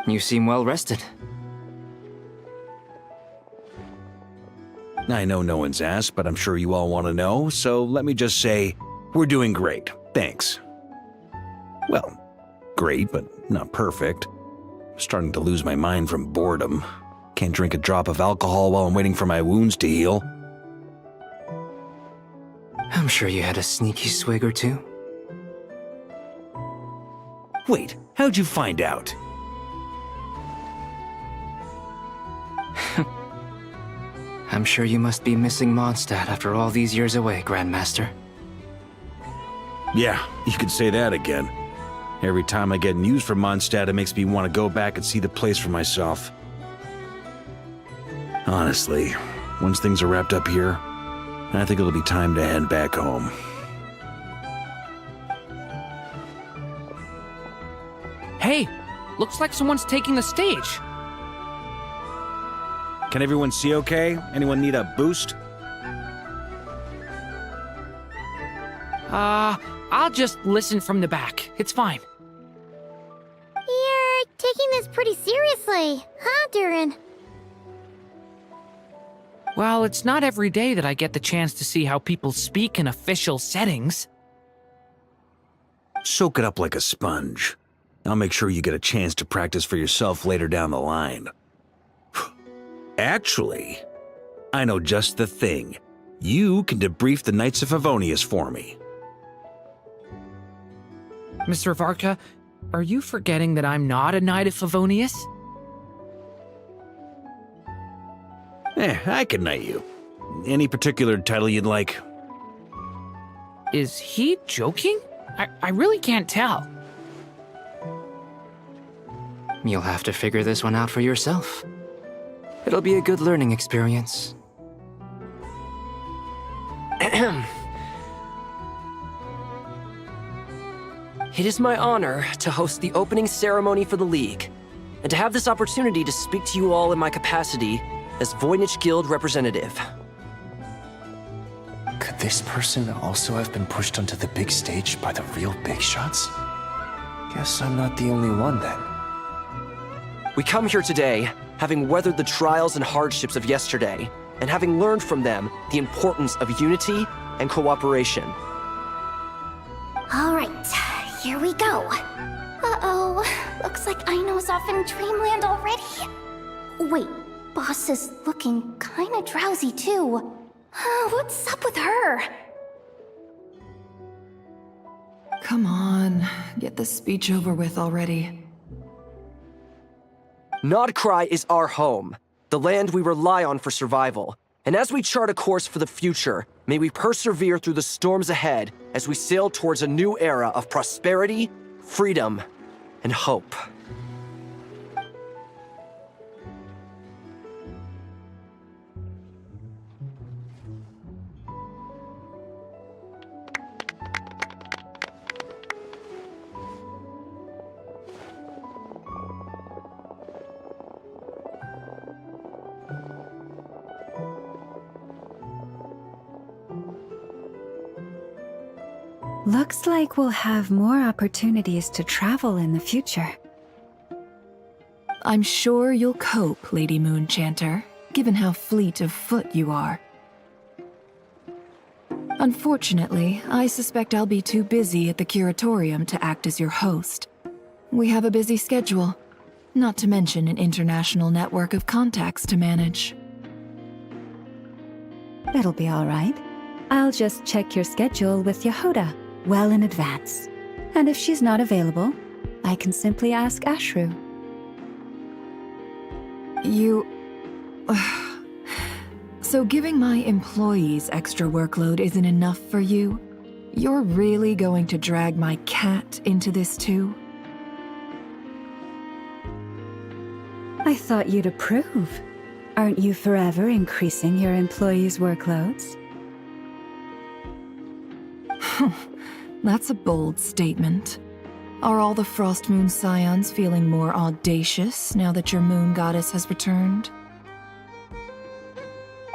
You seem well rested. I know no one's asked, but I'm sure you all want to know, so let me just say, we're doing great. Thanks. Well, great, but not perfect. I'm starting to lose my mind from boredom. Can't drink a drop of alcohol while I'm waiting for my wounds to heal. I'm sure you had a sneaky swig or two. Wait, how'd you find out? I'm sure you must be missing Mondstadt after all these years away, Grandmaster. Yeah, you could say that again. Every time I get news from Mondstadt, it makes me want to go back and see the place for myself. Honestly, once things are wrapped up here, I think it'll be time to head back home. Hey, looks like someone's taking the stage. Can everyone see okay? Anyone need a boost? I'll just listen from the back. It's fine. You're taking this pretty seriously, huh, Durin? Well, it's not every day that I get the chance to see how people speak in official settings. Soak it up like a sponge. I'll make sure you get a chance to practice for yourself later down the line. Actually, I know just the thing. You can debrief the Knights of Favonius for me. Mr. Varka, are you forgetting that I'm not a Knight of Favonius? I can knight you. Any particular title you'd like? Is he joking? I really can't tell. You'll have to figure this one out for yourself. It'll be a good learning experience. It is my honor to host the opening ceremony for the League, and to have this opportunity to speak to you all in my capacity as Voynich Guild representative. Could this person also have been pushed onto the big stage by the real big shots? Guess I'm not the only one then. We come here today, having weathered the trials and hardships of yesterday, and having learned from them the importance of unity and cooperation. All right, here we go. Uh-oh, looks like Aino's off in Dreamland already. Wait, Boss is looking kinda drowsy too. What's up with her? Come on, get this speech over with already. Nodcry is our home, the land we rely on for survival. And as we chart a course for the future, may we persevere through the storms ahead as we sail towards a new era of prosperity, freedom, and hope. Looks like we'll have more opportunities to travel in the future. I'm sure you'll cope, Lady Moonchanter, given how fleet of foot you are. Unfortunately, I suspect I'll be too busy at the Curatorium to act as your host. We have a busy schedule, not to mention an international network of contacts to manage. It'll be all right. I'll just check your schedule with Yehoda well in advance. And if she's not available, I can simply ask Ashru. So giving my employees extra workload isn't enough for you? You're really going to drag my cat into this too? I thought you'd approve. Aren't you forever increasing your employees' workloads? That's a bold statement. Are all the Frostmoon Scions feeling more audacious now that your moon goddess has returned?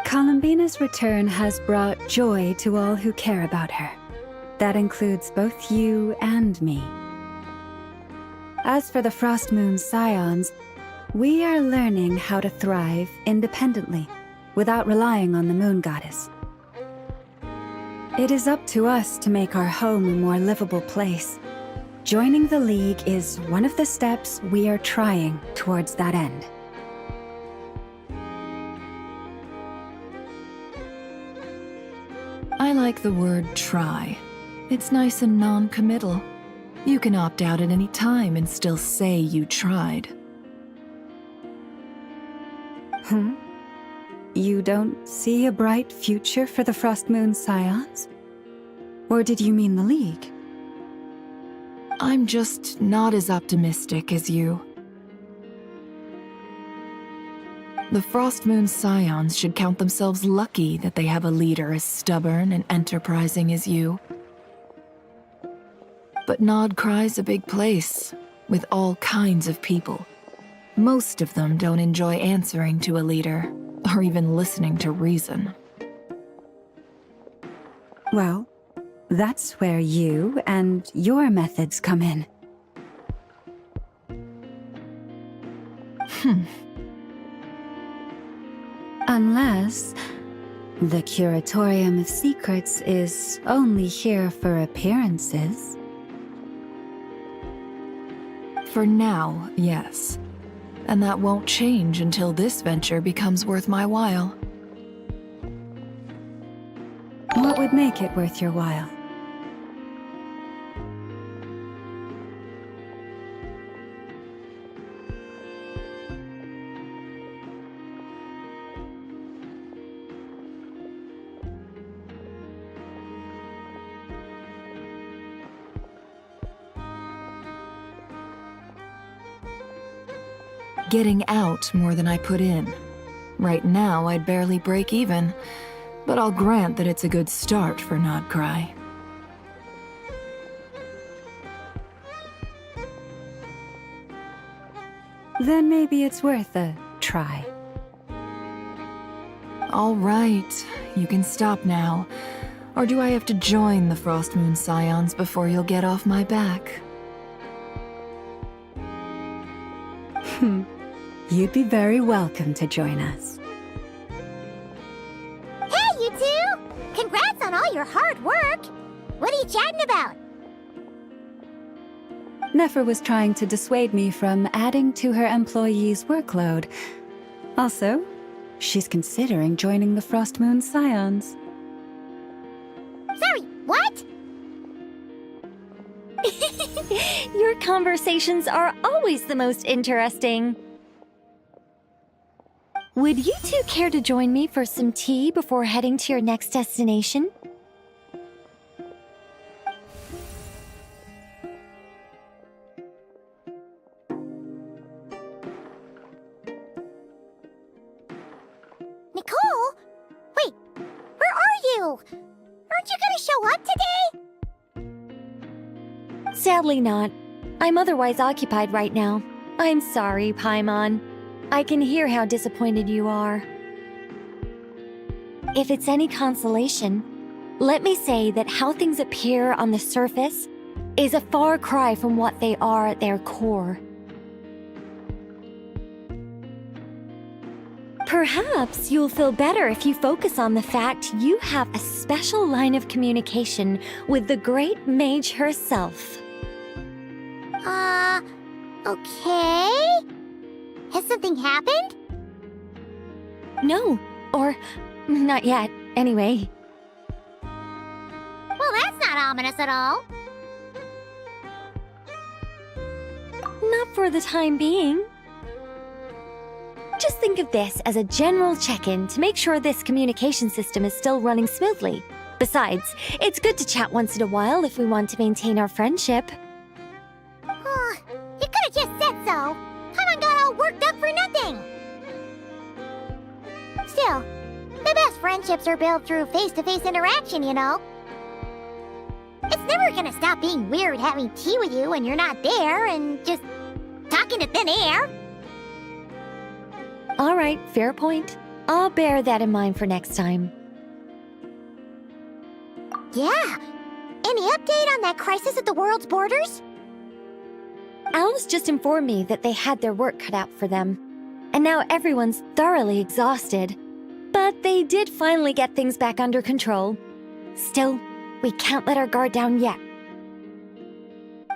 Columbina's return has brought joy to all who care about her. That includes both you and me. As for the Frost Moon Scions, we are learning how to thrive independently, without relying on the Moon Goddess. It is up to us to make our home a more livable place. Joining the League is one of the steps we are trying towards that end. I like the word try. It's nice and non-committal. You can opt out at any time and still say you tried. You don't see a bright future for the Frost Moon Scions? Or did you mean the League? I'm just not as optimistic as you. The Frost Moon Scions should count themselves lucky that they have a leader as stubborn and enterprising as you. But Nodcry's a big place, with all kinds of people. Most of them don't enjoy answering to a leader, or even listening to reason. Well, that's where you and your methods come in. Unless the Curatorium of Secrets is only here for appearances. For now, yes. And that won't change until this venture becomes worth my while. What would make it worth your while? Getting out more than I put in. Right now, I'd barely break even, but I'll grant that it's a good start for Nodcry. Then maybe it's worth a try. All right, you can stop now. Or do I have to join the Frost Moon Scions before you'll get off my back? You'd be very welcome to join us. Hey, you two! Congrats on all your hard work! What are you chatting about? Nefer was trying to dissuade me from adding to her employees' workload. Also, she's considering joining the Frost Moon Scions. Sorry, what? Your conversations are always the most interesting. Would you two care to join me for some tea before heading to your next destination? Nicole? Wait, where are you? Aren't you gonna show up today? Sadly not. I'm otherwise occupied right now. I'm sorry, Paimon. I can hear how disappointed you are. If it's any consolation, let me say that how things appear on the surface is a far cry from what they are at their core. Perhaps you'll feel better if you focus on the fact you have a special line of communication with the great mage herself. Okay? Has something happened? No, or not yet, anyway. Well, that's not ominous at all. Not for the time being. Just think of this as a general check-in to make sure this communication system is still running smoothly. Besides, it's good to chat once in a while if we want to maintain our friendship. You could've just said so. Paimon got all worked up for nothing. Still, the best friendships are built through face-to-face interaction, you know. It's never gonna stop being weird having tea with you when you're not there and just talking to thin air. All right, fair point. I'll bear that in mind for next time. Yeah. Any update on that crisis at the world's borders? Alice just informed me that they had their work cut out for them. And now everyone's thoroughly exhausted. But they did finally get things back under control. Still, we can't let our guard down yet.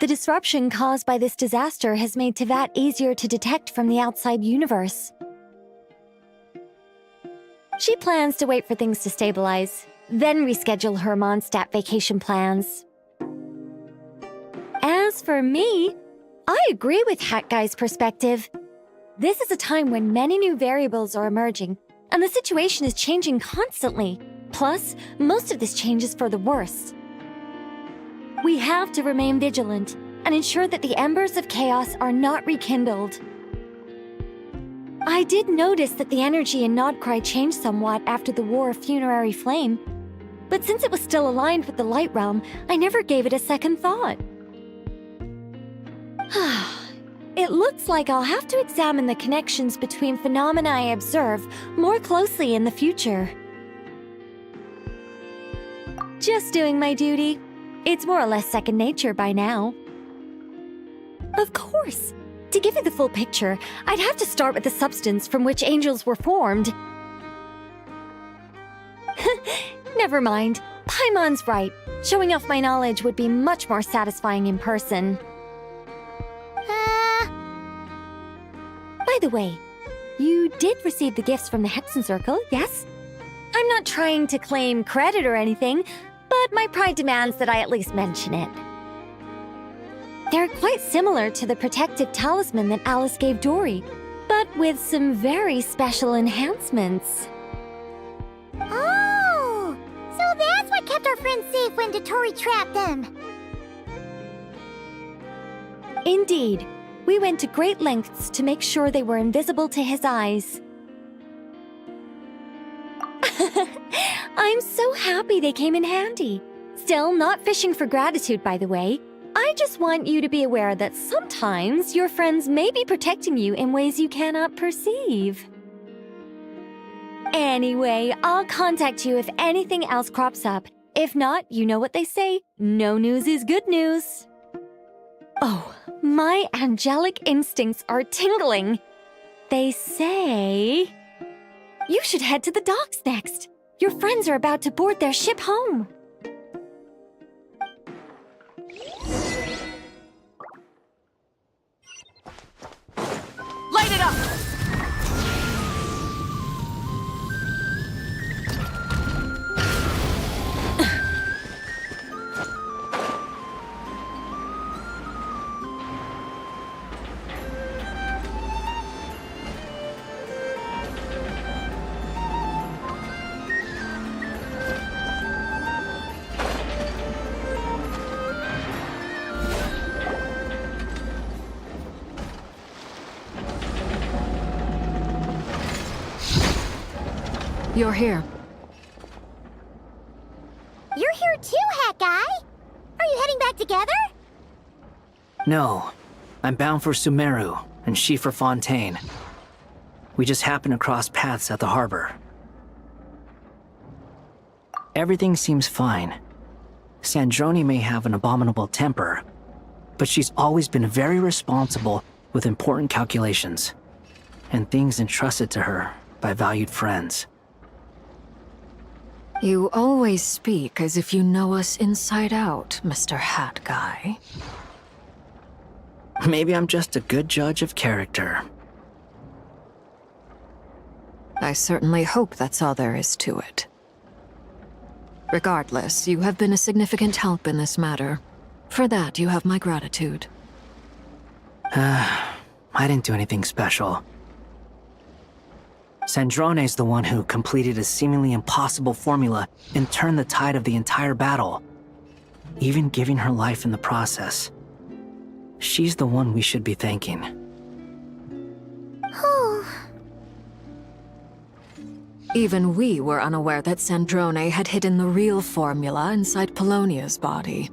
The disruption caused by this disaster has made Teyvat easier to detect from the outside universe. She plans to wait for things to stabilize, then reschedule her Mondstadt vacation plans. As for me, I agree with Hat Guy's perspective. This is a time when many new variables are emerging, and the situation is changing constantly. Plus, most of this change is for the worse. We have to remain vigilant and ensure that the embers of chaos are not rekindled. I did notice that the energy in Nodcry changed somewhat after the War of Funerary Flame, but since it was still aligned with the Light Realm, I never gave it a second thought. It looks like I'll have to examine the connections between phenomena I observe more closely in the future. Just doing my duty. It's more or less second nature by now. Of course. To give you the full picture, I'd have to start with the substance from which angels were formed. Never mind. Paimon's right. Showing off my knowledge would be much more satisfying in person. By the way, you did receive the gifts from the Hexen Circle, yes? I'm not trying to claim credit or anything, but my pride demands that I at least mention it. They're quite similar to the protective talisman that Alice gave Dory, but with some very special enhancements. Oh! So that's what kept our friends safe when Dotori trapped them! Indeed. We went to great lengths to make sure they were invisible to his eyes. I'm so happy they came in handy. Still, not fishing for gratitude, by the way. I just want you to be aware that sometimes your friends may be protecting you in ways you cannot perceive. Anyway, I'll contact you if anything else crops up. If not, you know what they say, no news is good news. Oh, my angelic instincts are tingling. They say... You should head to the docks next. Your friends are about to board their ship home. Light it up! You're here. You're here too, Hat Guy! Are you heading back together? No. I'm bound for Sumeru, and she for Fontaine. We just happened to cross paths at the harbor. Everything seems fine. Sandrone may have an abominable temper, but she's always been very responsible with important calculations, and things entrusted to her by valued friends. You always speak as if you know us inside out, Mr. Hat Guy. Maybe I'm just a good judge of character. I certainly hope that's all there is to it. Regardless, you have been a significant help in this matter. For that, you have my gratitude. I didn't do anything special. Sandrone's the one who completed a seemingly impossible formula and turned the tide of the entire battle, even giving her life in the process. She's the one we should be thanking. Even we were unaware that Sandrone had hidden the real formula inside Polonia's body.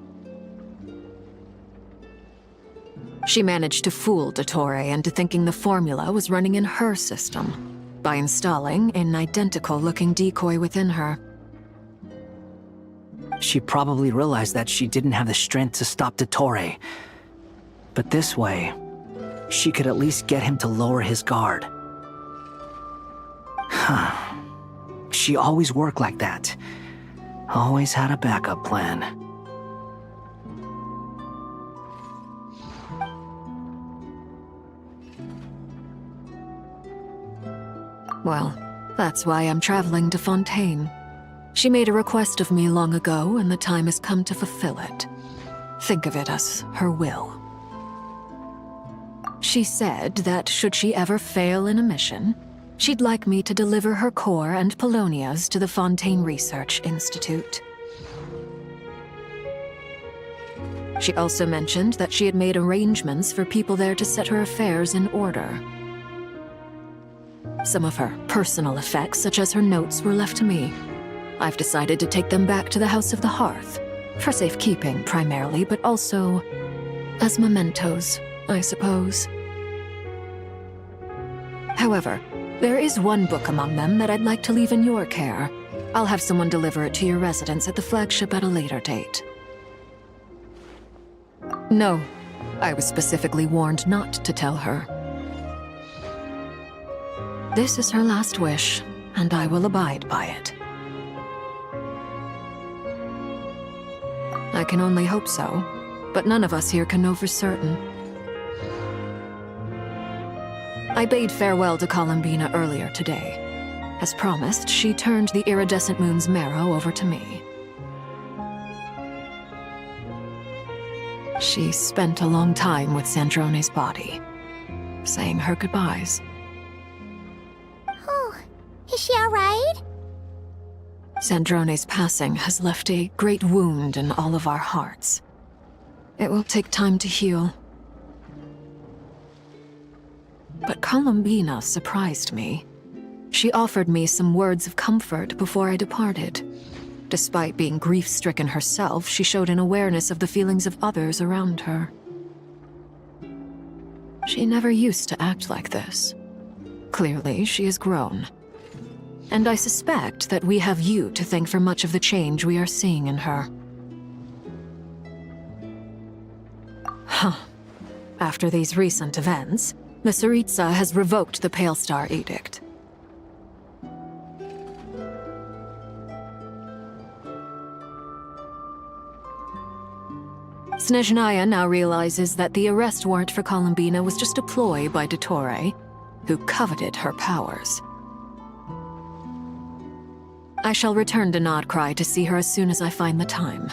She managed to fool Dottore into thinking the formula was running in her system by installing an identical-looking decoy within her. She probably realized that she didn't have the strength to stop Dottore. But this way, she could at least get him to lower his guard. She always worked like that. Always had a backup plan. Well, that's why I'm traveling to Fontaine. She made a request of me long ago, and the time has come to fulfill it. Think of it as her will. She said that should she ever fail in a mission, she'd like me to deliver her core and Polonia's to the Fontaine Research Institute. She also mentioned that she had made arrangements for people there to set her affairs in order. Some of her personal effects, such as her notes, were left to me. I've decided to take them back to the House of the Hearth, for safekeeping primarily, but also as mementos, I suppose. However, there is one book among them that I'd like to leave in your care. I'll have someone deliver it to your residence at the flagship at a later date. No, I was specifically warned not to tell her. This is her last wish, and I will abide by it. I can only hope so, but none of us here can know for certain. I bade farewell to Columbina earlier today. As promised, she turned the iridescent moon's marrow over to me. She spent a long time with Sandrone's body, saying her goodbyes. Oh, is she alright? Sandrone's passing has left a great wound in all of our hearts. It will take time to heal. But Columbina surprised me. She offered me some words of comfort before I departed. Despite being grief-stricken herself, she showed an awareness of the feelings of others around her. She never used to act like this. Clearly, she has grown. And I suspect that we have you to thank for much of the change we are seeing in her. After these recent events, the Tsaritsa has revoked the Pale Star Edict. Snezhnaya now realizes that the arrest warrant for Columbina was just a ploy by Dottore, who coveted her powers. I shall return to Nodcry to see her as soon as I find the time.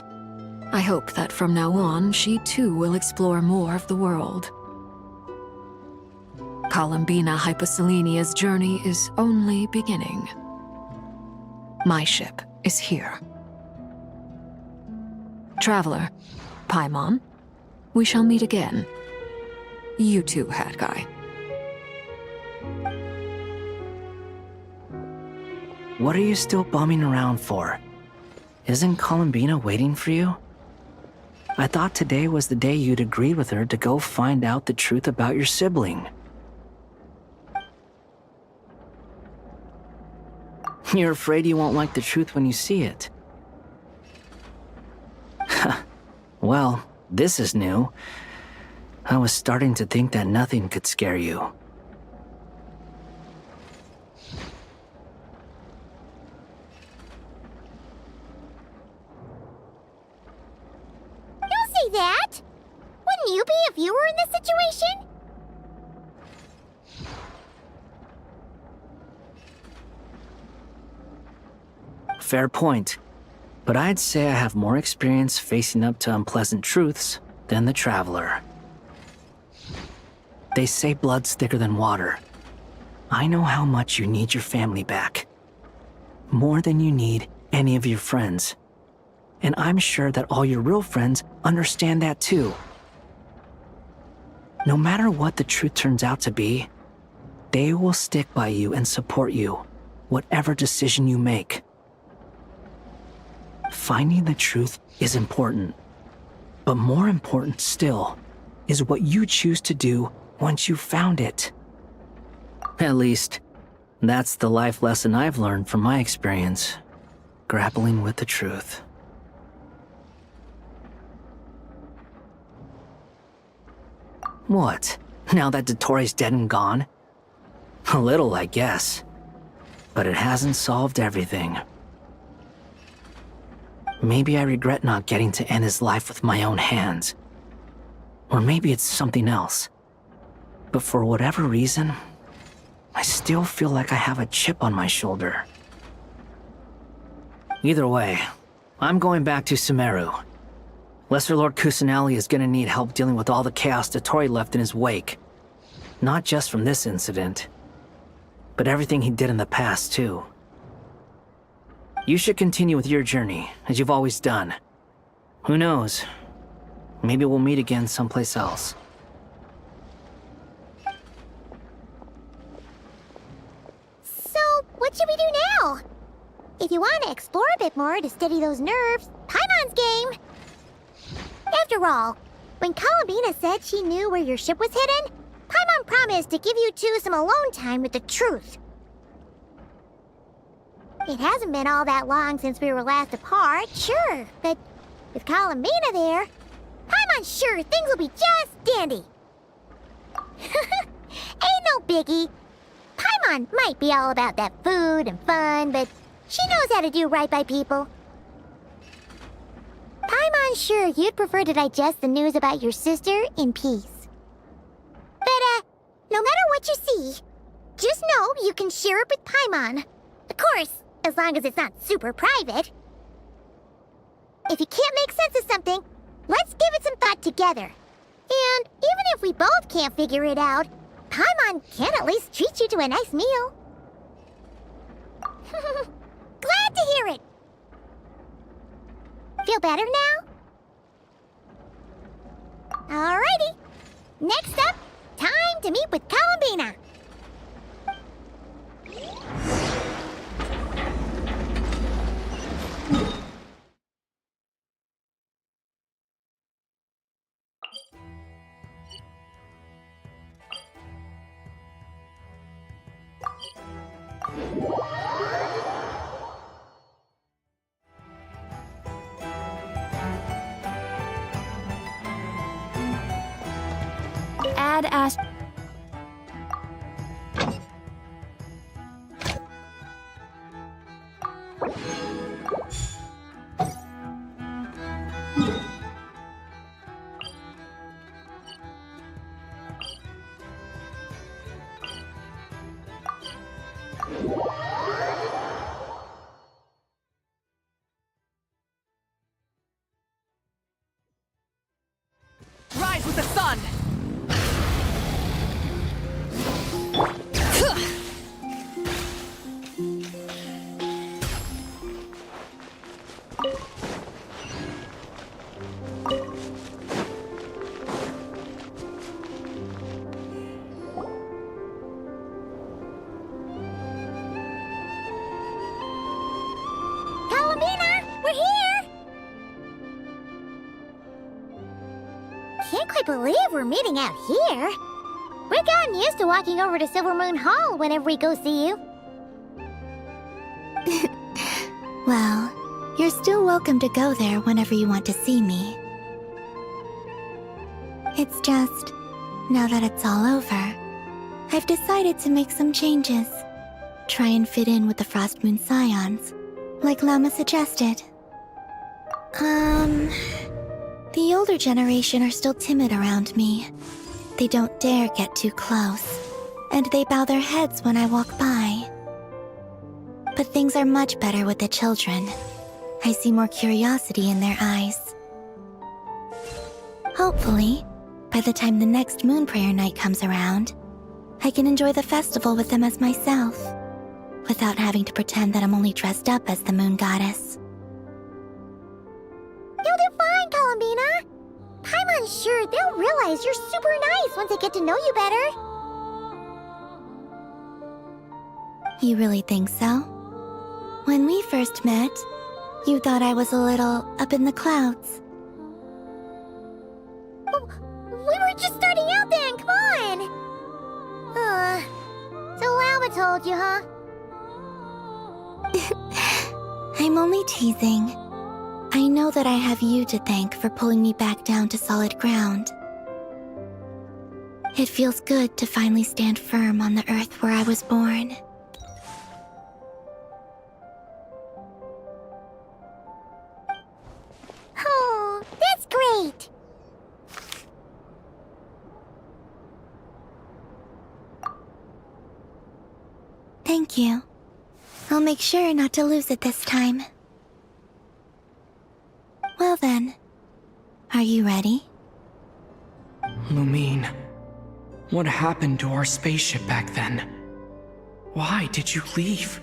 I hope that from now on, she too will explore more of the world. Columbina Hyposelenia's journey is only beginning. My ship is here. Traveler, Paimon, we shall meet again. You too, Hat Guy. What are you still bumming around for? Isn't Columbina waiting for you? I thought today was the day you'd agreed with her to go find out the truth about your sibling. You're afraid you won't like the truth when you see it. Well, this is new. I was starting to think that nothing could scare you. Don't say that! Wouldn't you be if you were in this situation? Fair point. But I'd say I have more experience facing up to unpleasant truths than the Traveler. They say blood's thicker than water. I know how much you need your family back. More than you need any of your friends. And I'm sure that all your real friends understand that too. No matter what the truth turns out to be, they will stick by you and support you, whatever decision you make. Finding the truth is important, but more important still is what you choose to do once you've found it. At least, that's the life lesson I've learned from my experience, grappling with the truth. What? Now that Dottoro's dead and gone? A little, I guess. But it hasn't solved everything. Maybe I regret not getting to end his life with my own hands. Or maybe it's something else. But for whatever reason, I still feel like I have a chip on my shoulder. Either way, I'm going back to Sumeru. Lesser Lord Kusanali is gonna need help dealing with all the chaos Dottori left in his wake. Not just from this incident, but everything he did in the past, too. You should continue with your journey, as you've always done. Who knows? Maybe we'll meet again someplace else. So, what should we do now? If you want to explore a bit more to steady those nerves, Paimon's game! After all, when Columbina said she knew where your ship was hidden, Paimon promised to give you two some alone time with the truth. It hasn't been all that long since we were last apart, sure, but with Columbina there, Paimon's sure things will be just dandy. Ain't no biggie. Paimon might be all about that food and fun, but she knows how to do right by people. Paimon's sure you'd prefer to digest the news about your sister in peace. But, no matter what you see, just know you can share it with Paimon. Of course, as long as it's not super private. If you can't make sense of something, let's give it some thought together. And even if we both can't figure it out, Paimon can at least treat you to a nice meal. Glad to hear it. Feel better now? Alrighty. Next up, time to meet with Columbina. Add Ash. Rise with the sun! Columbina, we're here! Can't quite believe we're meeting out here. We've gotten used to walking over to Silver Moon Hall whenever we go see you. Well, you're still welcome to go there whenever you want to see me. It's just, now that it's all over, I've decided to make some changes. Try and fit in with the Frost Moon Scions, like Lama suggested. The older generation are still timid around me. They don't dare get too close, and they bow their heads when I walk by. But things are much better with the children. I see more curiosity in their eyes. Hopefully, by the time the next Moon Prayer Night comes around, I can enjoy the festival with them as myself, without having to pretend that I'm only dressed up as the Moon Goddess. You'll do fine, Columbina! Paimon's sure they'll realize you're super nice once they get to know you better. You really think so? When we first met, you thought I was a little up in the clouds. We were just starting out then, come on! So Lama told you, huh? I'm only teasing. I know that I have you to thank for pulling me back down to solid ground. It feels good to finally stand firm on the earth where I was born. Oh, that's great! Thank you. I'll make sure not to lose it this time. Well then, are you ready? Lumine, what happened to our spaceship back then? Why did you leave?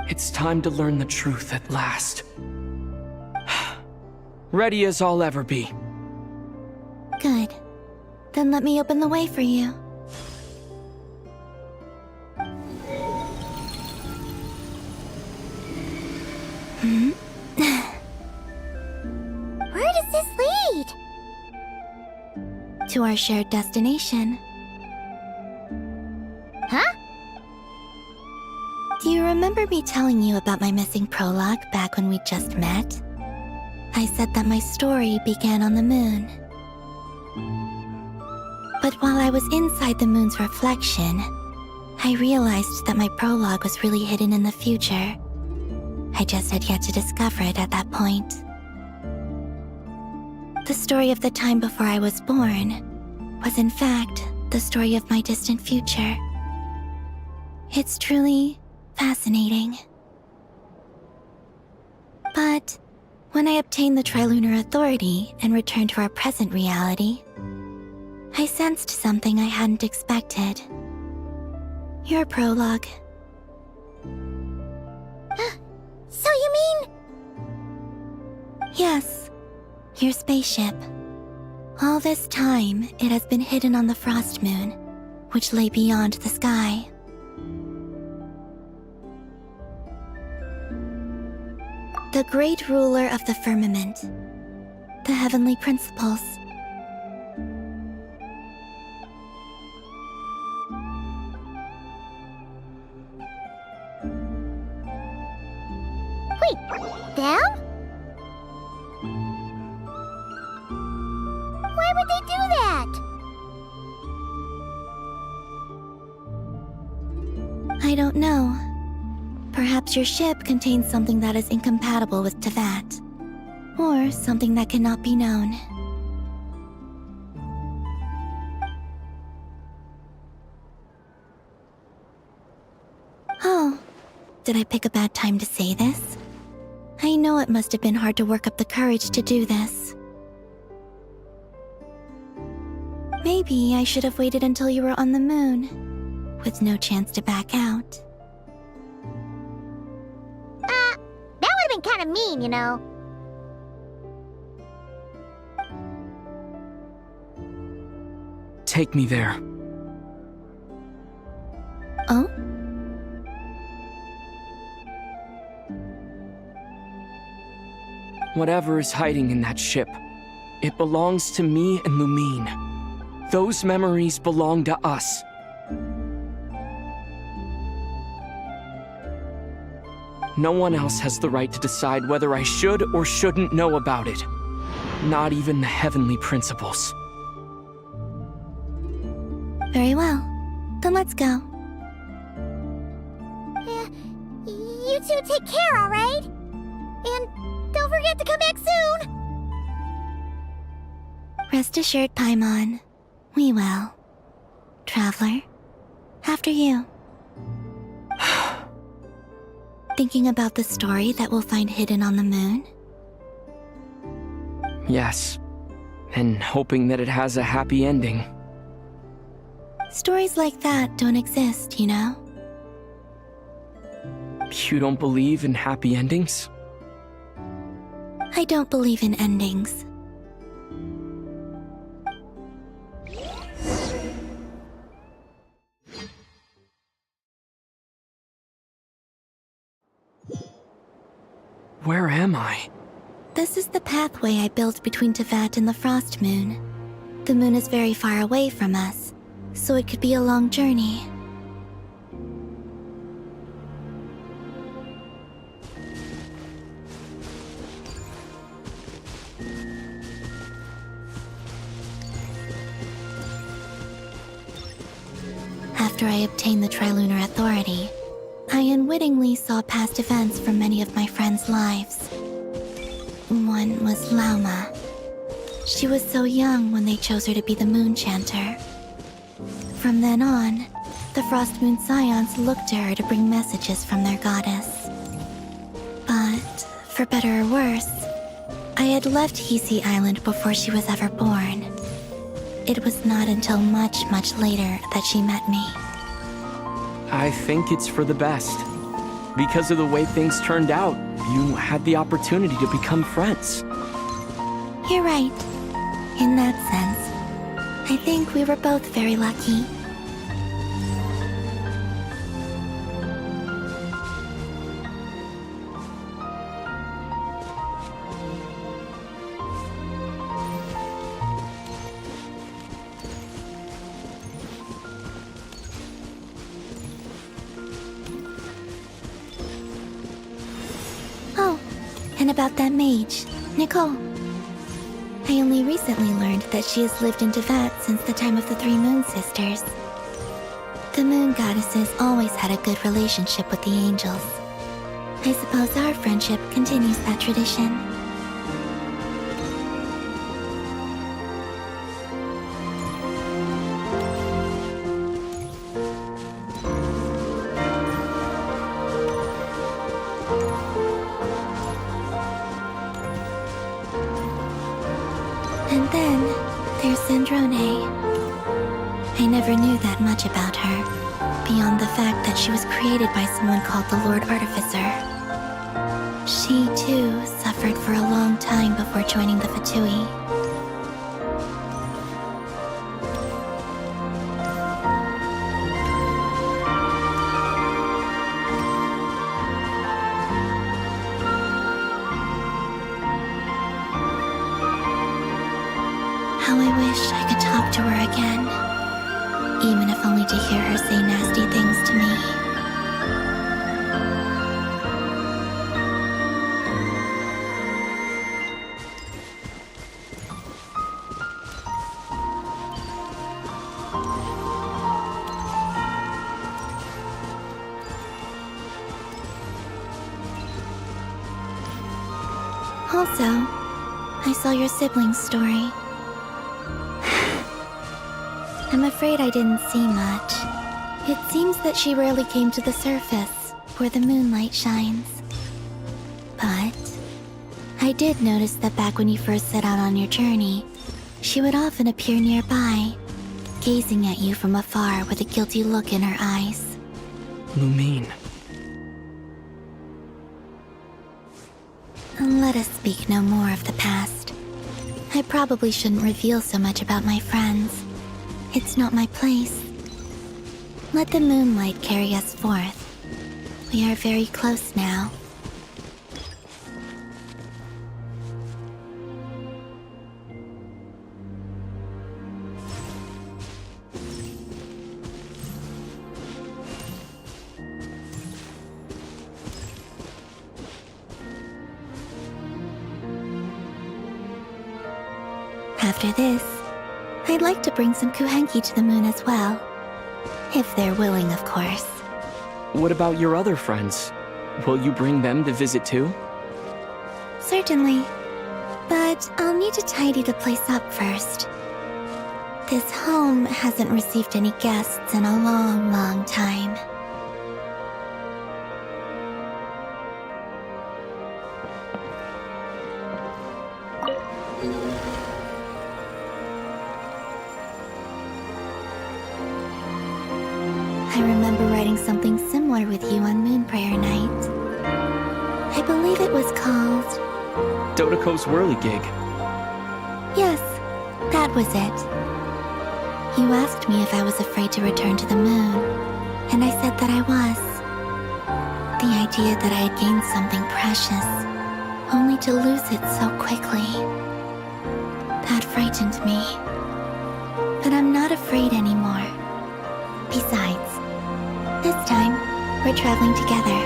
It's time to learn the truth at last. Ready as I'll ever be. Good. Then let me open the way for you. Where does this lead? To our shared destination. Huh? Do you remember me telling you about my missing prologue back when we just met? I said that my story began on the moon. But while I was inside the moon's reflection, I realized that my prologue was really hidden in the future. I just had yet to discover it at that point. The story of the time before I was born was in fact the story of my distant future. It's truly fascinating. But when I obtained the Trilunar Authority and returned to our present reality, I sensed something I hadn't expected. Your prologue. So you mean... Yes, your spaceship. All this time, it has been hidden on the Frost Moon, which lay beyond the sky. The great ruler of the firmament. The heavenly principles. Wait, them? Why would they do that? I don't know. Perhaps your ship contains something that is incompatible with Tevat. Or something that cannot be known. Oh, did I pick a bad time to say this? I know it must have been hard to work up the courage to do this. Maybe I should have waited until you were on the moon, with no chance to back out. That would've been kinda mean, you know. Take me there. Oh? Whatever is hiding in that ship, it belongs to me and Lumine. Those memories belong to us. No one else has the right to decide whether I should or shouldn't know about it. Not even the heavenly principles. Very well. Then let's go. You two take care, alright? And don't forget to come back soon! Rest assured, Paimon. We will. Traveler, after you. Thinking about the story that we'll find hidden on the moon? Yes. And hoping that it has a happy ending. Stories like that don't exist, you know? You don't believe in happy endings? I don't believe in endings. Where am I? This is the pathway I built between Tevat and the Frost Moon. The moon is very far away from us, so it could be a long journey. after I obtained the Trilunar Authority, I unwittingly saw past events from many of my friends' lives. One was Lauma. She was so young when they chose her to be the Moon Chanter. From then on, the Frost Moon Scions looked to her to bring messages from their goddess. But, for better or worse, I had left Hisi Island before she was ever born. It was not until much, much later that she met me. I think it's for the best. Because of the way things turned out, you had the opportunity to become friends. You're right. In that sense, I think we were both very lucky. Oh, and about that mage, Nicole. I only recently learned that she has lived in Teyvat since the time of the Three Moon Sisters. The Moon Goddesses always had a good relationship with the angels. I suppose our friendship continues that tradition. And then, there's Sandrone. I never knew that much about her, beyond the fact that she was created by someone called the Lord Artificer. She, too, suffered for a long time before joining the Fatui. How I wish I could talk to her again, even if only to hear her say nasty things to me. Also, I saw your siblings' story. I'm afraid I didn't see much. It seems that she rarely came to the surface, where the moonlight shines. But I did notice that back when you first set out on your journey, she would often appear nearby, gazing at you from afar with a guilty look in her eyes. Lumine. Let us speak no more of the past. I probably shouldn't reveal so much about my friends. It's not my place. Let the moonlight carry us forth. We are very close now. After this, I'd like to bring some Kuhenki to the moon as well. If they're willing, of course. What about your other friends? Will you bring them to visit too? Certainly. But I'll need to tidy the place up first. This home hasn't received any guests in a long, long time. I remember writing something similar with you on Moon Prayer Night. I believe it was called... Dodoko's Whirligig. Yes, that was it. You asked me if I was afraid to return to the moon, and I said that I was. The idea that I had gained something precious, only to lose it so quickly. That frightened me. But I'm not afraid anymore. Besides, this time, we're traveling together.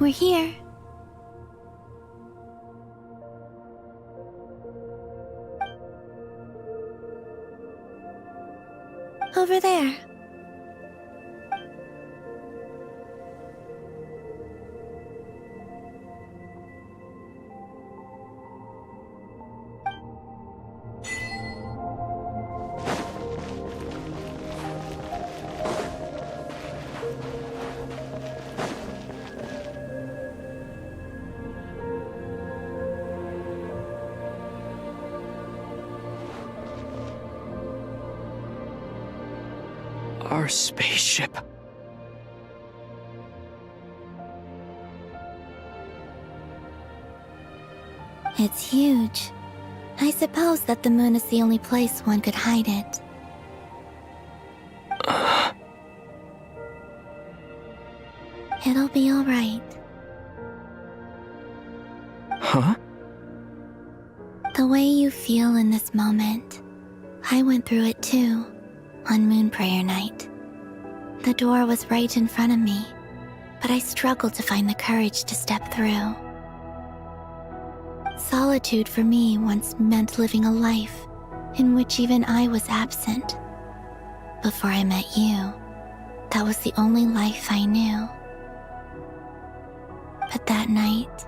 We're here. Over there. Our spaceship. It's huge. I suppose that the moon is the only place one could hide it. It'll be alright. Huh? The way you feel in this moment, I went through it too, on Moon Prayer Night. The door was right in front of me, but I struggled to find the courage to step through. Solitude for me once meant living a life in which even I was absent. Before I met you, that was the only life I knew. But that night,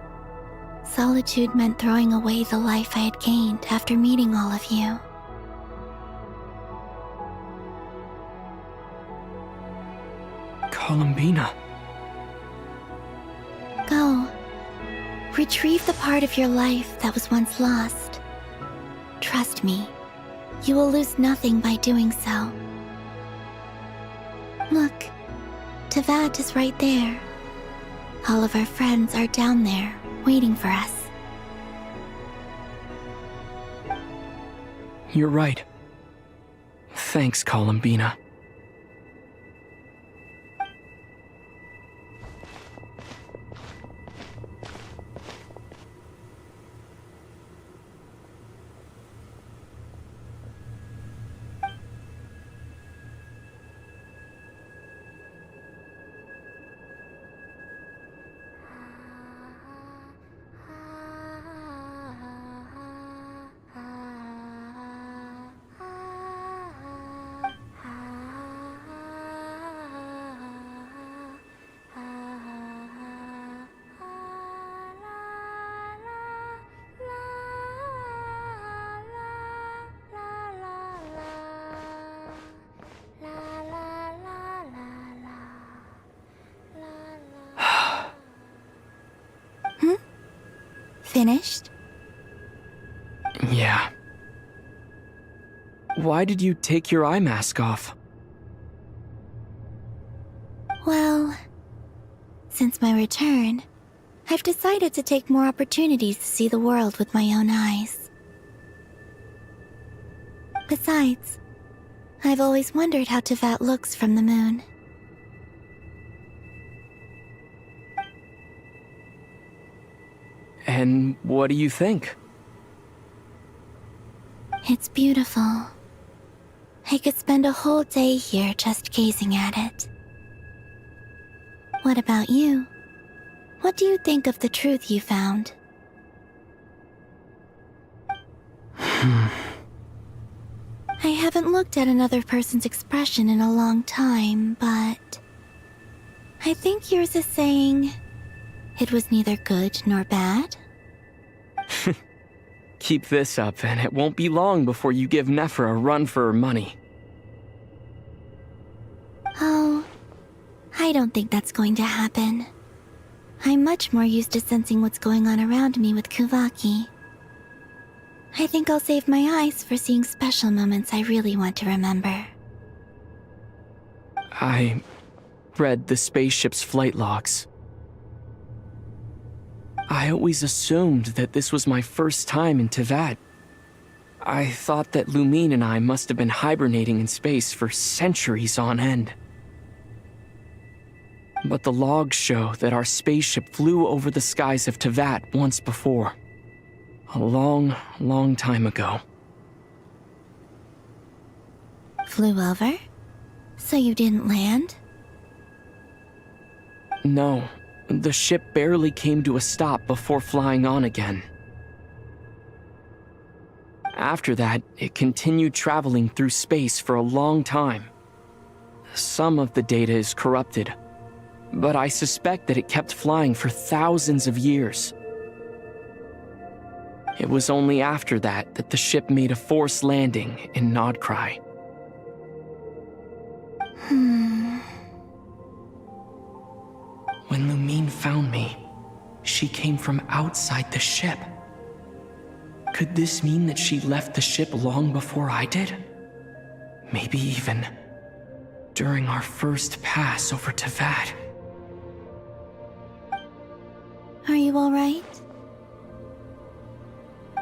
solitude meant throwing away the life I had gained after meeting all of you. Columbina. Go. Retrieve the part of your life that was once lost. Trust me, you will lose nothing by doing so. Look, Teyvat is right there. All of our friends are down there, waiting for us. You're right. Thanks, Columbina. Finished? Yeah. Why did you take your eye mask off? Well, since my return, I've decided to take more opportunities to see the world with my own eyes. Besides, I've always wondered how Teyvat looks from the moon. And what do you think? It's beautiful. I could spend a whole day here just gazing at it. What about you? What do you think of the truth you found? I haven't looked at another person's expression in a long time, but I think yours is saying it was neither good nor bad. Keep this up, and it won't be long before you give Nephra a run for her money. Oh, I don't think that's going to happen. I'm much more used to sensing what's going on around me with Kuvaki. I think I'll save my eyes for seeing special moments I really want to remember. I read the spaceship's flight logs. I always assumed that this was my first time in Teyvat. I thought that Lumine and I must have been hibernating in space for centuries on end. But the logs show that our spaceship flew over the skies of Teyvat once before. A long, long time ago. Flew over? So you didn't land? No, The ship barely came to a stop before flying on again. After that, it continued traveling through space for a long time. Some of the data is corrupted, but I suspect that it kept flying for thousands of years. It was only after that that the ship made a forced landing in Nodcry. When Lumine found me, she came from outside the ship. Could this mean that she left the ship long before I did? Maybe even during our first pass over Teyvat. Are you alright?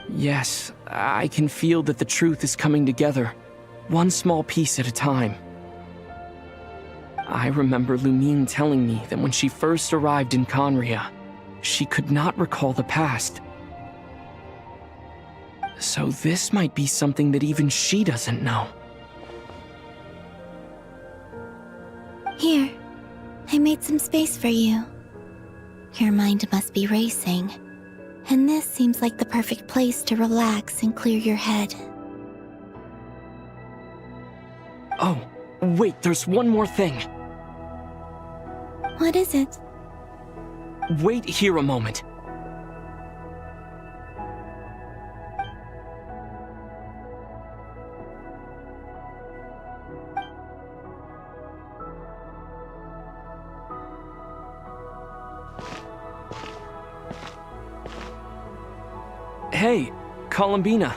Yes, I can feel that the truth is coming together, one small piece at a time. I remember Lumine telling me that when she first arrived in Conria, she could not recall the past. So this might be something that even she doesn't know. Here, I made some space for you. Your mind must be racing, and this seems like the perfect place to relax and clear your head. Oh, wait, there's one more thing. What is it? Wait here a moment. Hey, Columbina.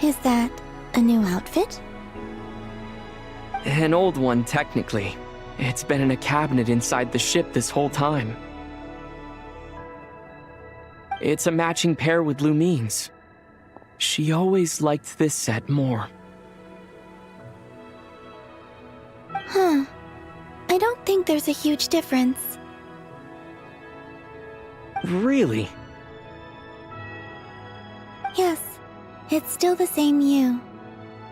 Is that a new outfit? An old one, technically. It's been in a cabinet inside the ship this whole time. It's a matching pair with Lumine's. She always liked this set more. Huh. I don't think there's a huge difference. Really? Yes, it's still the same you.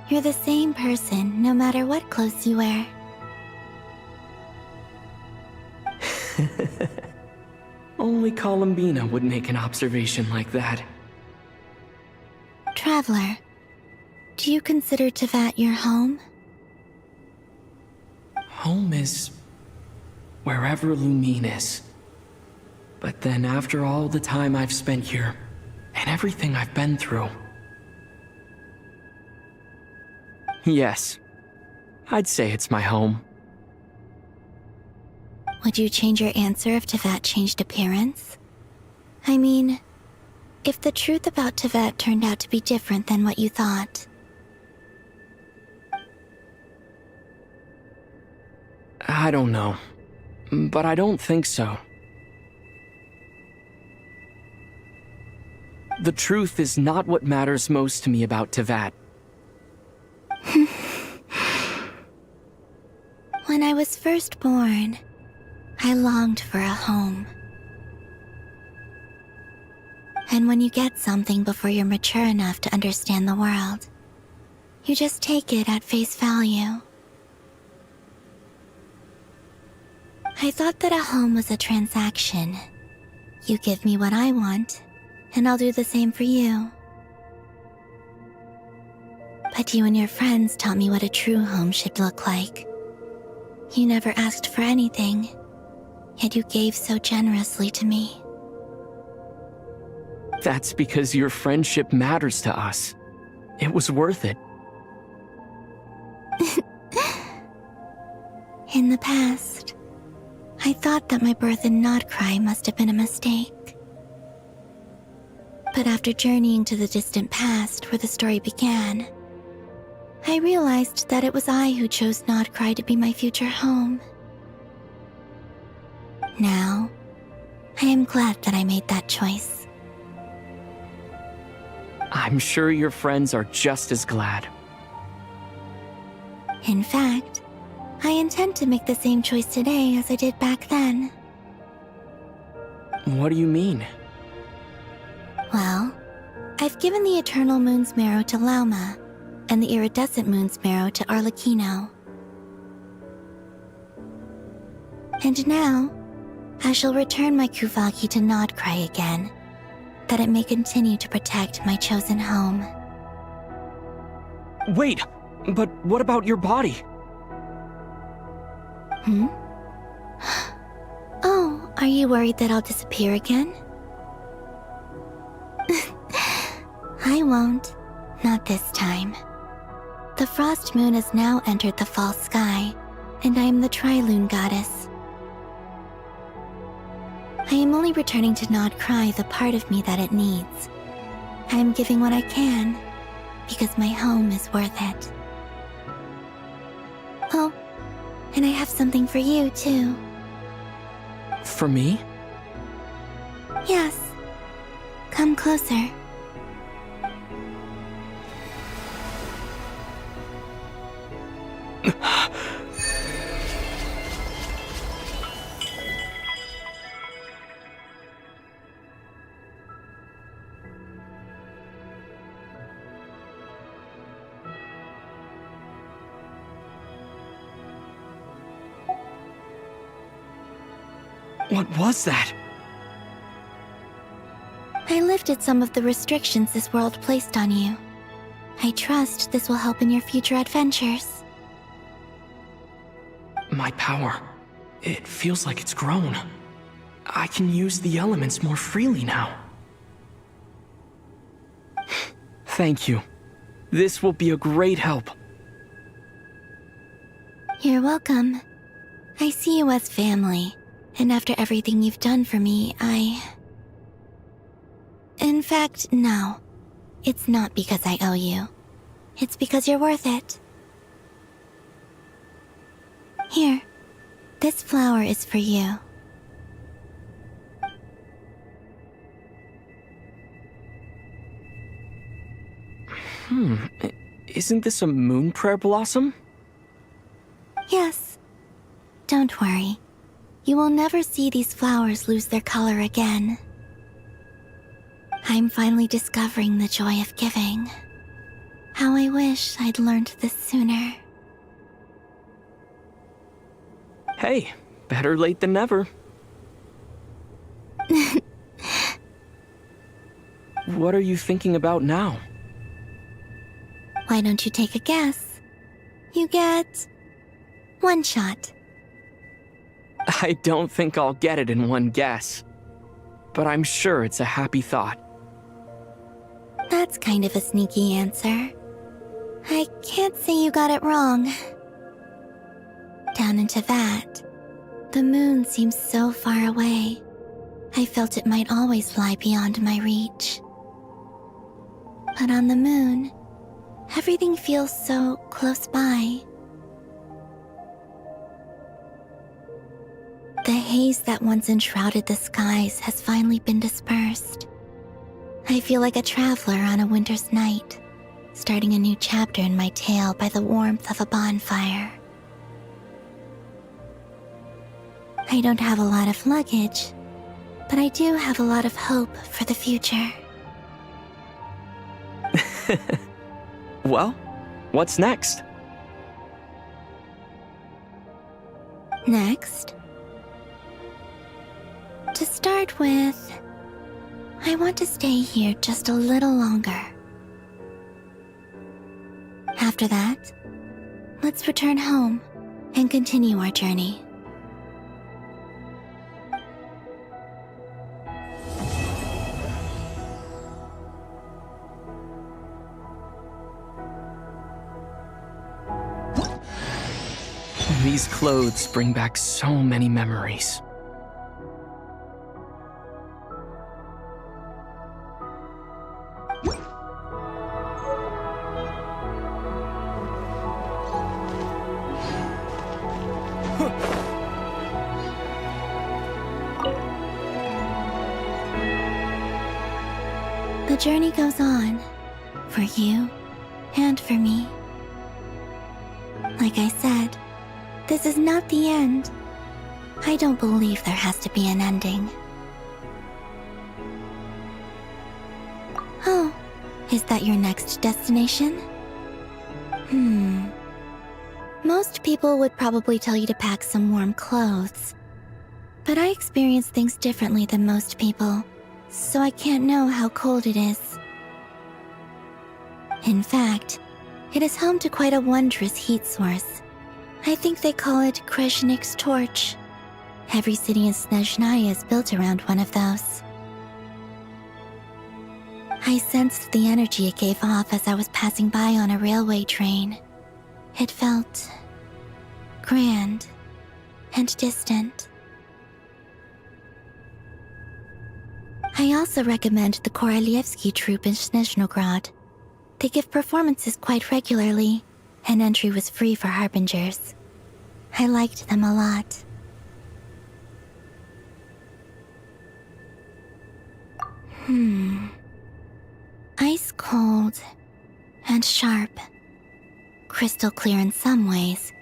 You're the same person, no matter what clothes you wear. Only Columbina would make an observation like that. Traveler, do you consider Teyvat your home? Home is wherever Lumine is. But then after all the time I've spent here, and everything I've been through... Yes, I'd say it's my home. Would you change your answer if Teyvat changed appearance? I mean, if the truth about Teyvat turned out to be different than what you thought. I don't know, but I don't think so. The truth is not what matters most to me about Teyvat. When I was first born, I longed for a home. And when you get something before you're mature enough to understand the world, you just take it at face value. I thought that a home was a transaction. You give me what I want, and I'll do the same for you. But you and your friends taught me what a true home should look like. You never asked for anything, yet you gave so generously to me. That's because your friendship matters to us. It was worth it. In the past, I thought that my birth in Nodcry must have been a mistake. But after journeying to the distant past where the story began, I realized that it was I who chose Nodcry to be my future home. Now, I am glad that I made that choice. I'm sure your friends are just as glad. In fact, I intend to make the same choice today as I did back then. What do you mean? Well, I've given the Eternal Moon's marrow to Lauma, and the Iridescent Moon's marrow to Arlecchino. And now, I shall return my Kuvagi to Nodcry again, that it may continue to protect my chosen home. Wait, but what about your body? Oh, are you worried that I'll disappear again? I won't. Not this time. The Frost Moon has now entered the fall sky, and I am the Trilune Goddess. I am only returning to Nodcry the part of me that it needs. I am giving what I can, because my home is worth it. Oh, and I have something for you, too. For me? Yes. Come closer. What was that? I lifted some of the restrictions this world placed on you. I trust this will help in your future adventures. My power. It feels like it's grown. I can use the elements more freely now. Thank you. This will be a great help. You're welcome. I see you as family, and after everything you've done for me, In fact, no. It's not because I owe you. It's because you're worth it. Here. This flower is for you. Isn't this a moon prayer blossom? Yes. Don't worry. You will never see these flowers lose their color again. I'm finally discovering the joy of giving. How I wish I'd learned this sooner. Hey, better late than never. What are you thinking about now? Why don't you take a guess? You get... one shot. I don't think I'll get it in one guess. But I'm sure it's a happy thought. That's kind of a sneaky answer. I can't say you got it wrong. Down into that, the moon seems so far away. I felt it might always lie beyond my reach. But on the moon, everything feels so close by. The haze that once enshrouded the skies has finally been dispersed. I feel like a traveler on a winter's night, starting a new chapter in my tale by the warmth of a bonfire. I don't have a lot of luggage, but I do have a lot of hope for the future. Well, what's next? Next, to start with, I want to stay here just a little longer. After that, let's return home and continue our journey. These clothes bring back so many memories. The journey goes on, for you and for me. Like I said, This is not the end. I don't believe there has to be an ending. Oh, is that your next destination? Most people would probably tell you to pack some warm clothes. But I experience things differently than most people, so I can't know how cold it is. In fact, it is home to quite a wondrous heat source. I think they call it Kreshnik's torch. Every city in Snezhnaya is built around one of those. I sensed the energy it gave off as I was passing by on a railway train. It felt grand and distant. I also recommend the Korolievsky troupe in Snezhnograd. They give performances quite regularly, and entry was free for harbingers. I liked them a lot. Ice cold and sharp. Crystal clear in some ways,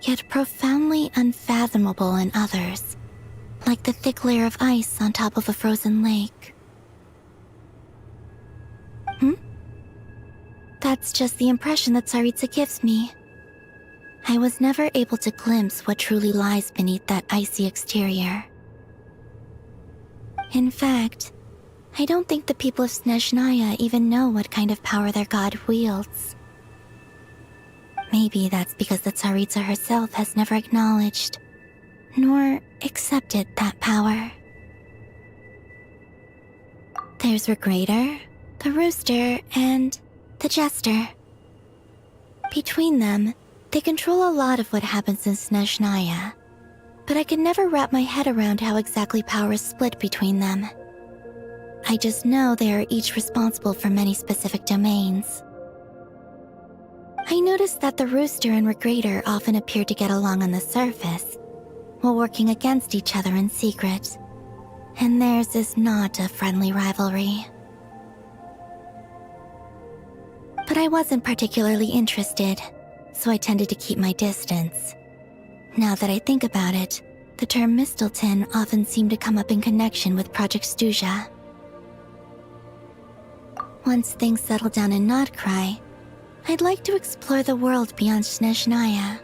yet profoundly unfathomable in others. Like the thick layer of ice on top of a frozen lake. That's just the impression that Tsaritsa gives me. I was never able to glimpse what truly lies beneath that icy exterior. In fact, I don't think the people of Snezhnaya even know what kind of power their god wields. Maybe that's because the Tsaritsa herself has never acknowledged nor accepted that power. There's Regrator, the Rooster, and the Jester. Between them, they control a lot of what happens in Snezhnaya, but I can never wrap my head around how exactly power is split between them. I just know they are each responsible for many specific domains. I noticed that the Rooster and Regrator often appear to get along on the surface, while working against each other in secret, and theirs is not a friendly rivalry. But I wasn't particularly interested, so I tended to keep my distance. Now that I think about it, the term Mistelton often seemed to come up in connection with Project Stuja. Once things settle down in Notcry, I'd like to explore the world beyond Snezhnaya.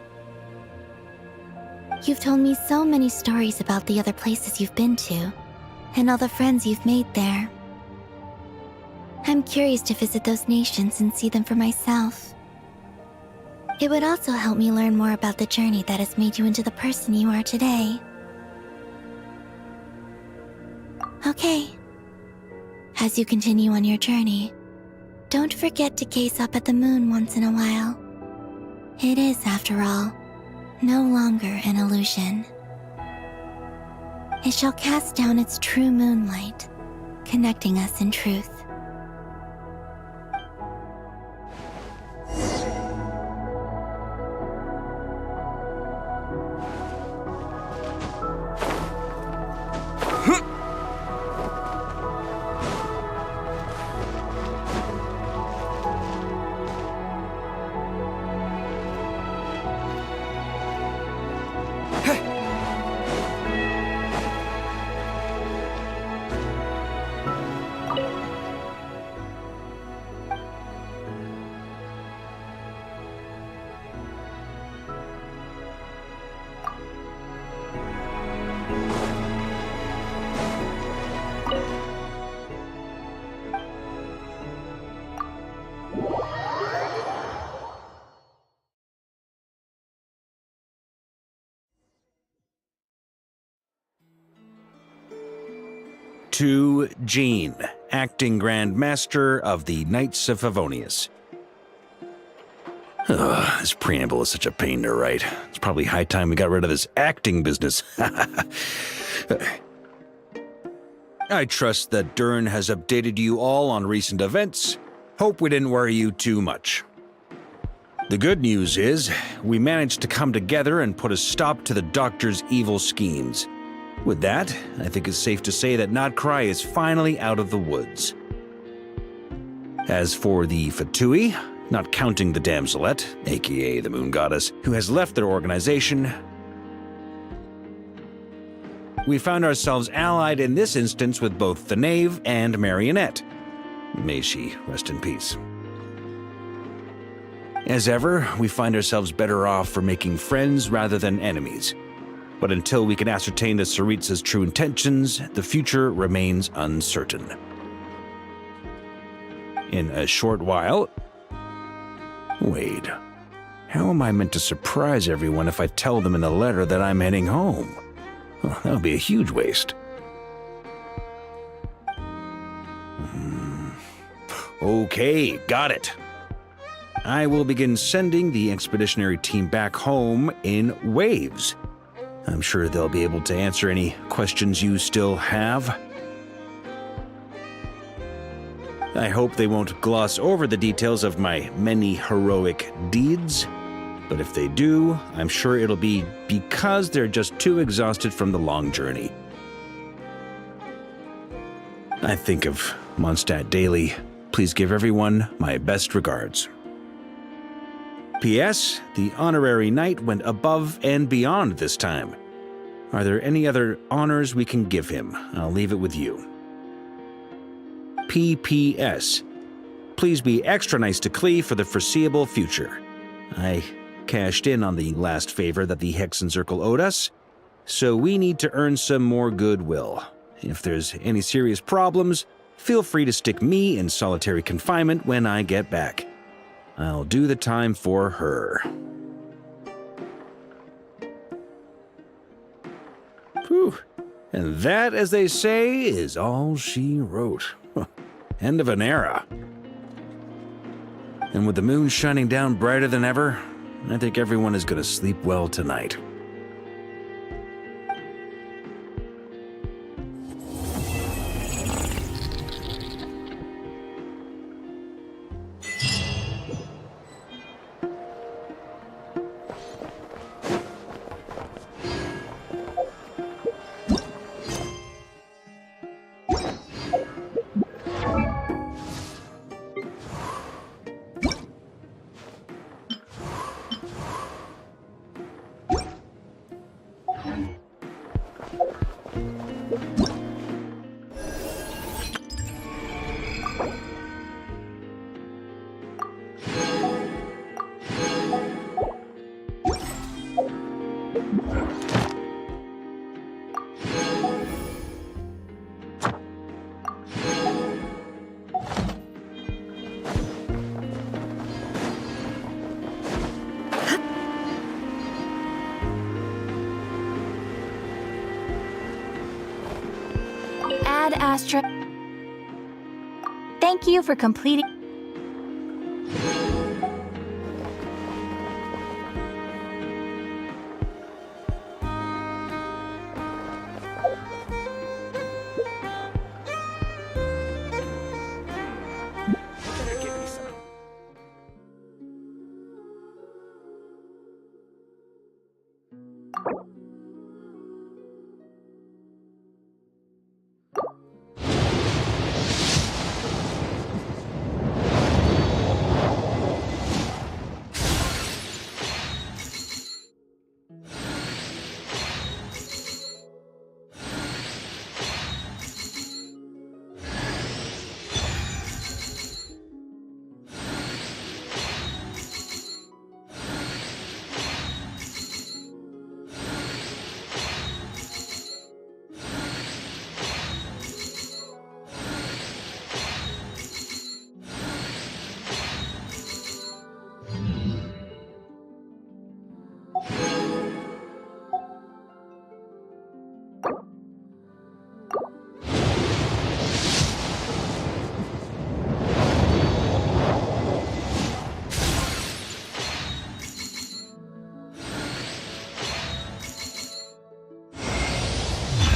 You've told me so many stories about the other places you've been to, and all the friends you've made there. I'm curious to visit those nations and see them for myself. It would also help me learn more about the journey that has made you into the person you are today. Okay. As you continue on your journey, don't forget to gaze up at the moon once in a while. It is, after all, no longer an illusion. It shall cast down its true moonlight, connecting us in truth. To Jean, acting Grand Master of the Knights of Favonius. This preamble is such a pain to write. It's probably high time we got rid of this acting business. I trust that Dern has updated you all on recent events. Hope we didn't worry you too much. The good news is, we managed to come together and put a stop to the Doctor's evil schemes. With that, I think it's safe to say that Notcry is finally out of the woods. As for the Fatui, not counting the damselette, aka the moon goddess, who has left their organization. We found ourselves allied in this instance with both the Knave and Marionette. May she rest in peace. As ever, we find ourselves better off for making friends rather than enemies. But until we can ascertain the Tsaritsa's true intentions, the future remains uncertain. In a short while... Wait, how am I meant to surprise everyone if I tell them in a letter that I'm heading home? Well, that would be a huge waste. Okay, got it. I will begin sending the expeditionary team back home in waves. I'm sure they'll be able to answer any questions you still have. I hope they won't gloss over the details of my many heroic deeds. But if they do, I'm sure it'll be because they're just too exhausted from the long journey. I think of Mondstadt daily. Please give everyone my best regards. P.S. The honorary knight went above and beyond this time. Are there any other honors we can give him? I'll leave it with you. P.P.S. Please be extra nice to Klee for the foreseeable future. I cashed in on the last favor that the Hexen Circle owed us, so we need to earn some more goodwill. If there's any serious problems, feel free to stick me in solitary confinement when I get back. I'll do the time for her. Whew. And that, as they say, is all she wrote. End of an era. And with the moon shining down brighter than ever, I think everyone is going to sleep well tonight. Ad Astra. Thank you for completing.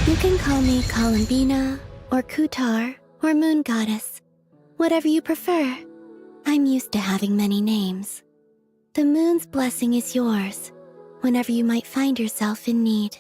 You can call me Columbina, or Kutar, or Moon Goddess. Whatever you prefer. I'm used to having many names. The moon's blessing is yours, whenever you might find yourself in need.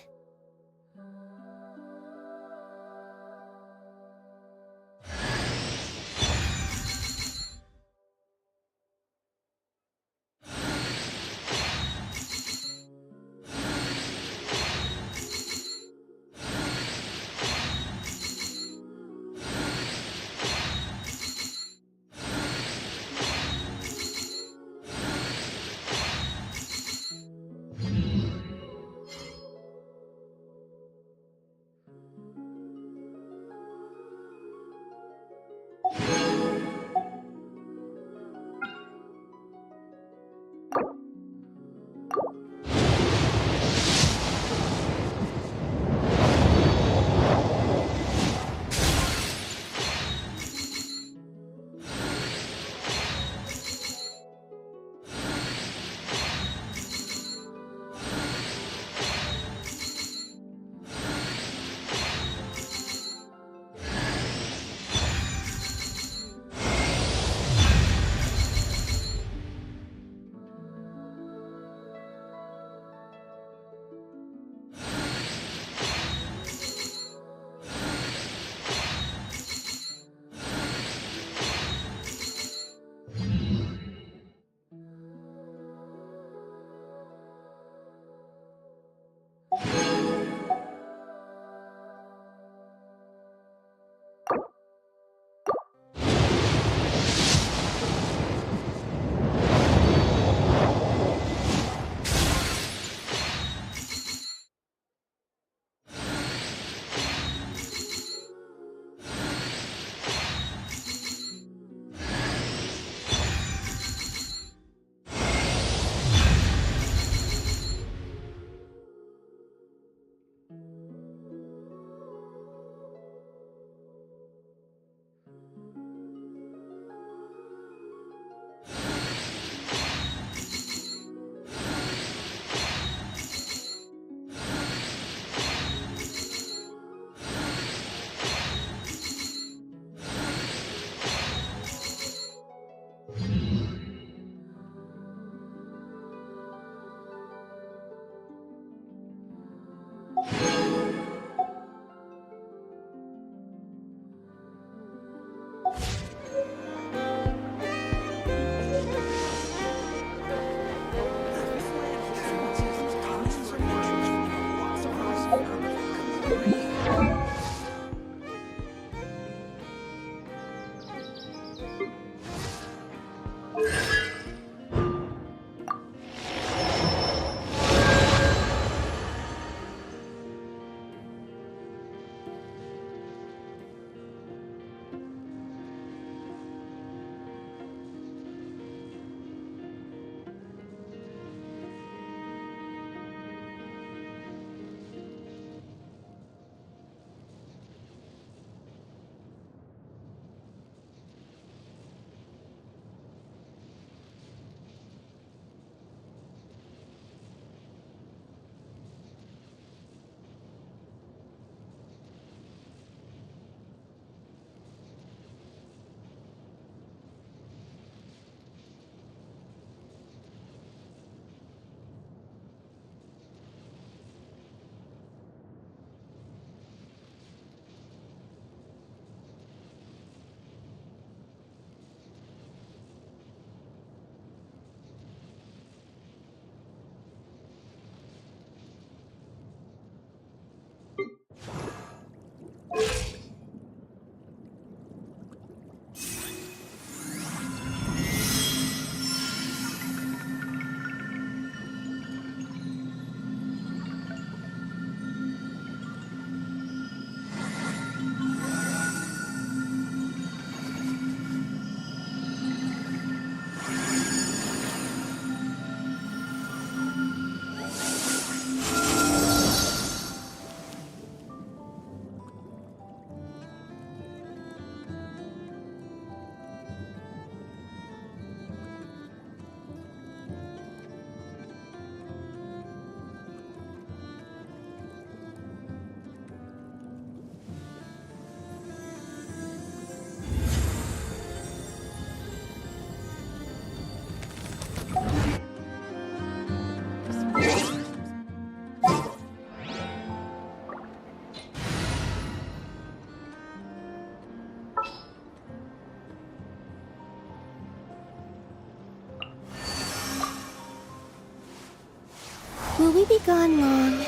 we be gone long?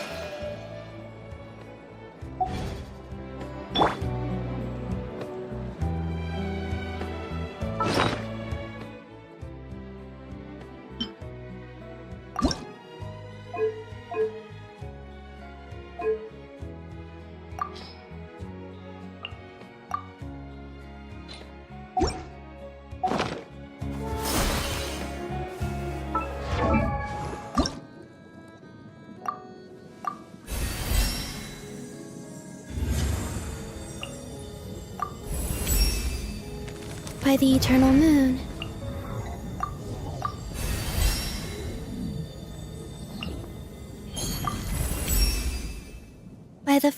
By the eternal moon. By the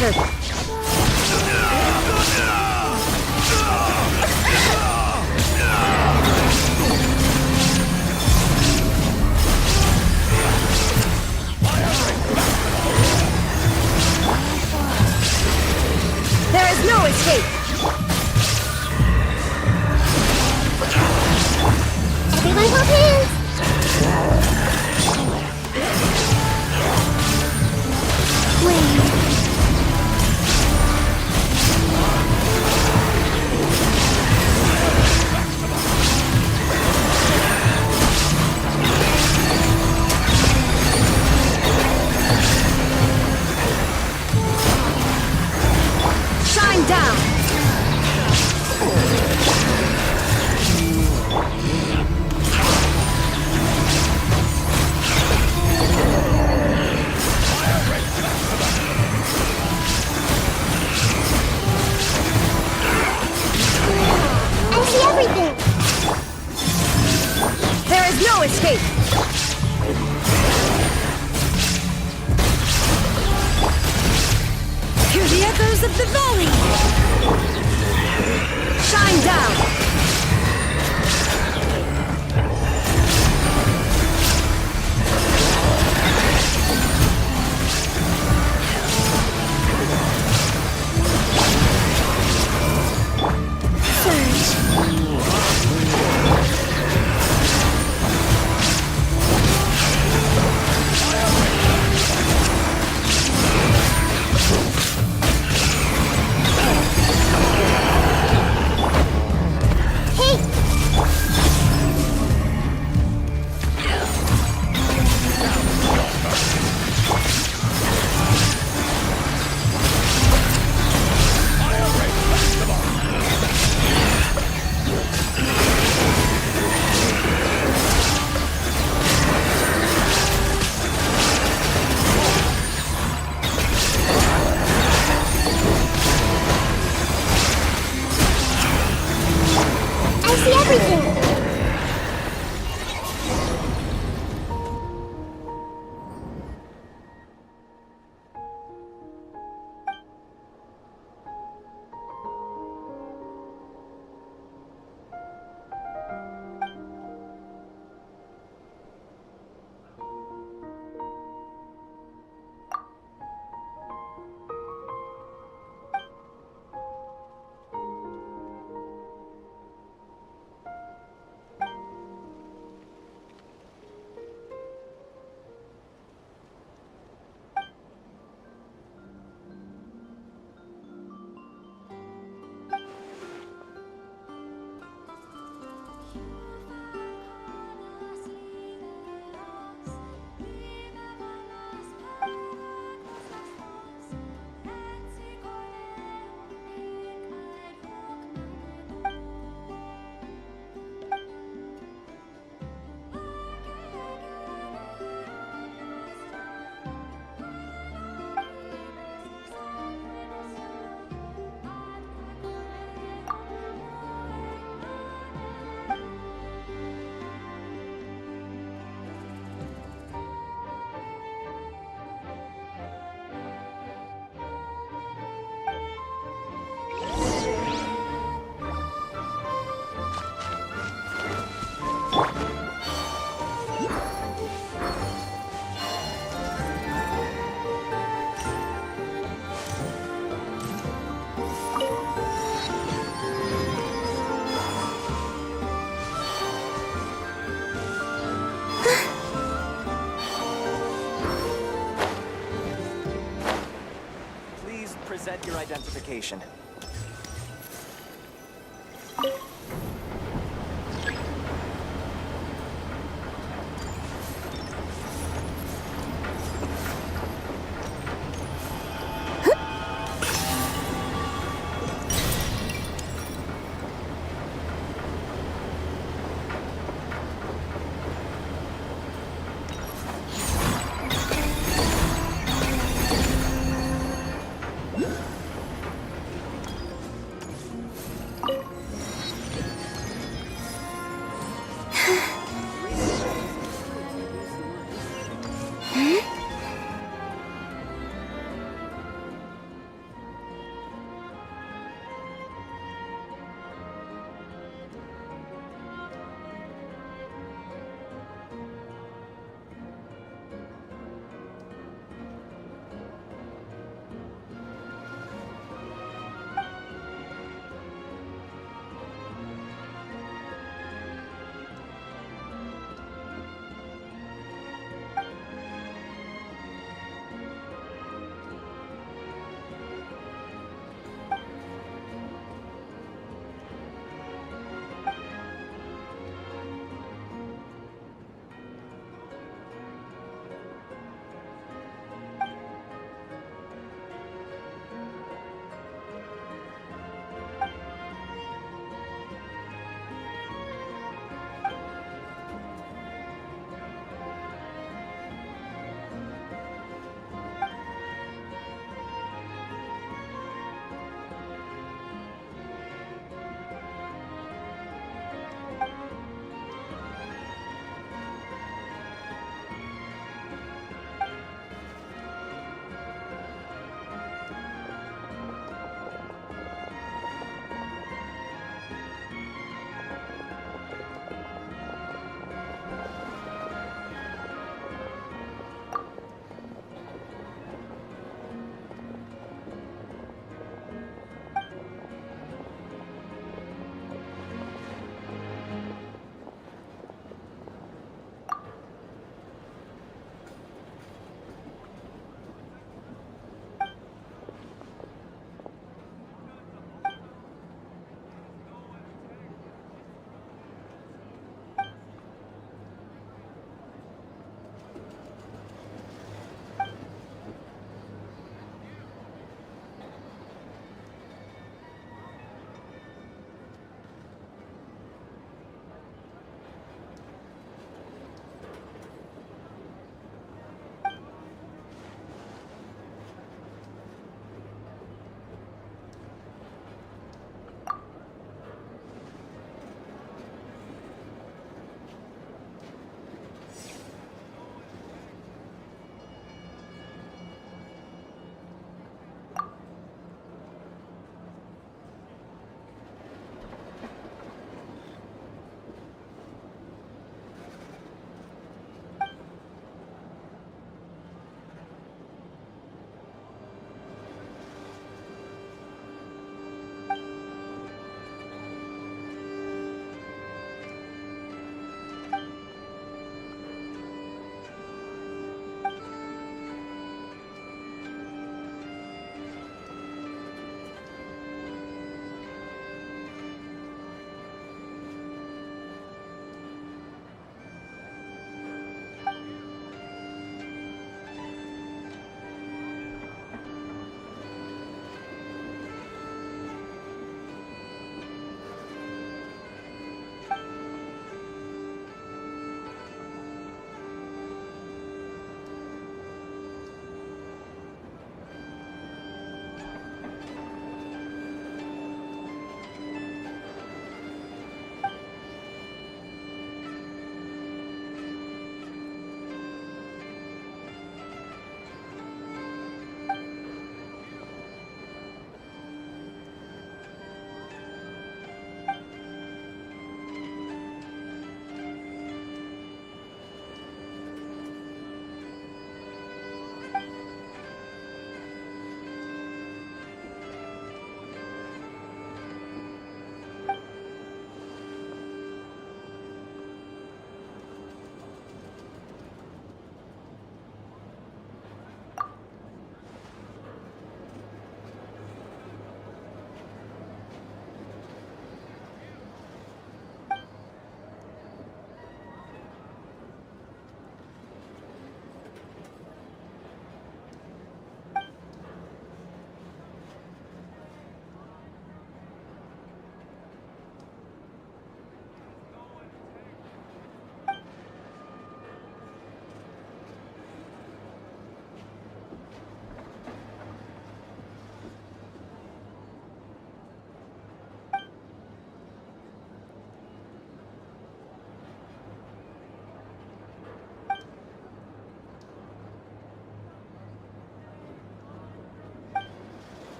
shattered. There is no escape! Everyone hold hands! Wait. Shine down! I see everything! There is no escape! Hear the echoes of the valley! Shine down! I see everything! Present your identification.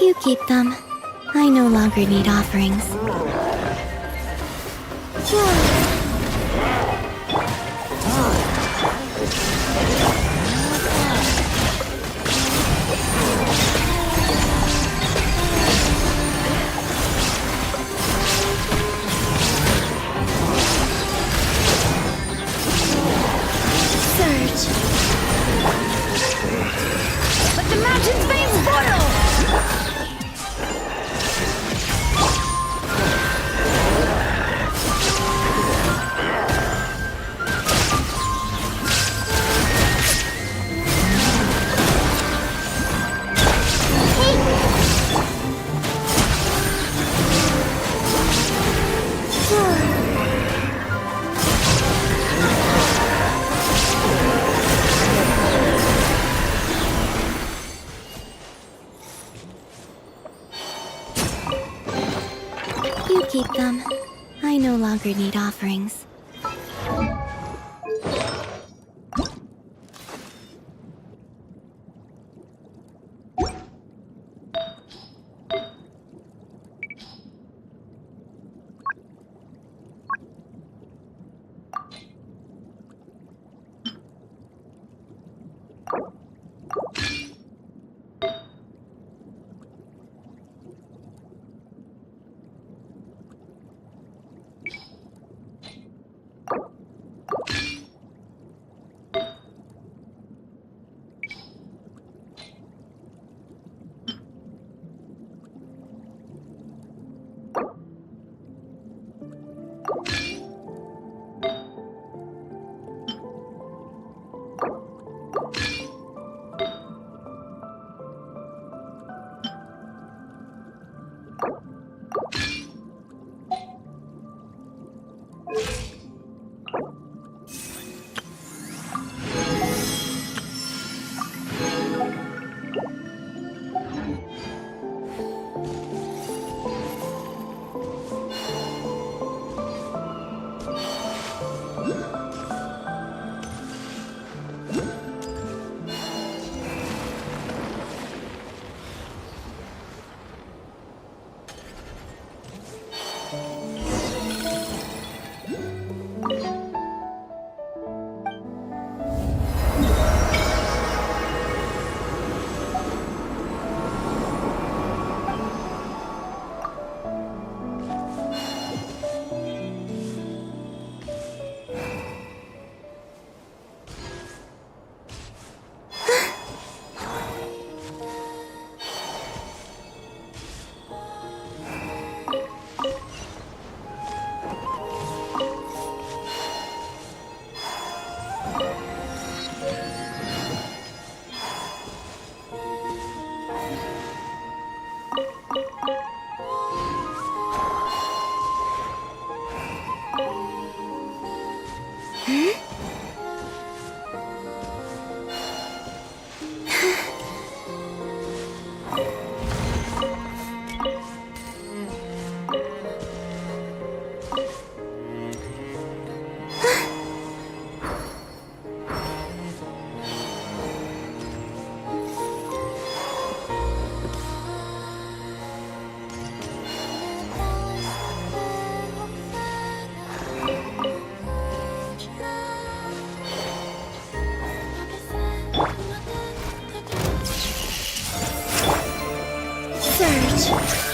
You keep them. I no longer need offerings. Yeah. longer need offerings.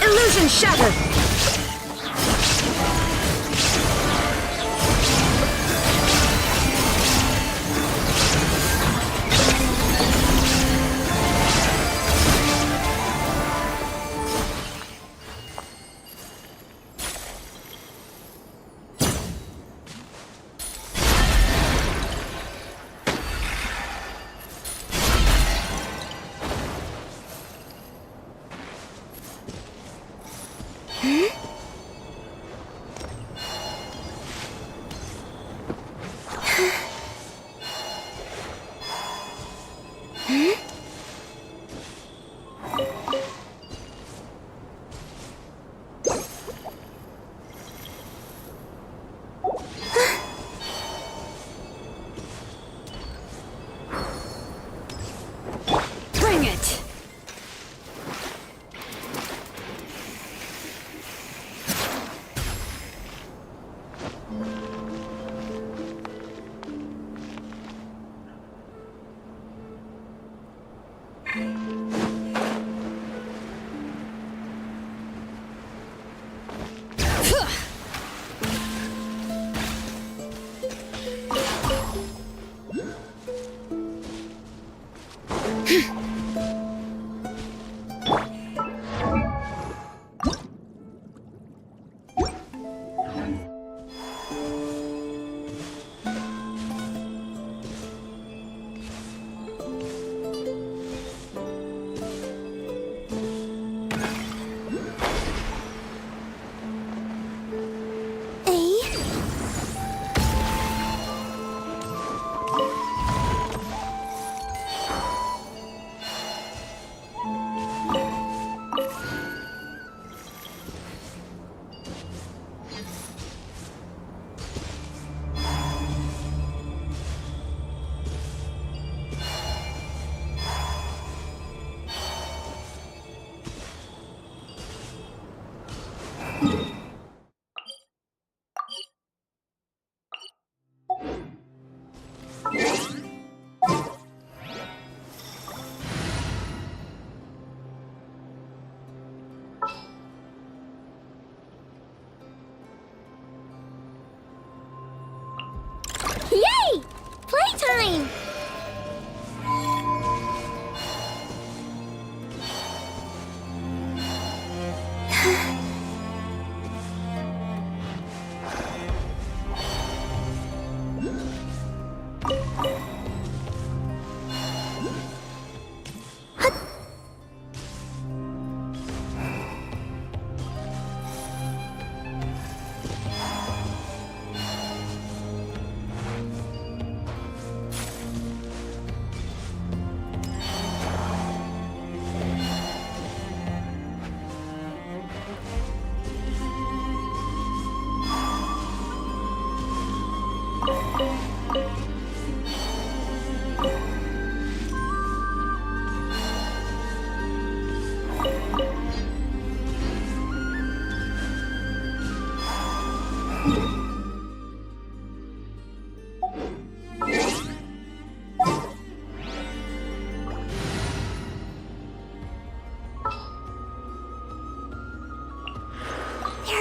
Illusion shattered! Bring it!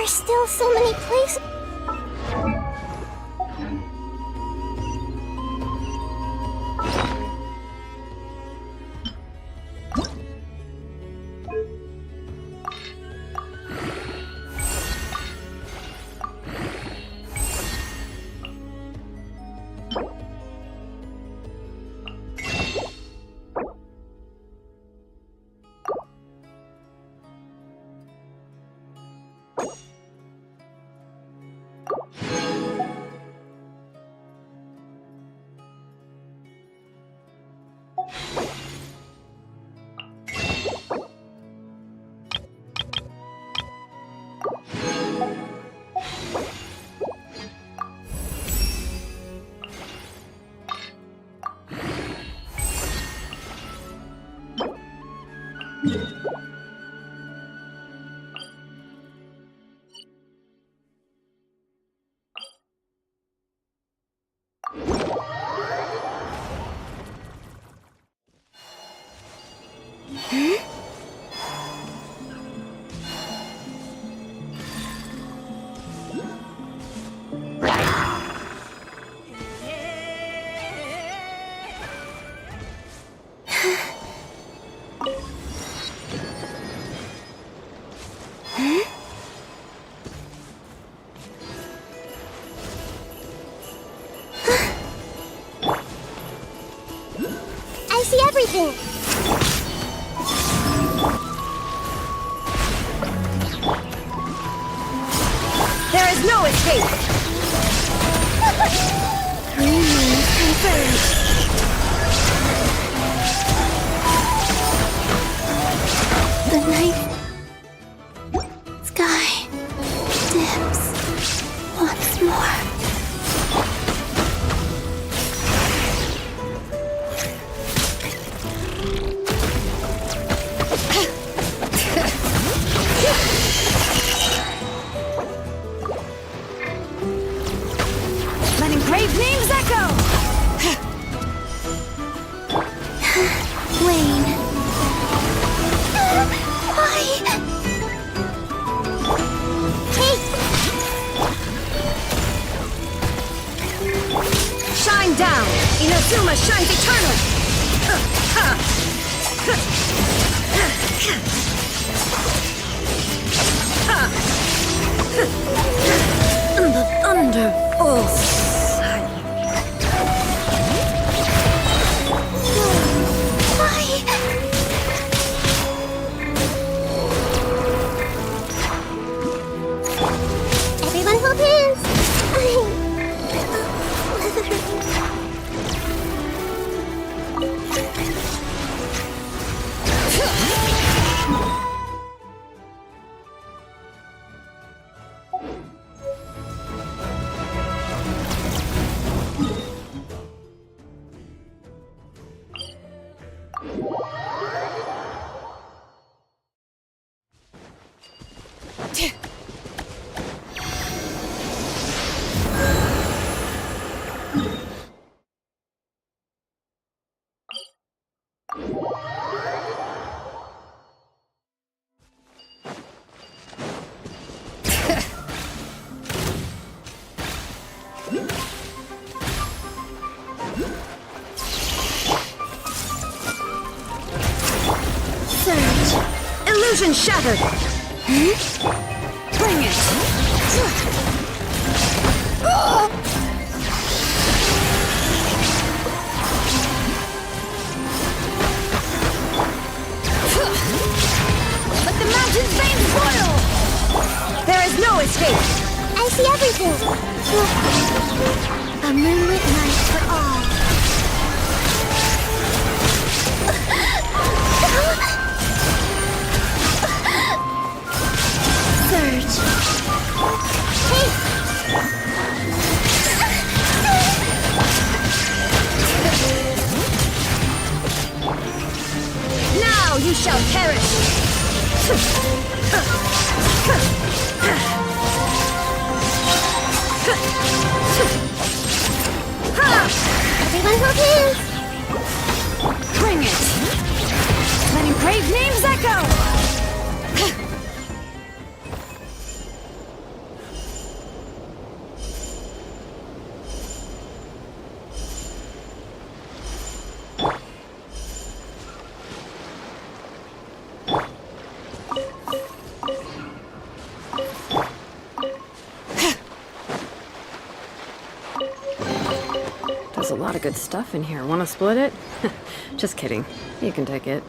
There's still so many places. I see everything. There is no escape! 3 moons confirmed. The night sky dips once more. Let engraved names echo! Wayne. Why? Hey! Shine down! Inazuma shines eternally! The Thunderbolts! Why? Everyone hold hands! Surge. Illusion shattered! Bring it! Let the mountain's veins boil! There is no escape! I see everything! A moonlit night for all. Surge. Hey! Now you shall perish! Everyone hold hands! Bring it! Let engraved names echo! lot of good stuff in here. Want to split it? Just kidding. You can take it.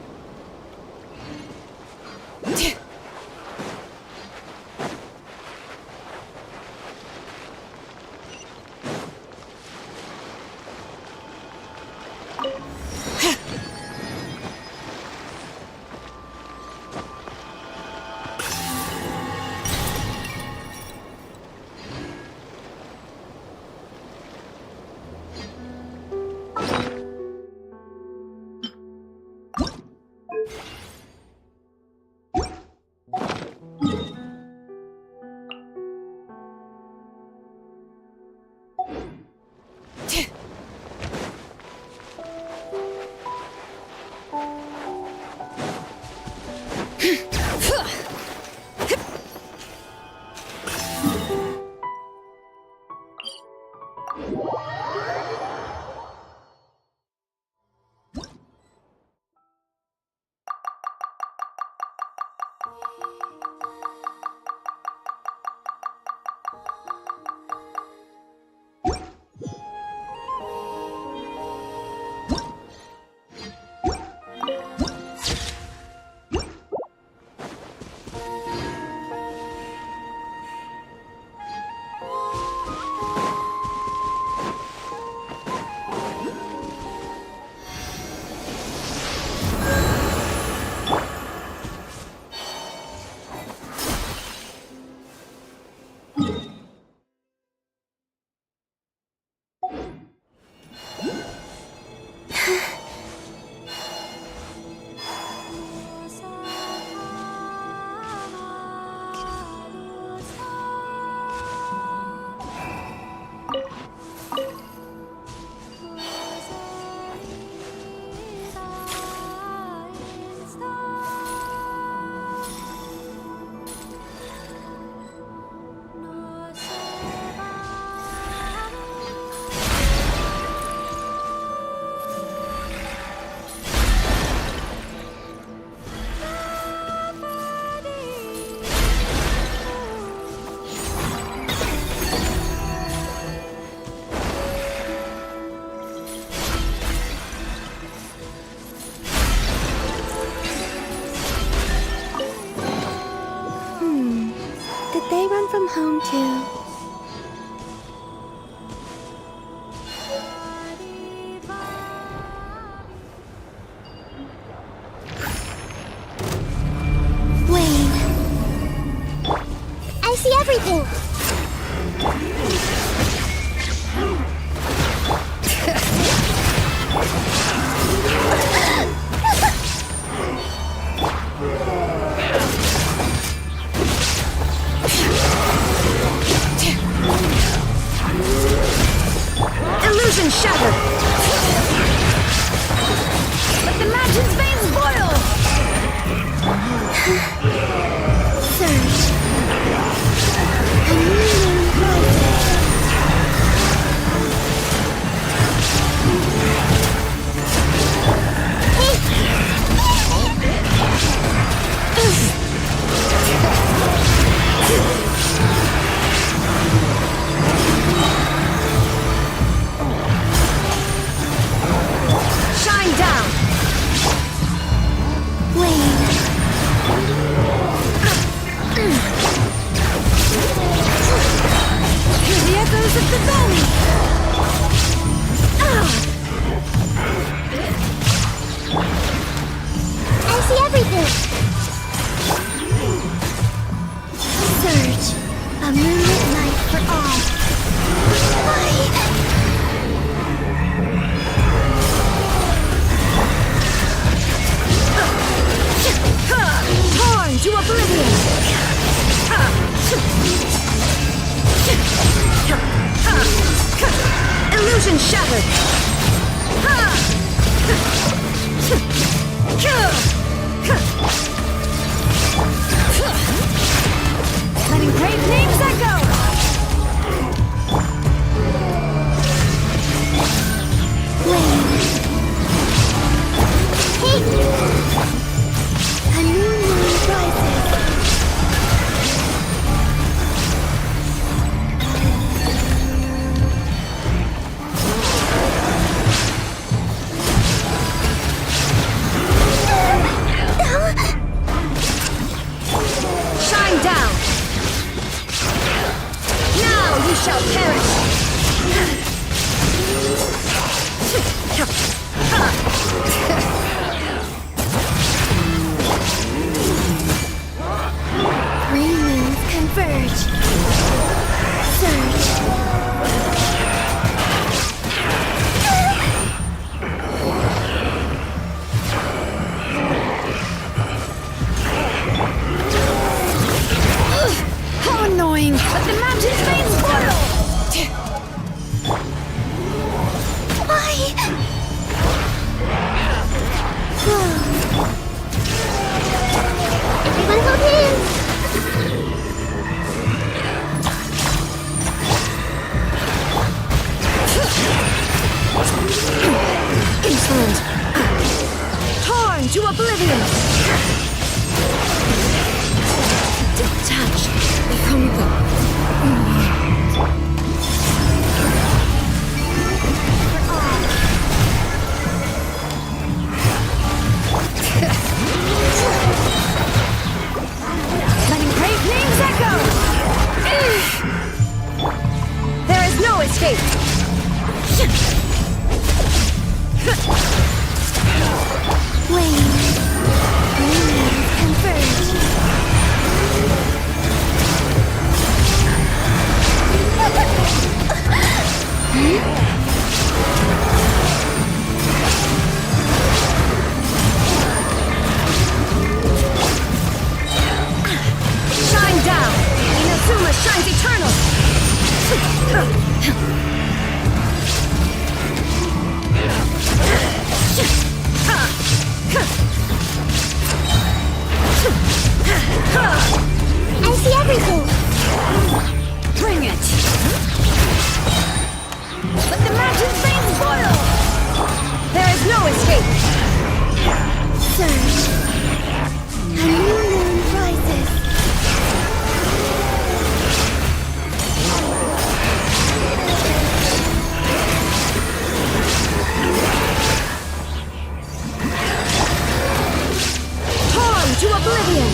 From home too. Wait. I see everything. Illusion shattered! Let the magic's veins boil! Surge. A new moon rises. Shine down! Wait. Hear the echoes of the valley! I see everything. Surge. A moonlit night for all. Torn to oblivion! Illusion shattered! Letting great names echo! A new moon rises. Torn to oblivion! Detach from the... Letting great names echo! There is no escape! Wayne. Wayne converge. Shine down! Inazuma shines eternal! I see everything. Bring it! Let the mountain flames boil! There is no escape! Surge. A new moon rises. Torn to oblivion!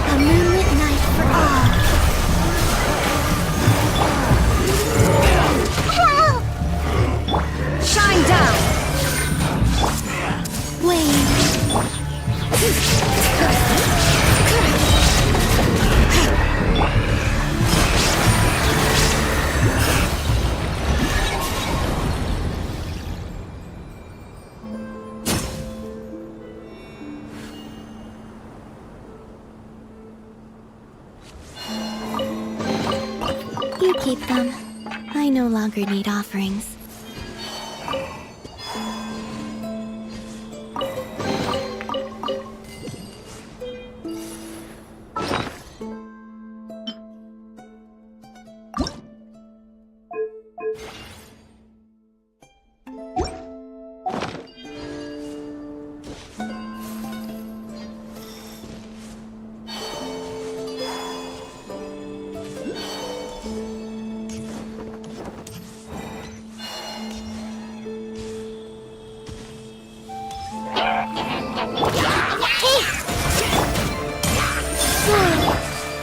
A moonlit night for all. Shine down! Wayne. You keep them. I no longer need offerings.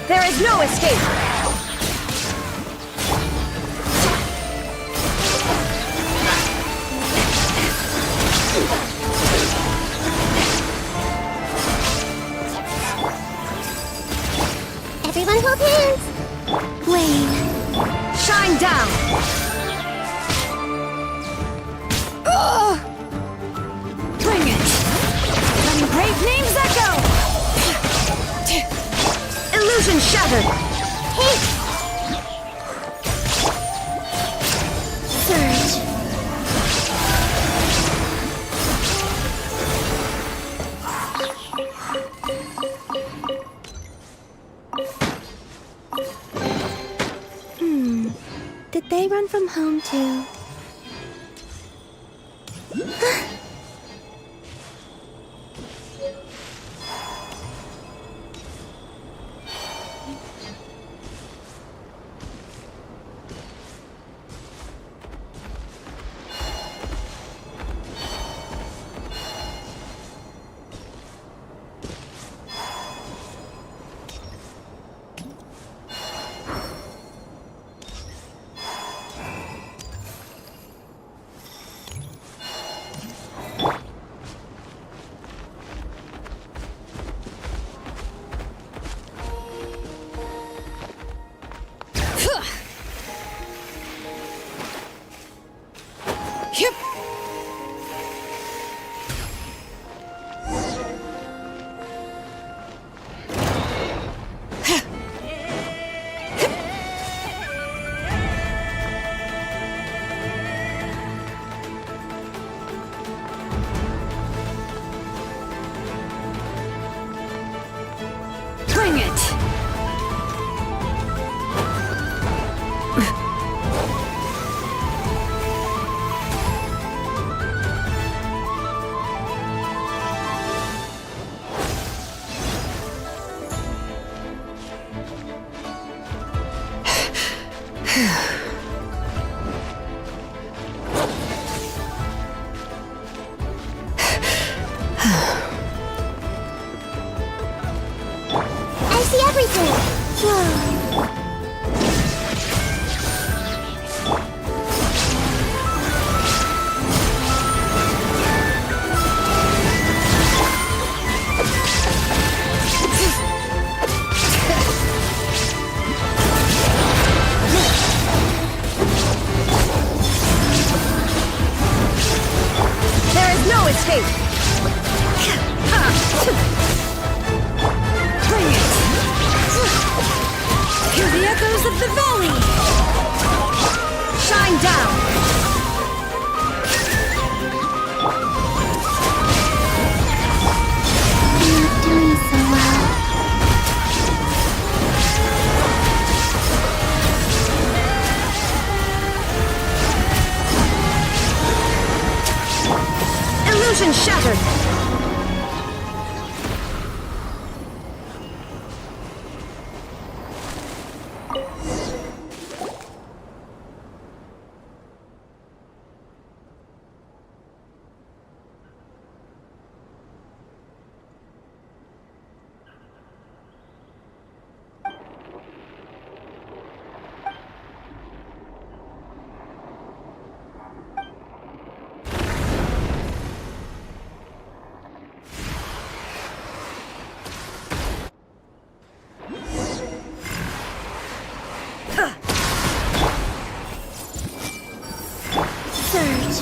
There is no escape! Everyone hold hands. Wayne. Shine down! Ugh! Bring it! Letting great names echo! Illusion shattered! Surge. Did they run from home too? Yep. Bring it! I see everything! Whoa. There is no escape! Bring it! Hear the echoes of the valley! Shine down! I'm not doing so well. Illusion shattered! Surge.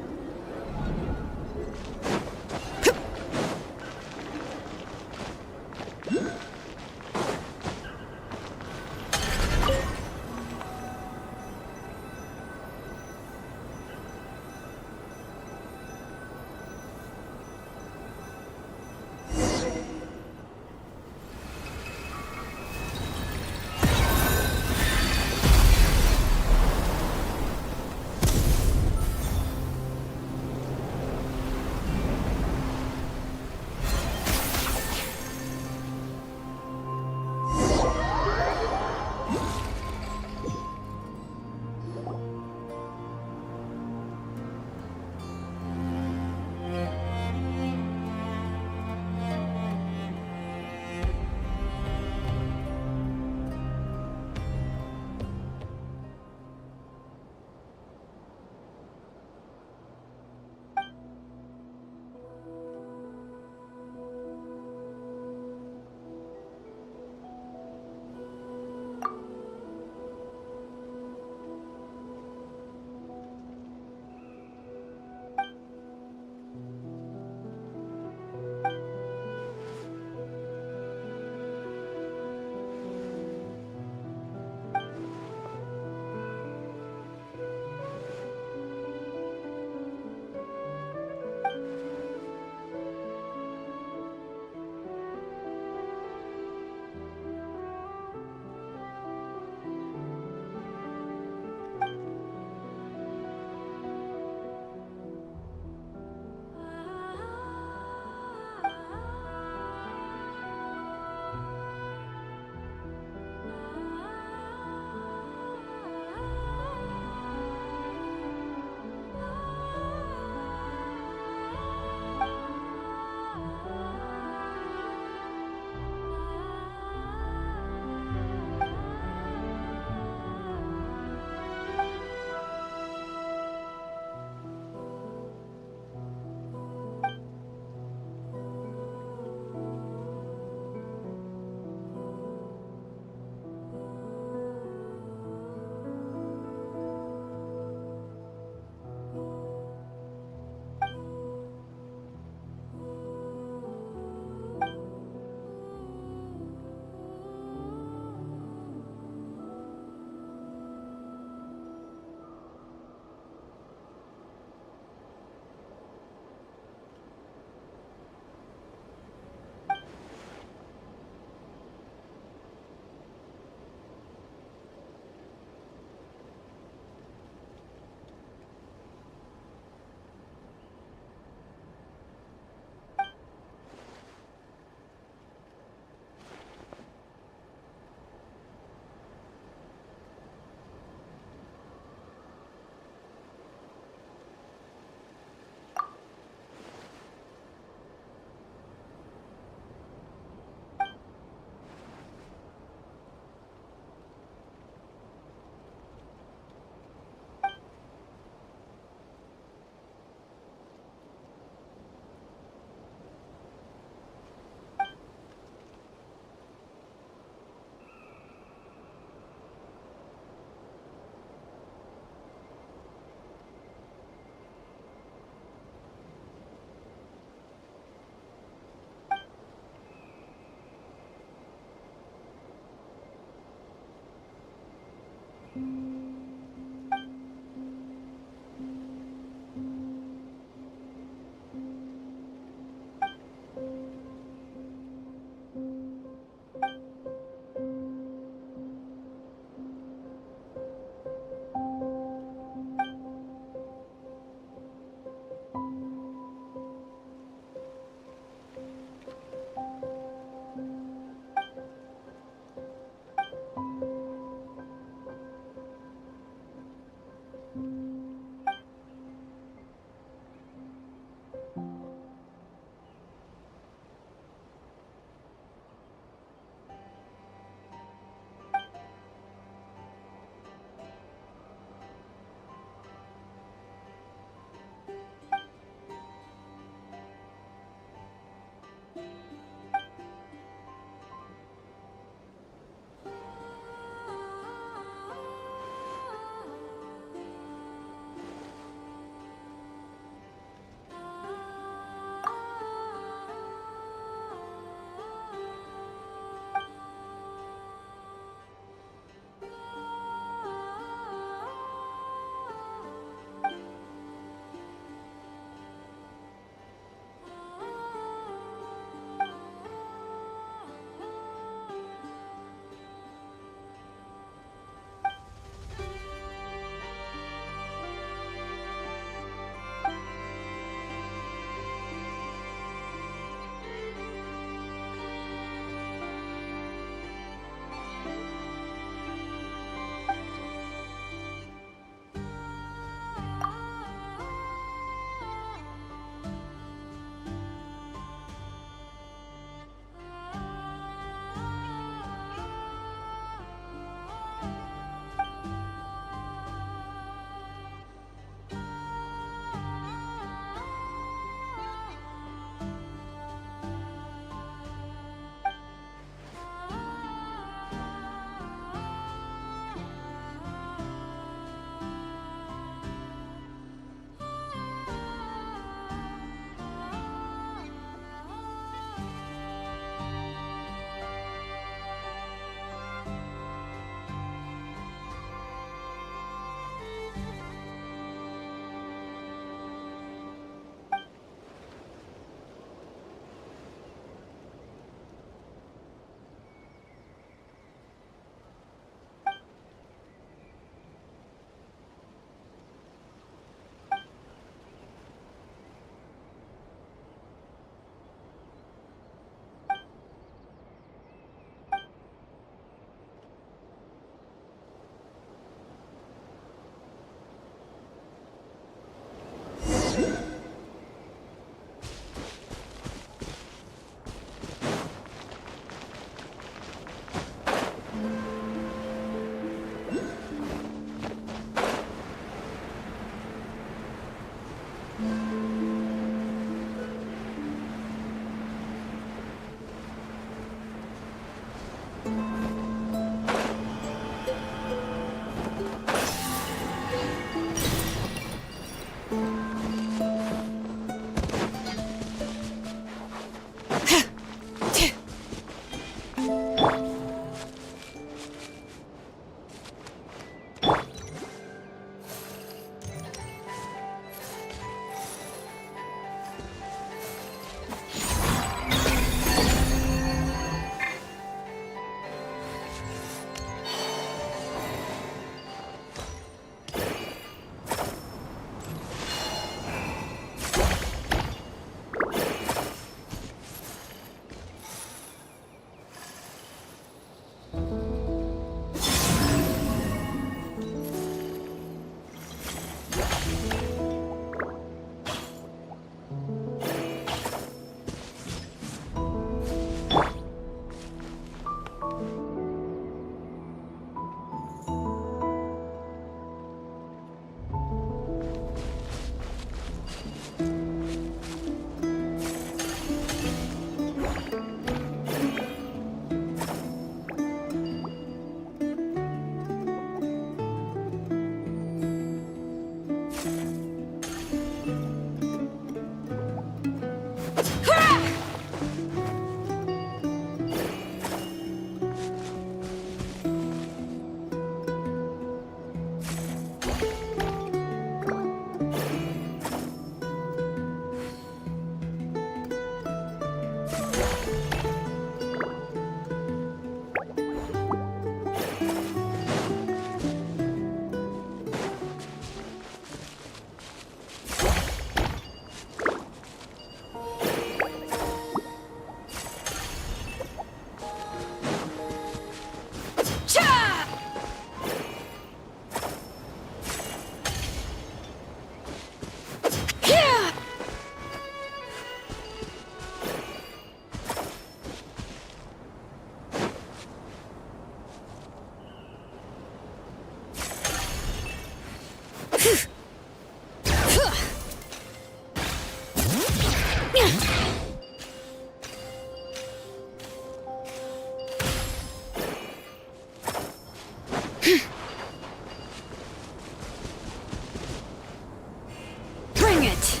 Bring it!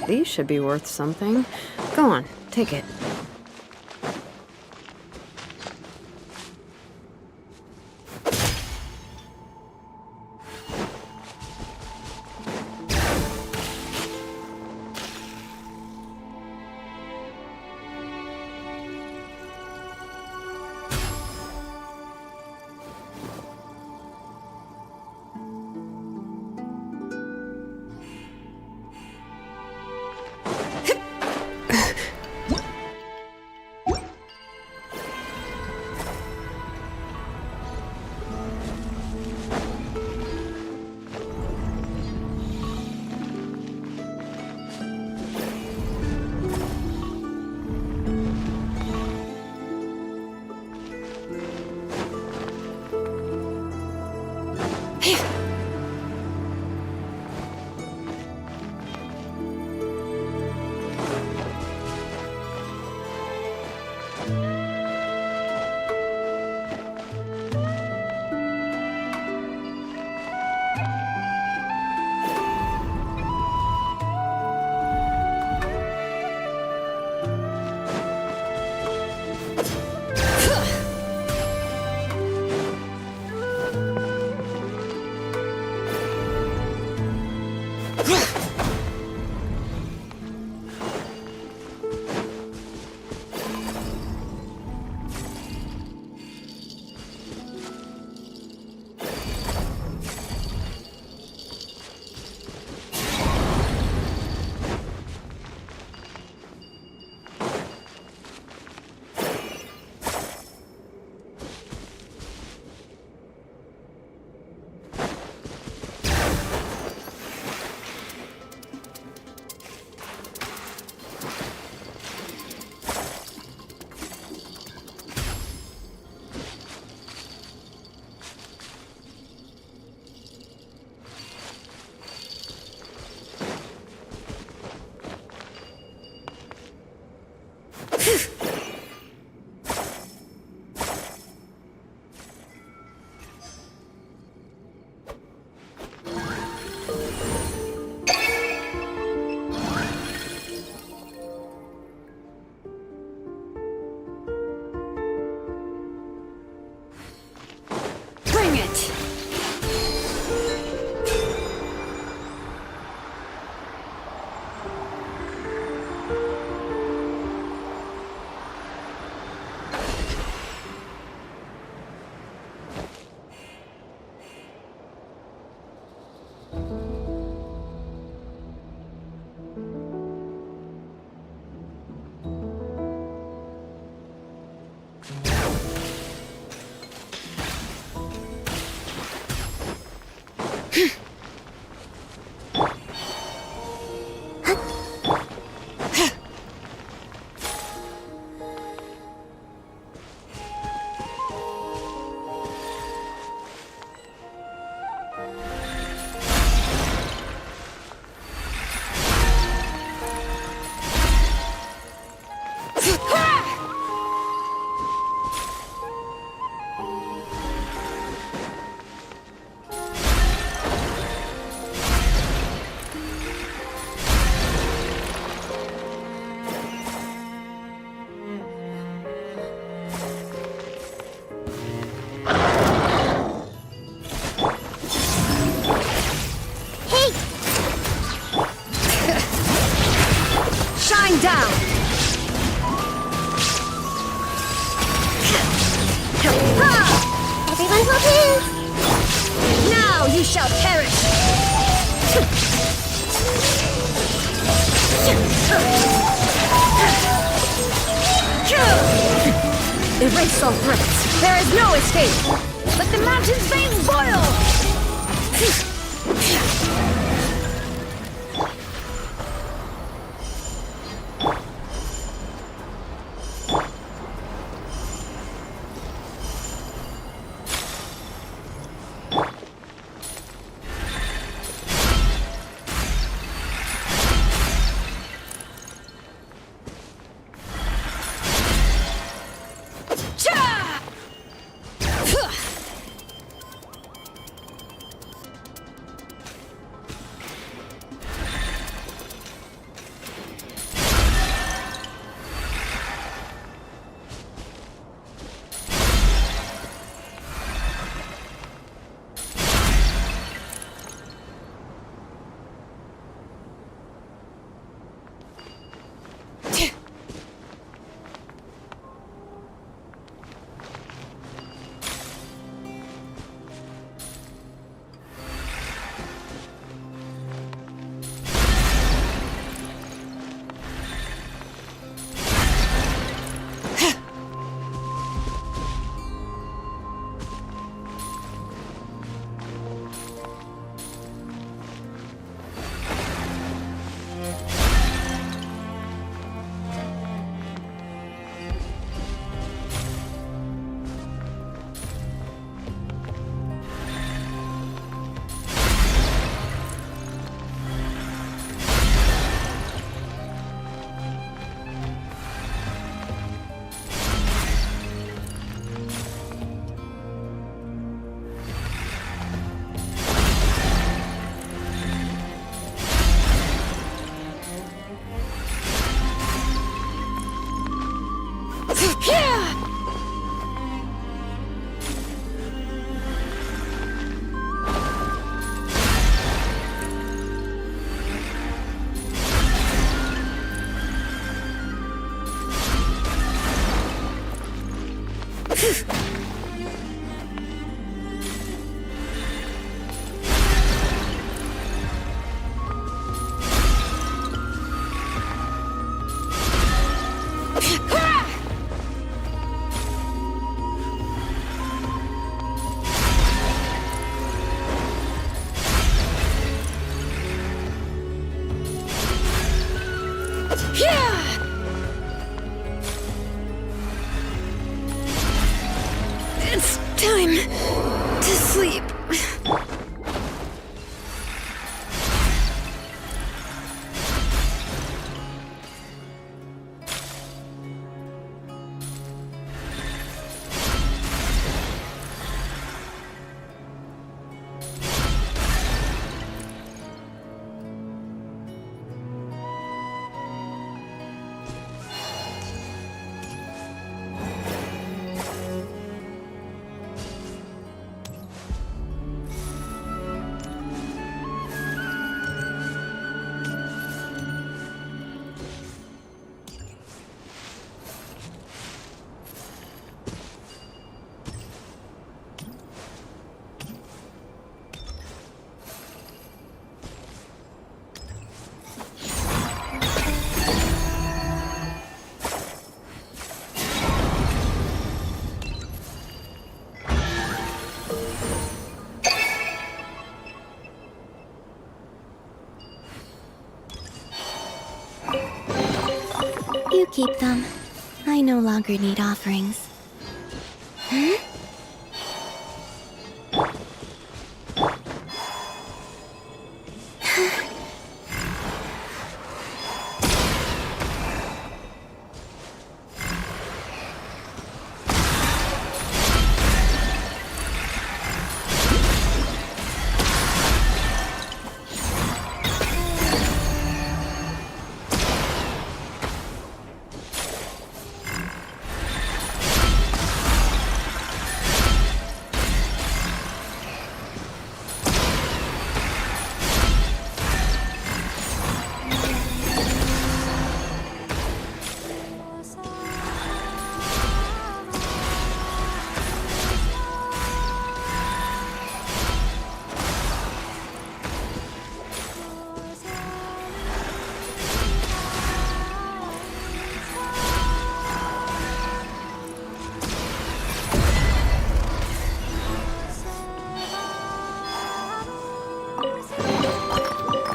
These should be worth something. Go on, take it. shall perish! Erase all threats. There is no escape. Let the mountain's veins boil! It's time to sleep. You keep them. I no longer need offerings. Huh?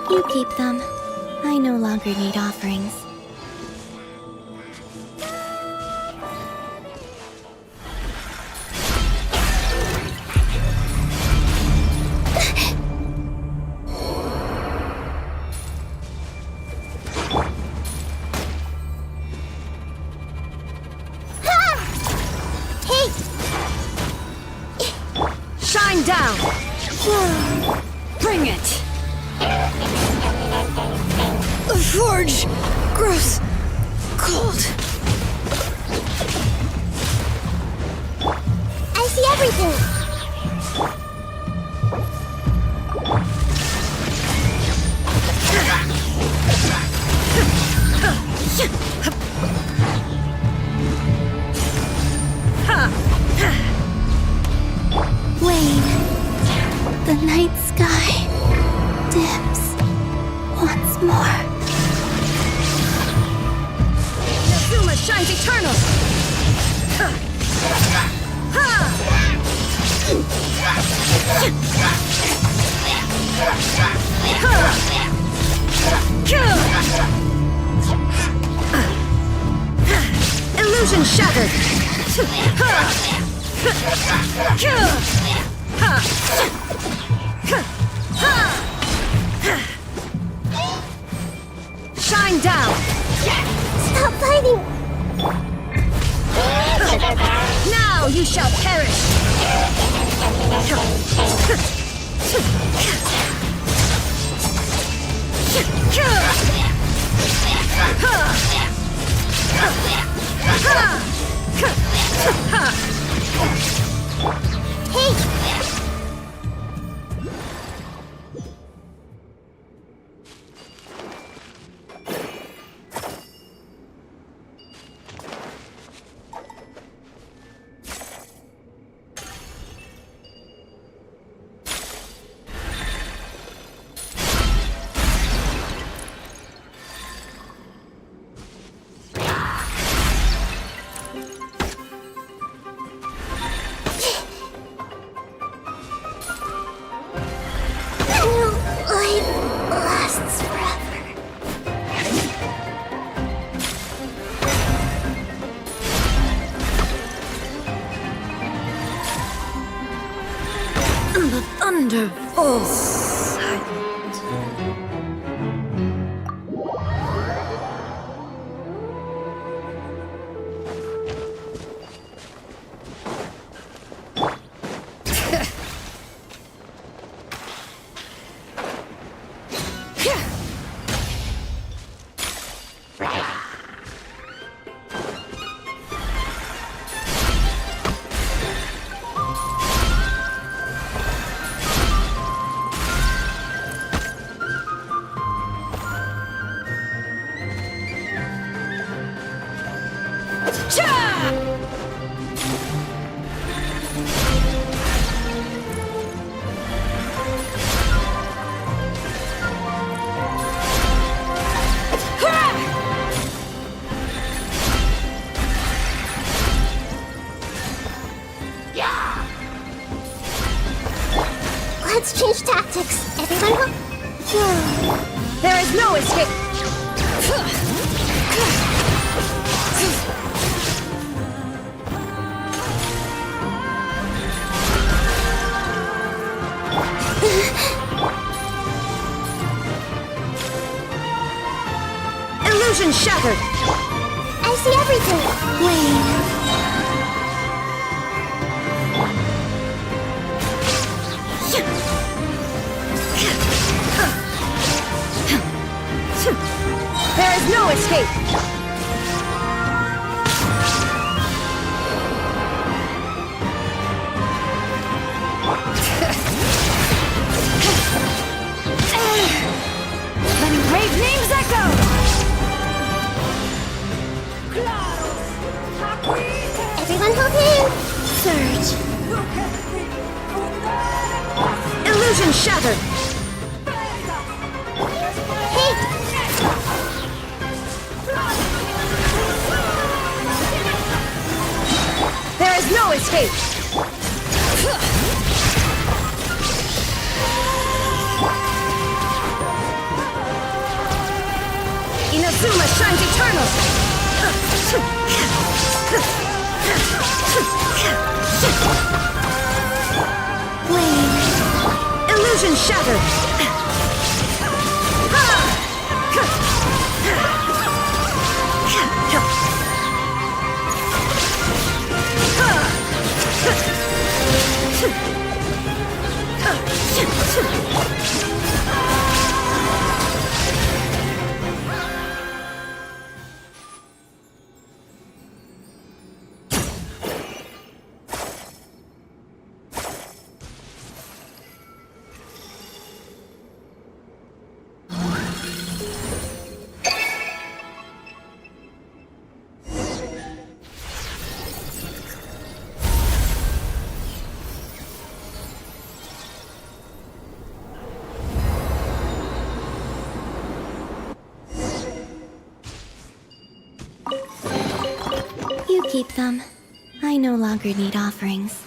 You keep them. I no longer need offerings. Shine down! Bring it! The forge grows cold. I see everything! Wait. The night sky dips once more. Nazuma shines eternal! Illusion shattered! Shine down! Stop fighting! Now you shall perish! Hey! Life lasts forever. The thunder falls silent. Let's change tactics. Everyone will... There is no escape! Illusion shattered! I see everything! Wait. There is no escape! Letting brave names echo! Everyone hold in! Surge. Illusion shattered! Hey! There is no escape! Flame. Illusion shattered. You keep them. I no longer need offerings.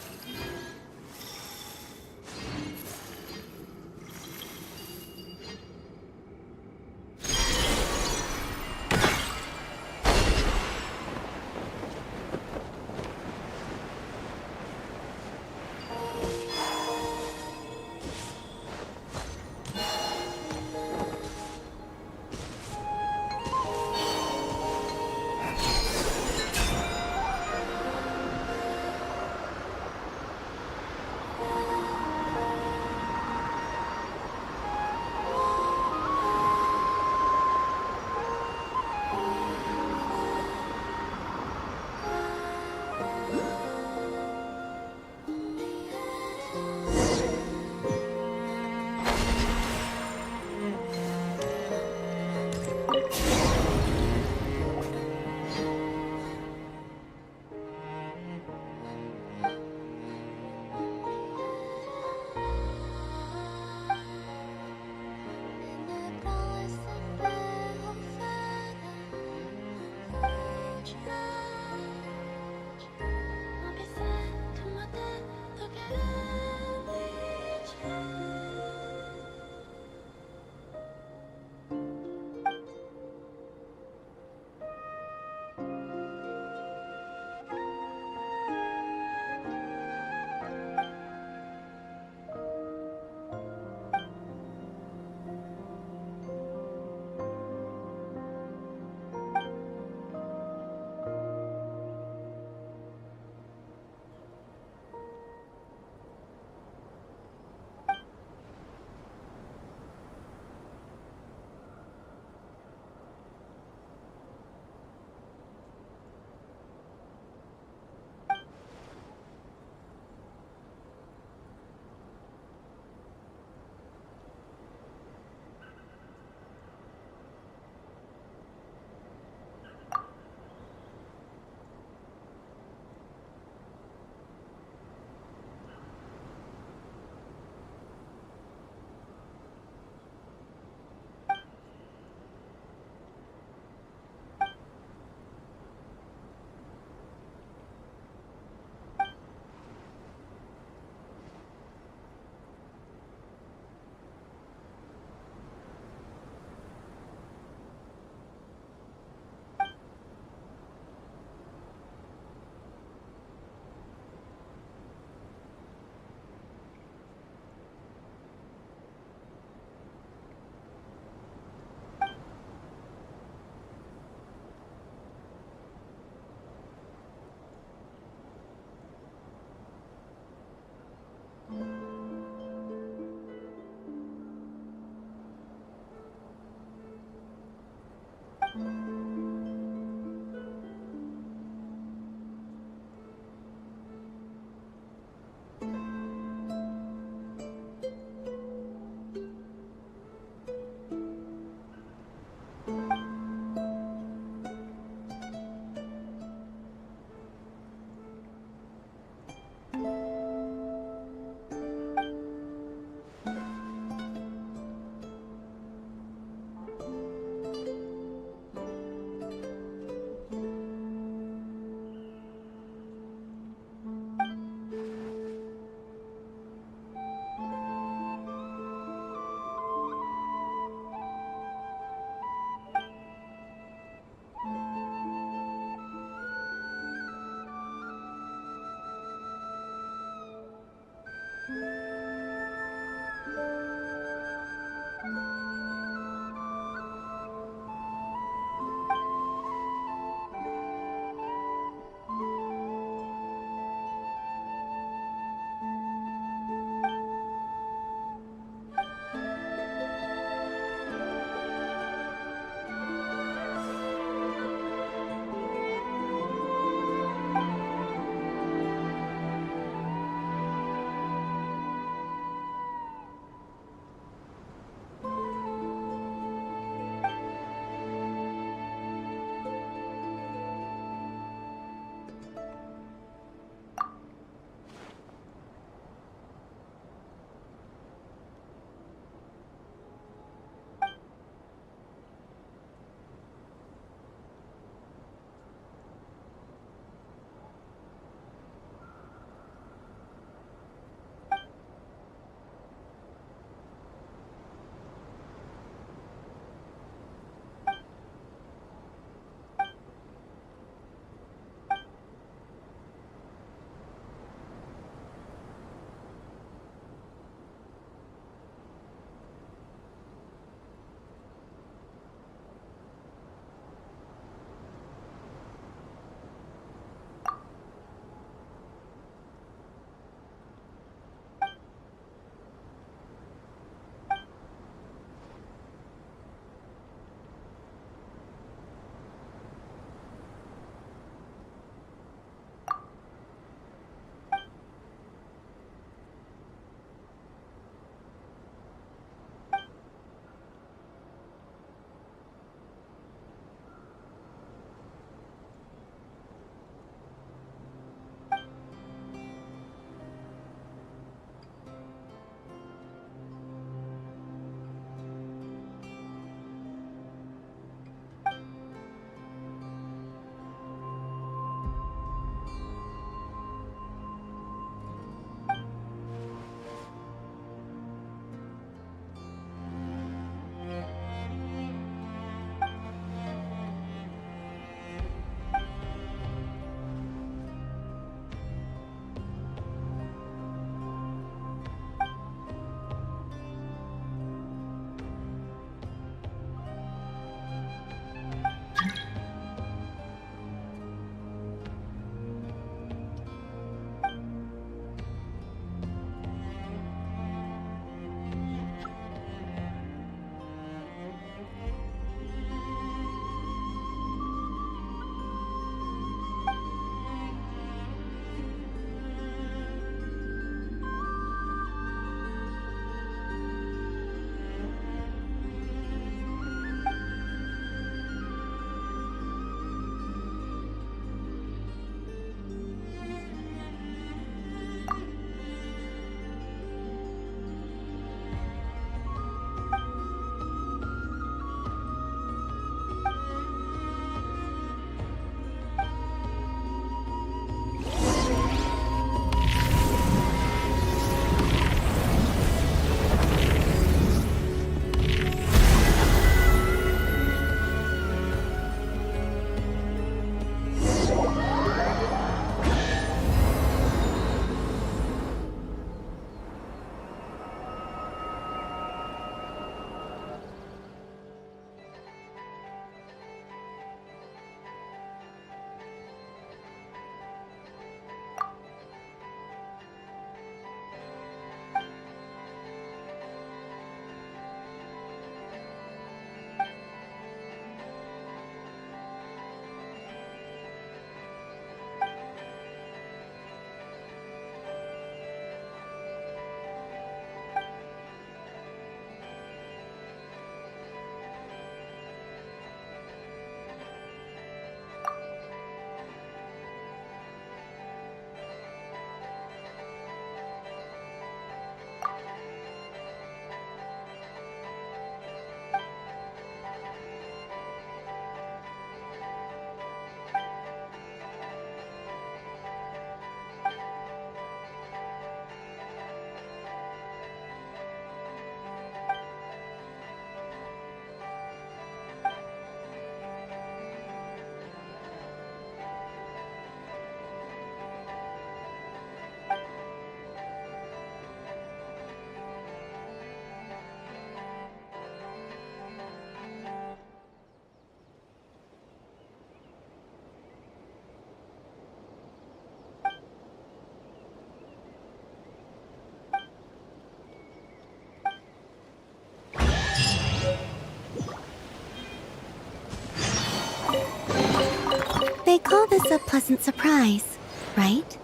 is a pleasant surprise, right?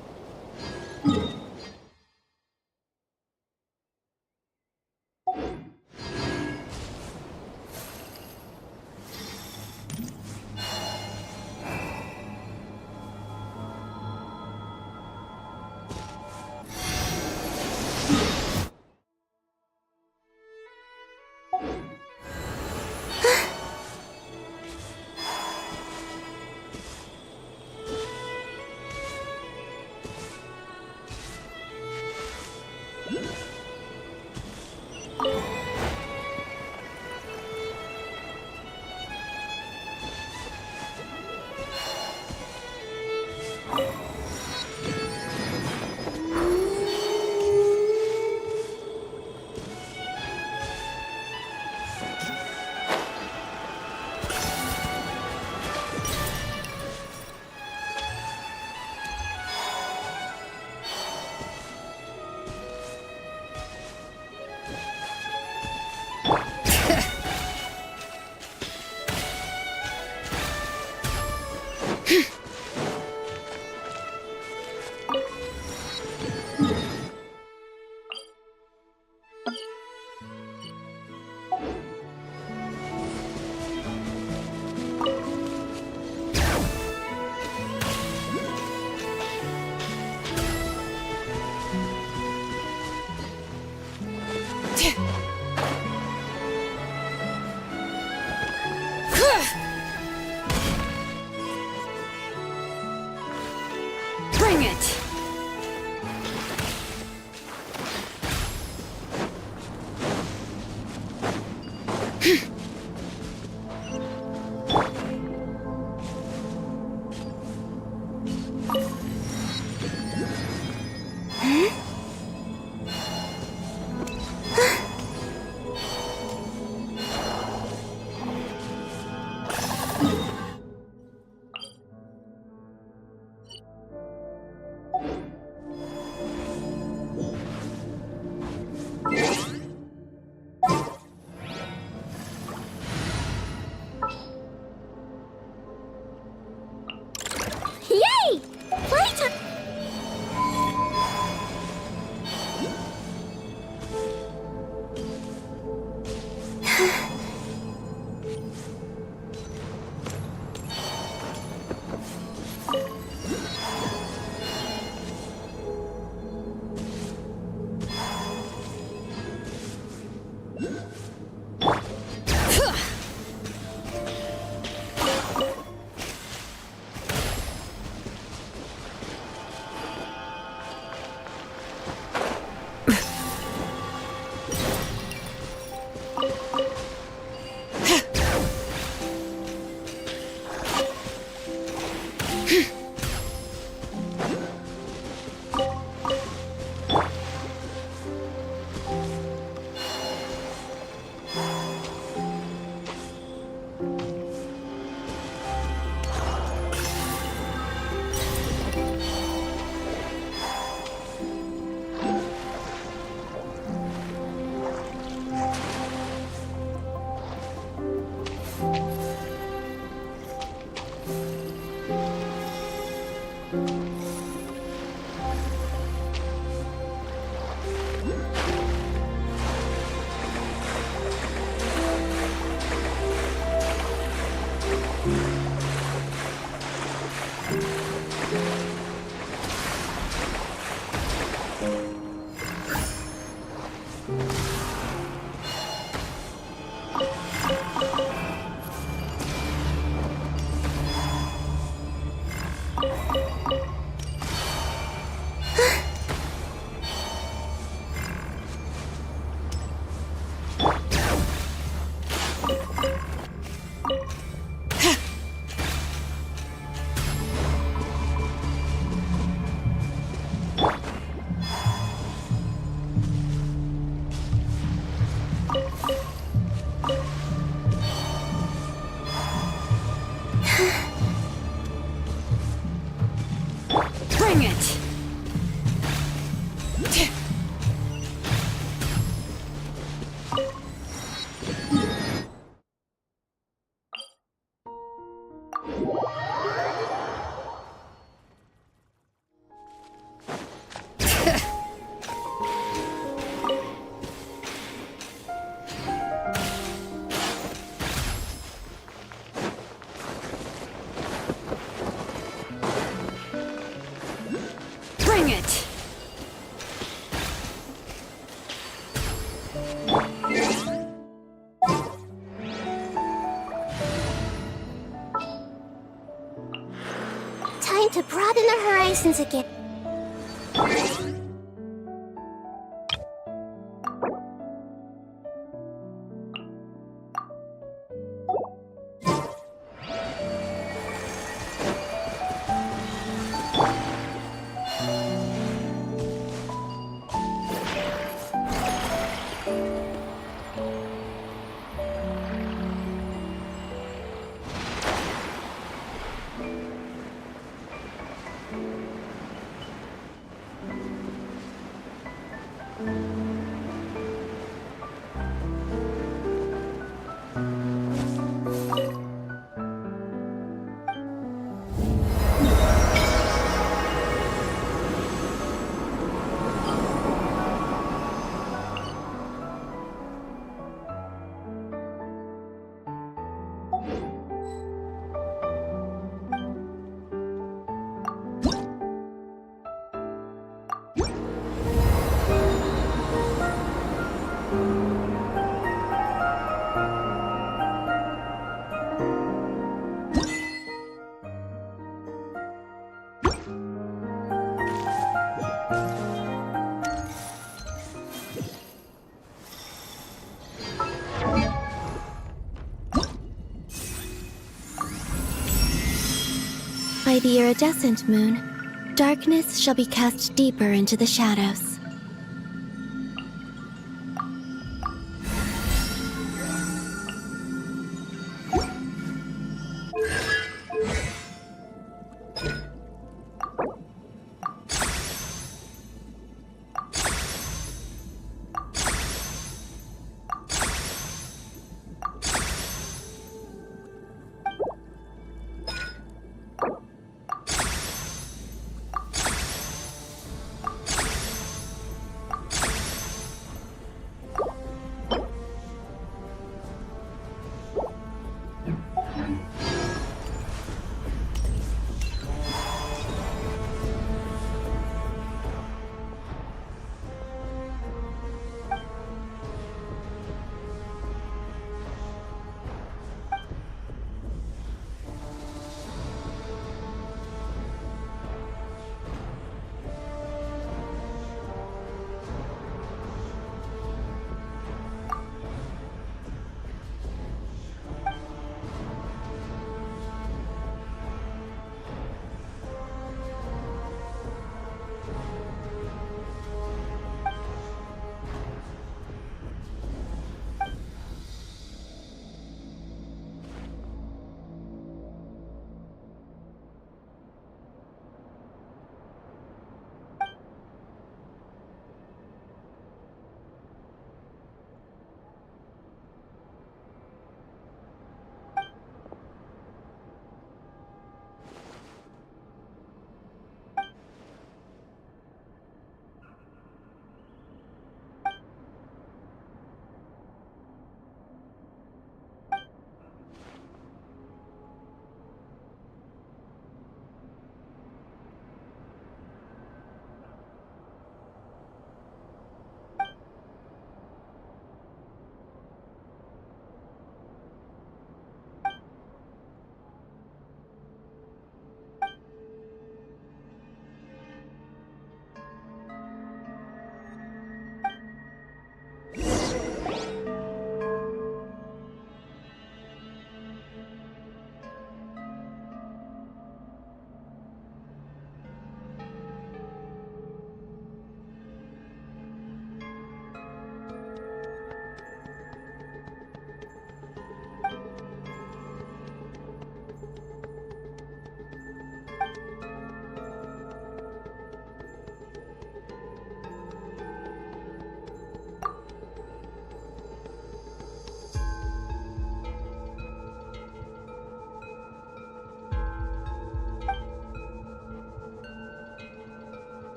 Bring it! Yay! Playtime! time to broaden our horizons again. By the iridescent moon, darkness shall be cast deeper into the shadows.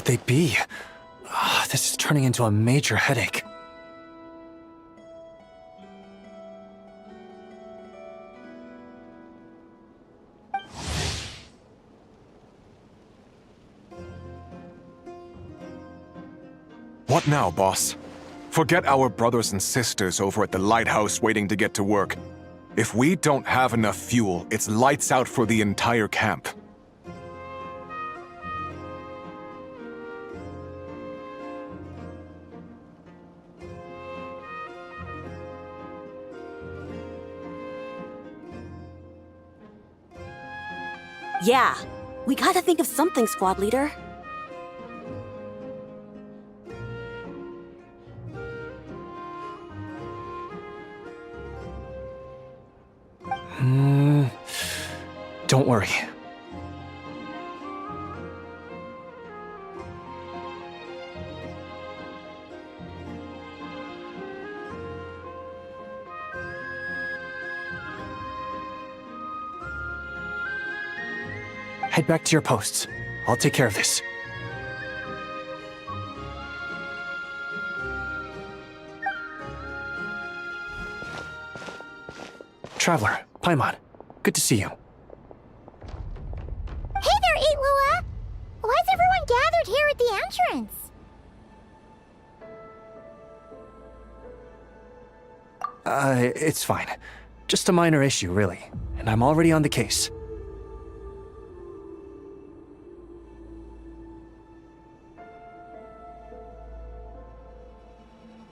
they be? This is turning into a major headache. What now, boss? Forget our brothers and sisters over at the lighthouse waiting to get to work. If we don't have enough fuel, it's lights out for the entire camp. Yeah, we gotta think of something, squad leader. Don't worry. Head back to your posts. I'll take care of this. Traveler, Paimon, good to see you. Hey there, Lua! Why is everyone gathered here at the entrance? It's fine. Just a minor issue, really. And I'm already on the case.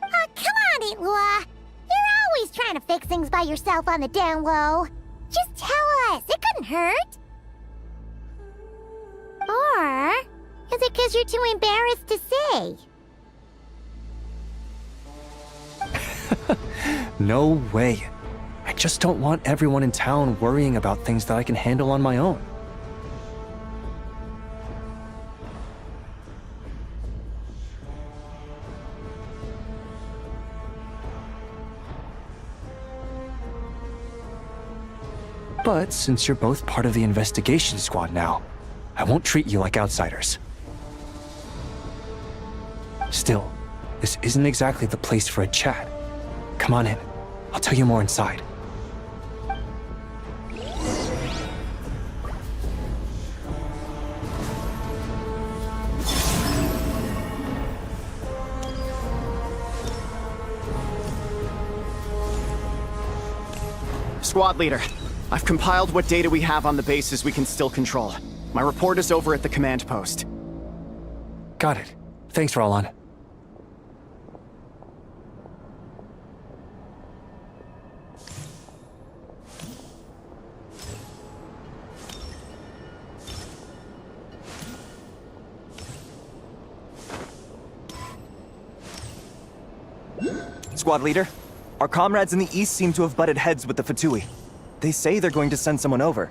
Come on, Lua! You're always trying to fix things by yourself on the down low. Just tell us, it couldn't hurt. Or is it because you're too embarrassed to say? No way. I just don't want everyone in town worrying about things that I can handle on my own. But since you're both part of the investigation squad now, I won't treat you like outsiders. Still, this isn't exactly the place for a chat. Come on in. I'll tell you more inside. Squad leader, I've compiled what data we have on the bases we can still control. My report is over at the command post. Got it. Thanks, Roland. Squad leader, our comrades in the east seem to have butted heads with the Fatui. They say they're going to send someone over.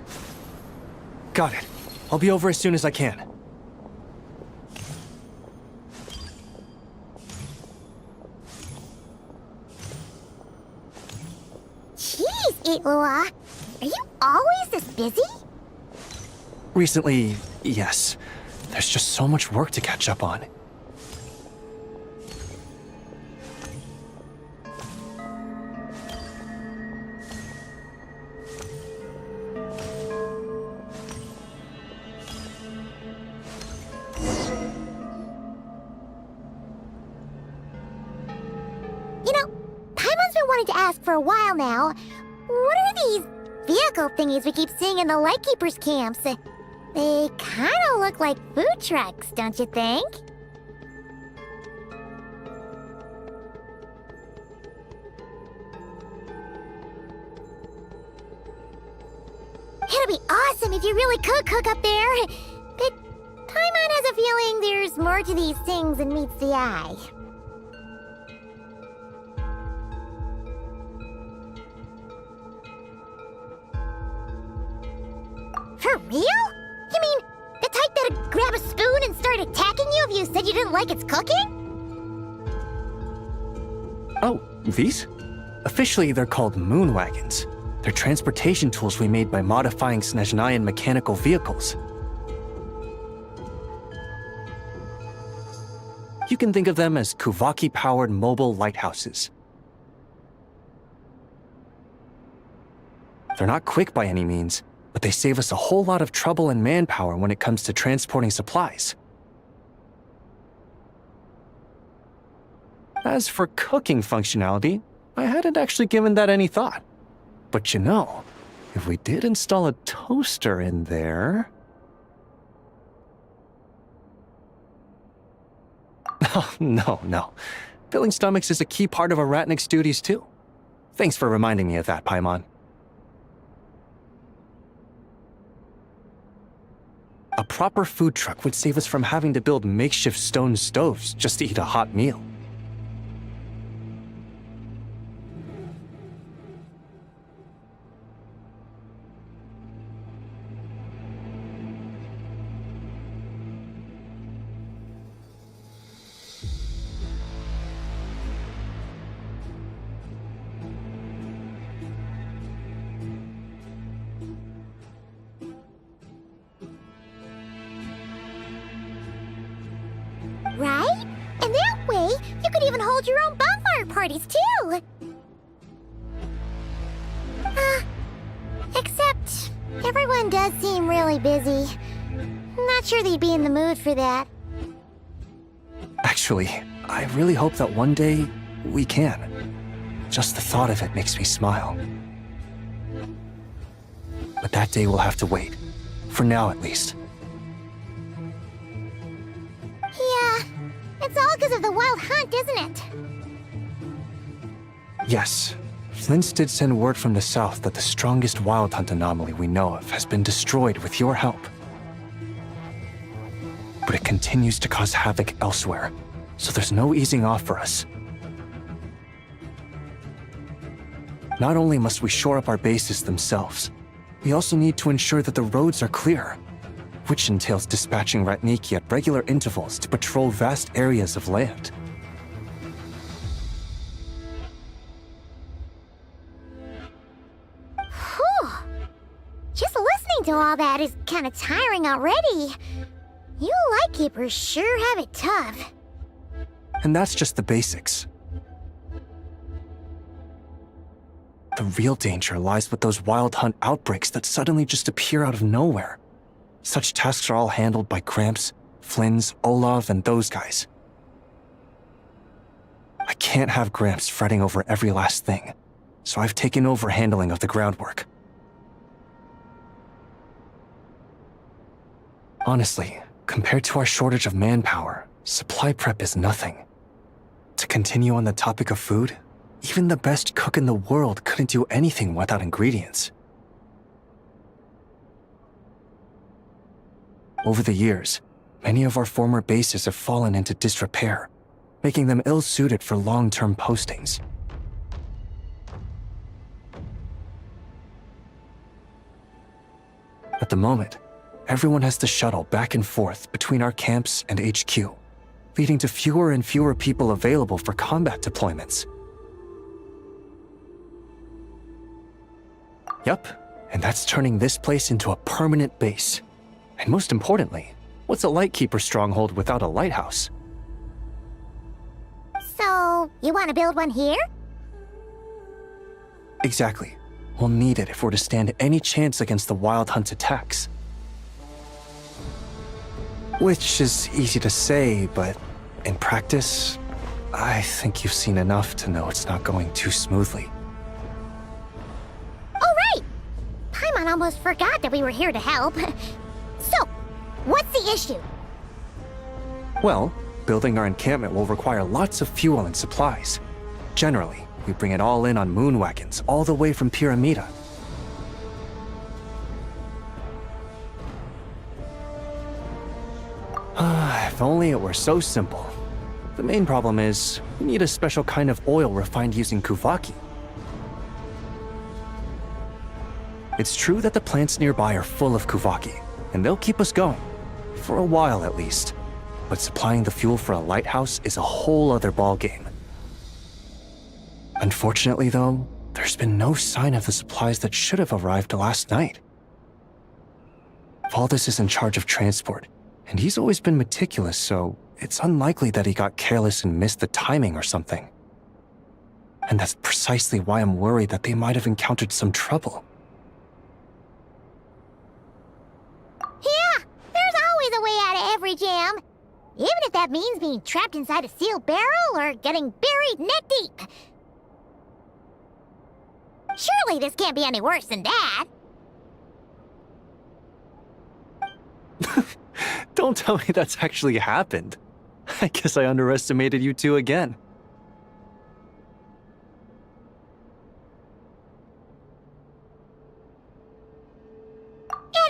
Got it. I'll be over as soon as I can. Jeez, Lua! Are you always this busy? Recently, yes. There's just so much work to catch up on. To ask for a while now. What are these vehicle thingies we keep seeing in the Lightkeepers camps? They kind of look like food trucks, don't you think? It'd be awesome if you really could cook up there. But Paimon has a feeling there's more to these things than meets the eye. For real? You mean the type that'd grab a spoon and start attacking you if you said you didn't like its cooking? Oh, these? Officially, they're called moon wagons. They're transportation tools we made by modifying Snezhnayan mechanical vehicles. you can think of them as Kuvaki-powered mobile lighthouses. They're not quick by any means, but they save us a whole lot of trouble and manpower when it comes to transporting supplies. As for cooking functionality, I hadn't actually given that any thought. But you know, if we did install a toaster in there... Oh, no. Filling stomachs is a key part of Arachnic's duties too. Thanks for reminding me of that, Paimon. A proper food truck would save us from having to build makeshift stone stoves just to eat a hot meal. Right? And that way, you could even hold your own bonfire parties, too! Except, everyone does seem really busy. Not sure they'd be in the mood for that. Actually, I really hope that one day, we can. Just the thought of it makes me smile. But that day will have to wait. For now, at least. Yeah, it's all because of the wild hunt, isn't it? Yes. Flint's did send word from the south that the strongest wild hunt anomaly we know of has been destroyed with your help. But it continues to cause havoc elsewhere, so there's no easing off for us. Not only must we shore up our bases themselves, we also need to ensure that the roads are clear, which entails dispatching Ratniki at regular intervals to patrol vast areas of land. Whew! Just listening to all that is kind of tiring already. You Lightkeepers sure have it tough. And that's just the basics. The real danger lies with those wild hunt outbreaks that suddenly just appear out of nowhere. Such tasks are all handled by Gramps, Flynn's, Olav, and those guys. I can't have Gramps fretting over every last thing, so I've taken over handling of the groundwork. Honestly, compared to our shortage of manpower, supply prep is nothing. To continue on the topic of food, even the best cook in the world couldn't do anything without ingredients. Over the years, many of our former bases have fallen into disrepair, making them ill-suited for long-term postings. At the moment, everyone has to shuttle back and forth between our camps and HQ, leading to fewer and fewer people available for combat deployments. Yup, and that's turning this place into a permanent base. And most importantly, what's a Lightkeeper stronghold without a lighthouse? So, you want to build one here? Exactly. We'll need it if we're to stand any chance against the Wild Hunt's attacks. Which is easy to say, but in practice, I think you've seen enough to know it's not going too smoothly. Oh, right! Paimon almost forgot that we were here to help. So, what's the issue? Well, building our encampment will require lots of fuel and supplies. Generally, we bring it all in on moon wagons all the way from Pyramida. If only it were so simple. The main problem is, we need a special kind of oil refined using Kuvaki. It's true that the plants nearby are full of Kuvaki, and they'll keep us going. For a while at least. But supplying the fuel for a lighthouse is a whole other ballgame. Unfortunately though, there's been no sign of the supplies that should have arrived last night. Valdis is in charge of transport, and he's always been meticulous, so it's unlikely that he got careless and missed the timing or something. And that's precisely why I'm worried that they might have encountered some trouble. Yeah, there's always a way out of every jam. Even if that means being trapped inside a sealed barrel or getting buried neck deep. Surely this can't be any worse than that. Don't tell me that's actually happened. I guess I underestimated you two again.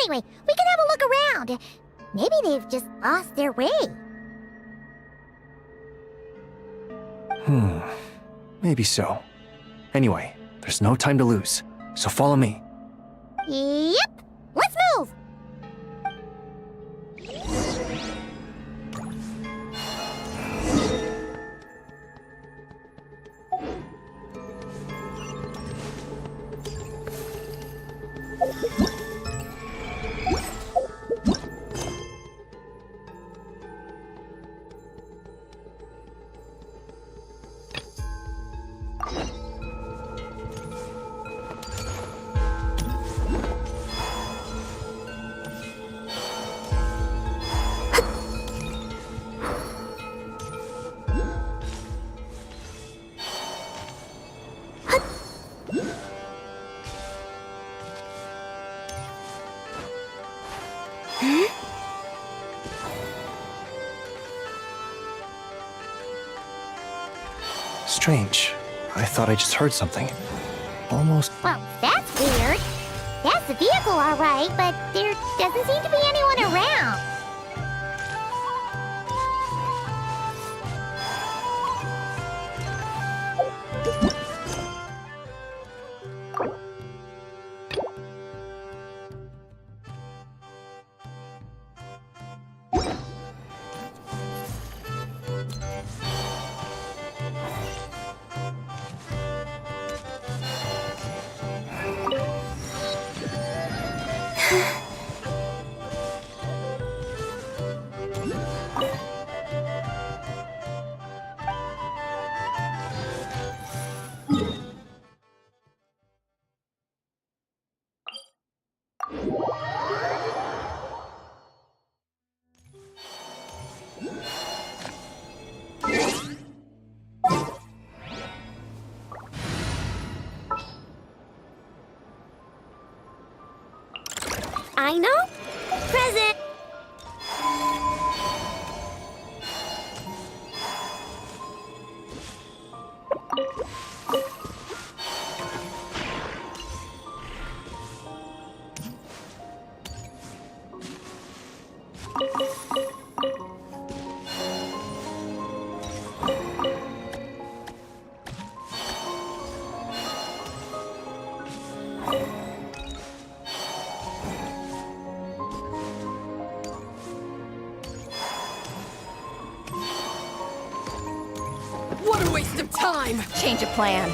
Anyway, we can have a look around. Maybe they've just lost their way. Maybe so. Anyway, there's no time to lose, so follow me. Yep, let's move! Strange. I thought I just heard something. Almost. Well, that's weird. That's the vehicle, all right, but there doesn't seem to be anyone around. I know. Present. What a waste of time! Change of plan.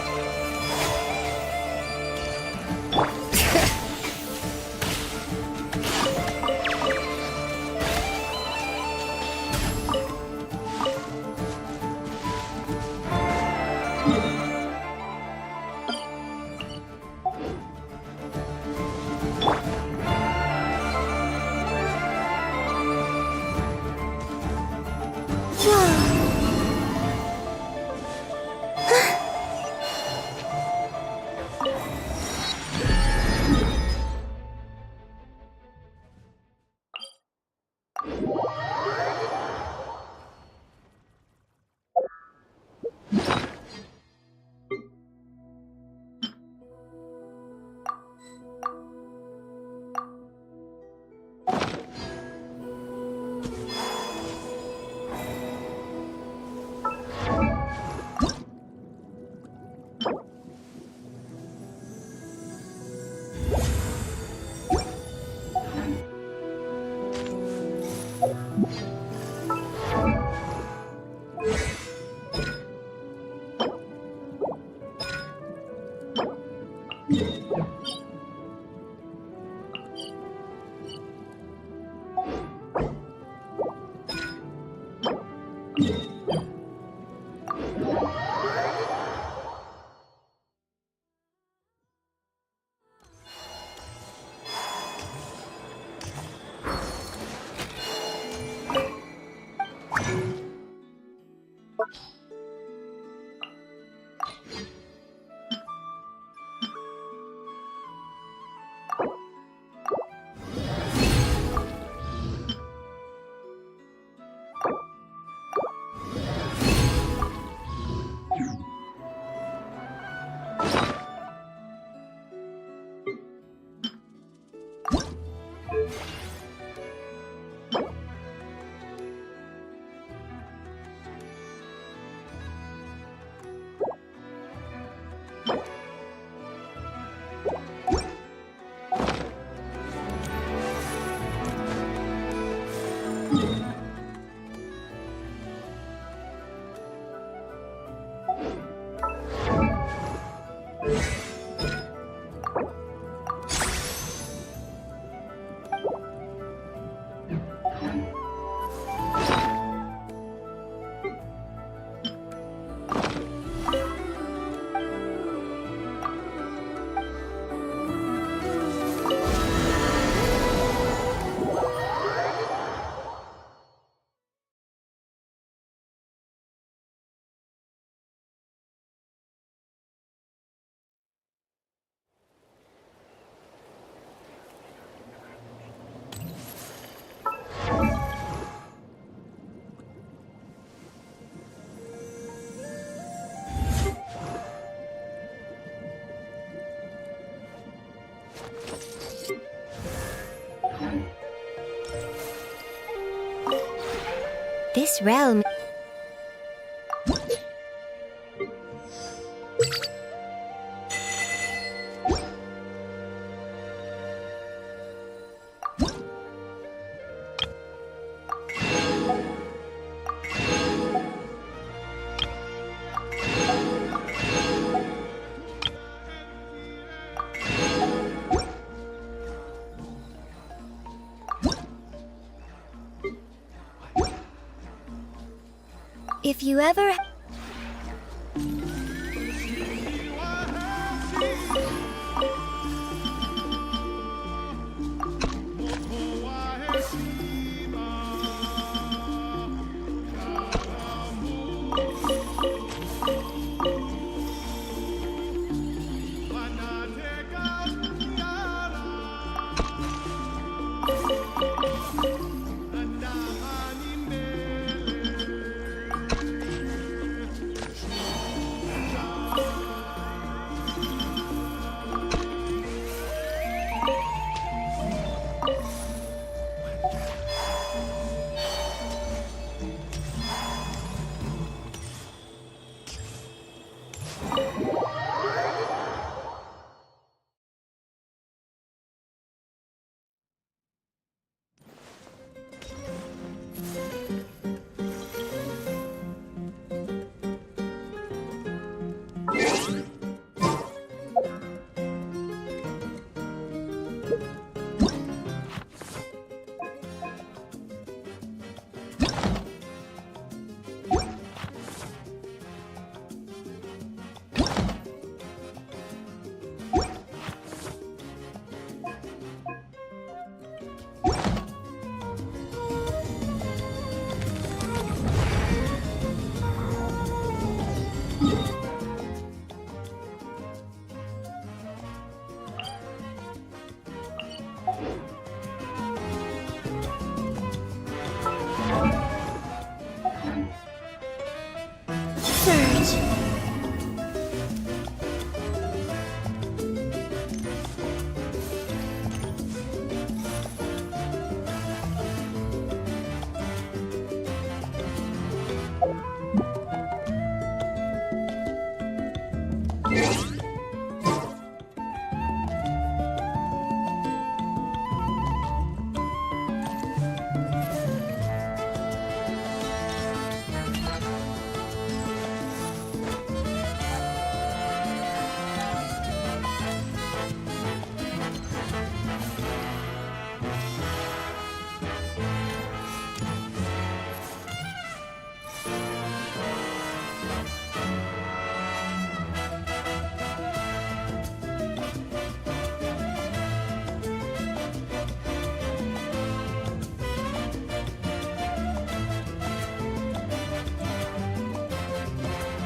This realm... If you ever...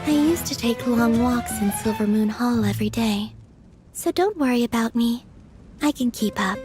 I used to take long walks in Silver Moon Hall every day. So don't worry about me. I can keep up.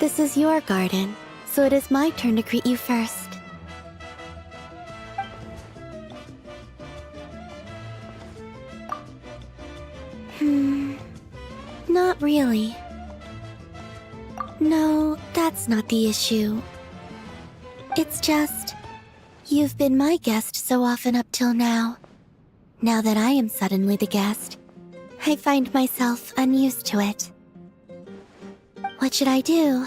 This is your garden, so it is my turn to greet you first. Not really. No, that's not the issue. It's just, you've been my guest so often up till now. Now that I am suddenly the guest, I find myself unused to it. What should I do?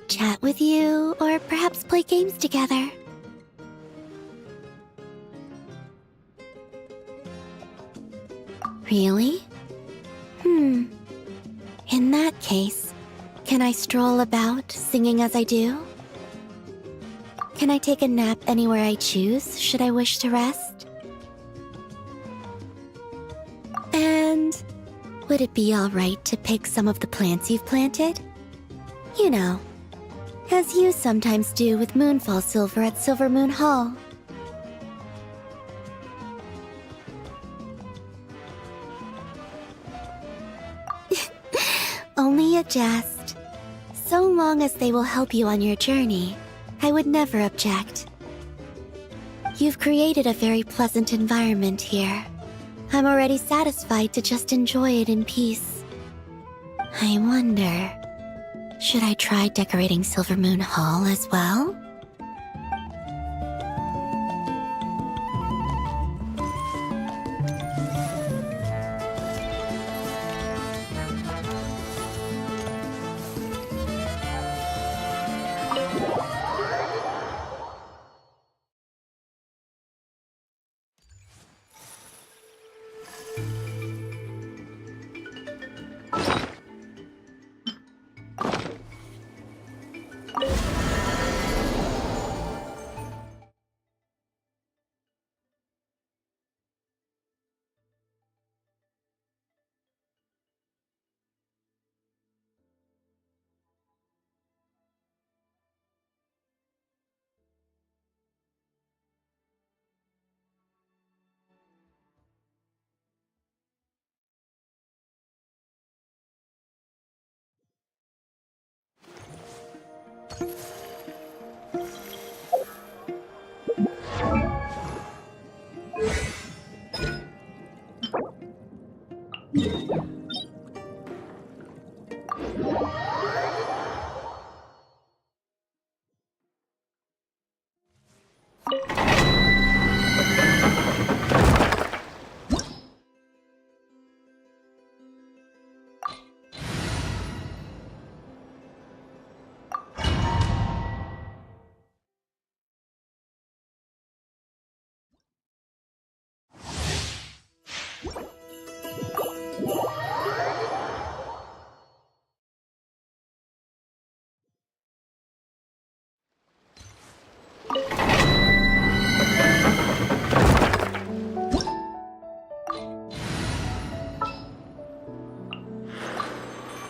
Chat with you, or perhaps play games together? Really? In that case, can I stroll about, singing as I do? Can I take a nap anywhere I choose, should I wish to rest? And would it be alright to pick some of the plants you've planted? You know, as you sometimes do with Moonfall Silver at Silver Moon Hall. Only a jest. So long as they will help you on your journey, I would never object. You've created a very pleasant environment here. I'm already satisfied to just enjoy it in peace. I wonder, should I try decorating Silver Moon Hall as well?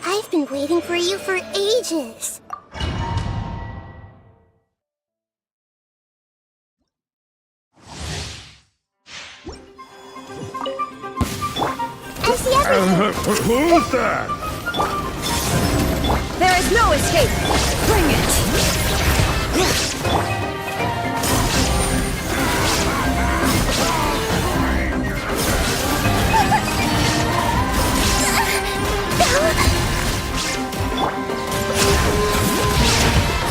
I've been waiting for you for ages. I see everything. Who's that? There is no escape! Bring it!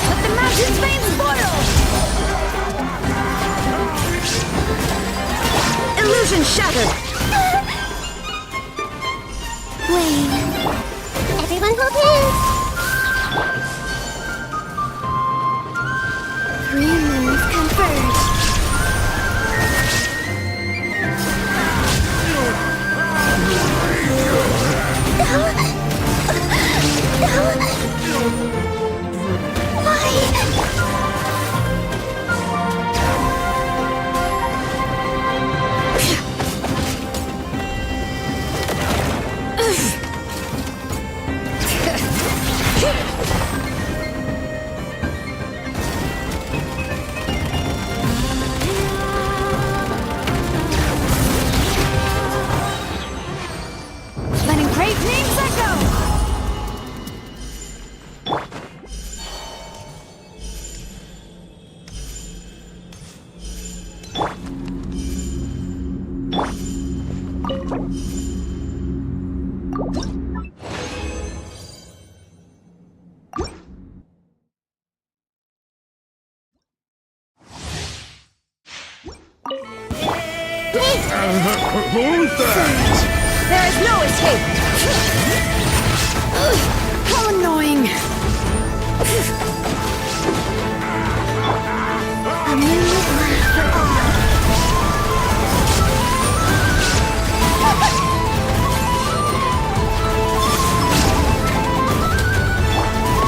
Let the mountain's flames boil! Illusion shattered! Wayne. Everyone hold hands. 3 moons converge. Who's that? There is no escape! How annoying! A new life for all.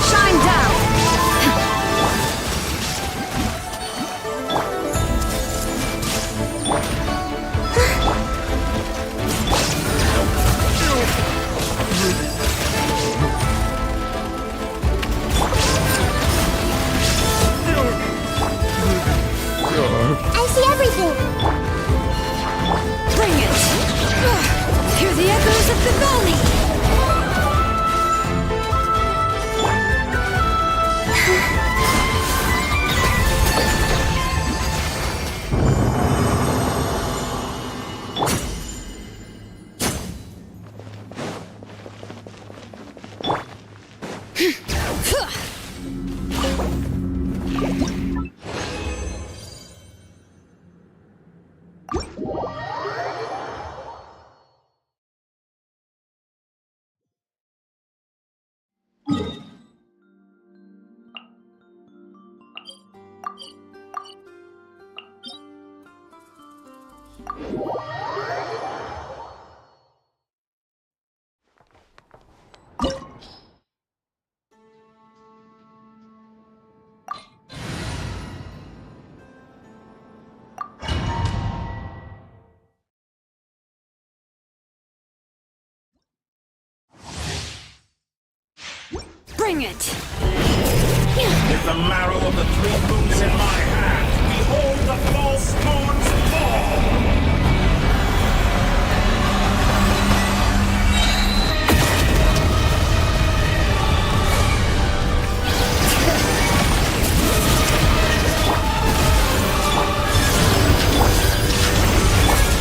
Shine down! I see everything! Bring it! Hear the echoes of the valley! Bring it! With the marrow of the three moons in my hand, behold the false moon's fall!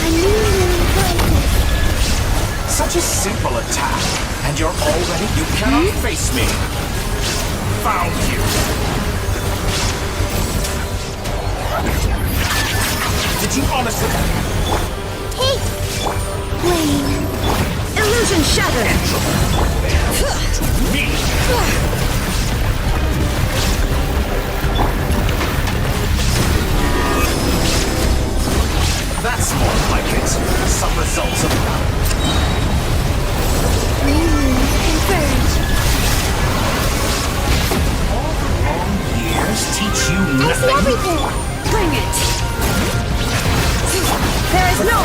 A new moon rises. Such a simple attack, and you're already... You cannot face me! Found you! Did you honestly... Hey! Lane! Illusion shattered! To me! That's more like it. Some results of... New moon confirmed. Years teach you I see nothing. everything! Bring it! There is no...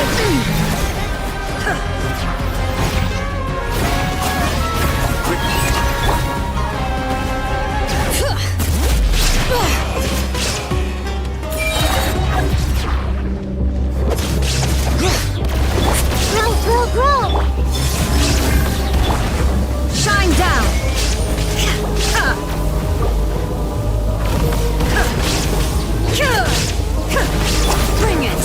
Grow! Shine down! Bring it!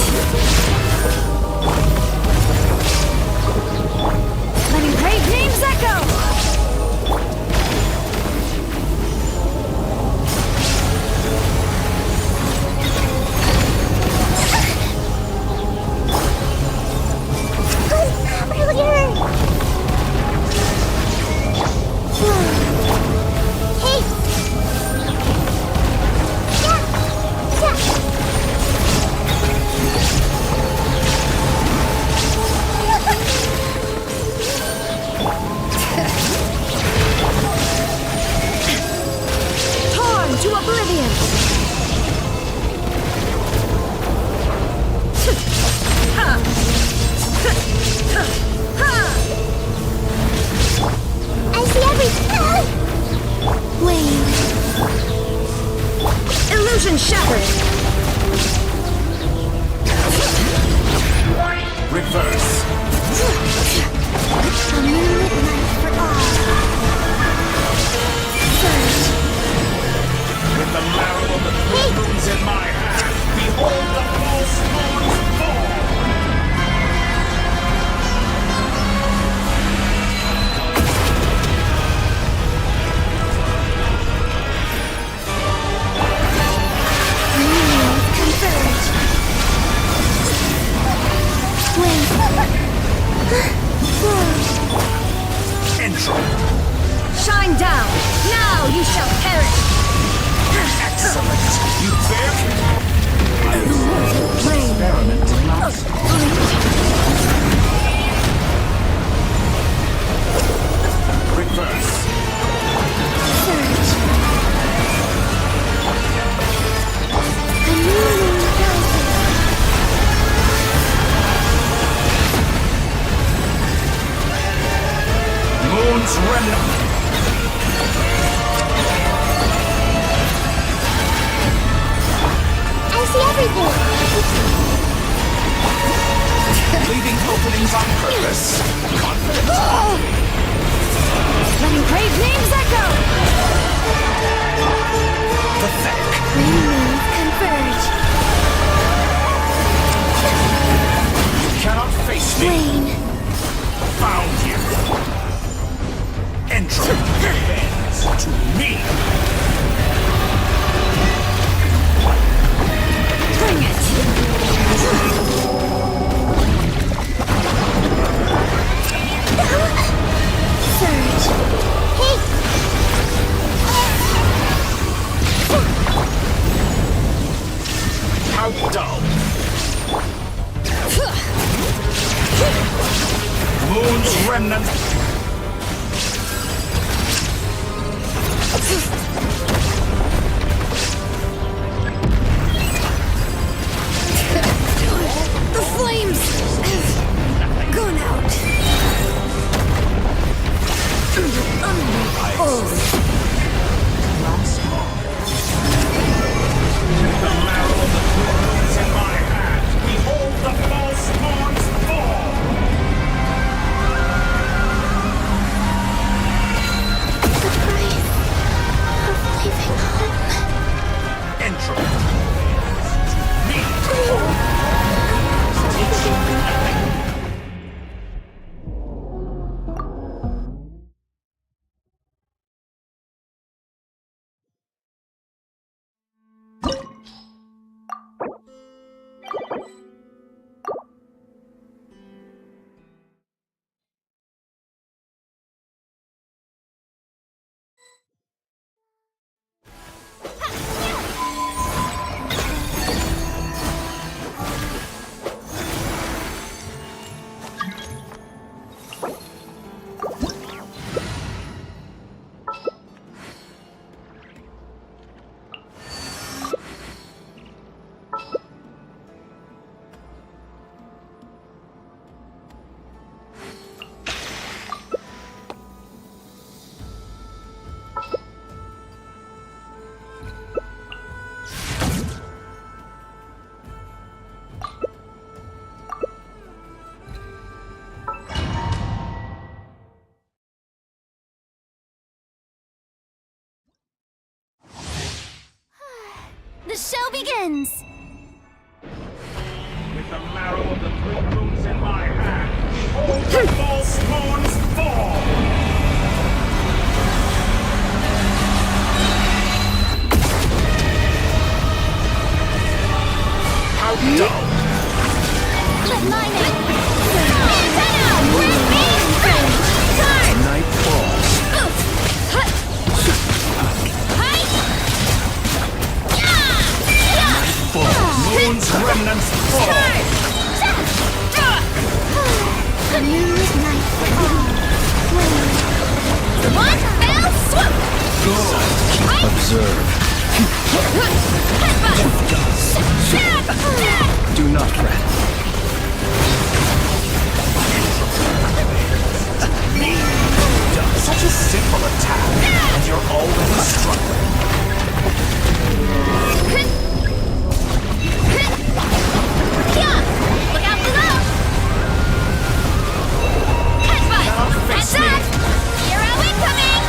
Intro. Shine down! Now you shall perish! Excellent. You bear. Experiment Reverse. Surge. A new moon rises. Moon's remnant. I see everything. Leaving openings on purpose. Confident. letting brave names echo! Pathetic. Green moons converge. You cannot face me. Rain. Found you. Intro bends to me. Bring it! Surge. Hey! How dull. Moon's remnant. The flames have gone out. The marrow of the throne is in my hand. Behold the false horns fall. The price of leaving home. Intro. The show begins! With the marrow of the three moons in my hand, behold the false horns fall! How dull! Let mine out! Antenna! Bring me strength! Charge! Night falls. Moon's remnants fall! A new night one fell swoop! Observe. Do not fret. Such a simple attack, and you're already struggling. Look out below! Headbutt! Face me. Attack! Hero incoming!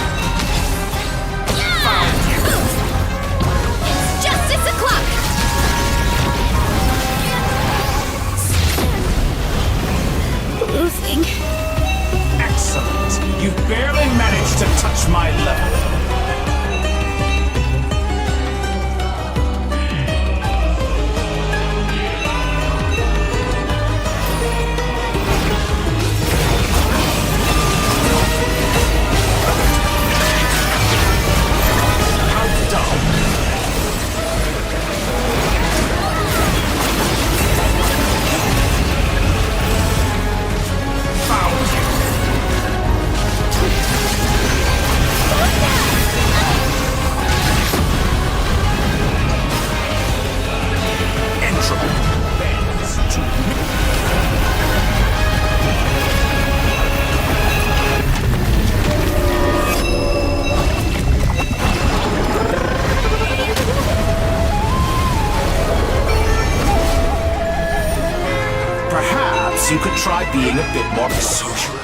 It's justice o'clock! Losing. Excellent. You barely managed to touch my level. Perhaps you could try being a bit more social.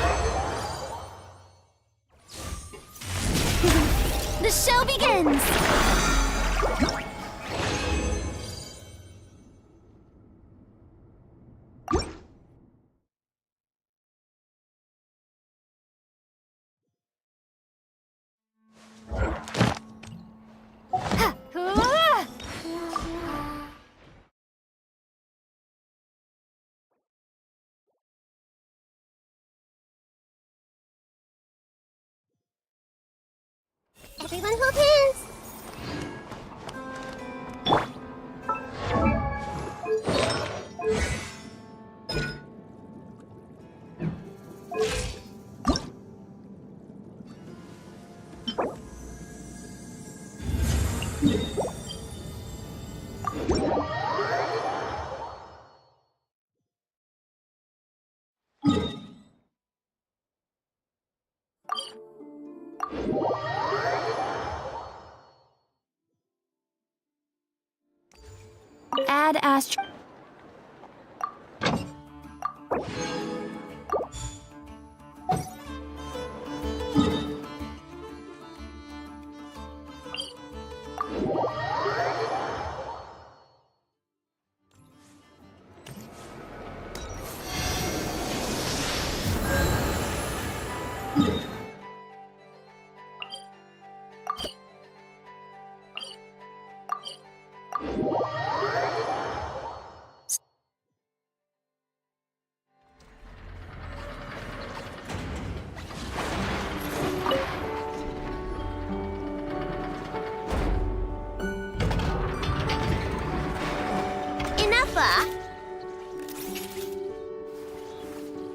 The show begins! Everyone hold hands. Add Astro.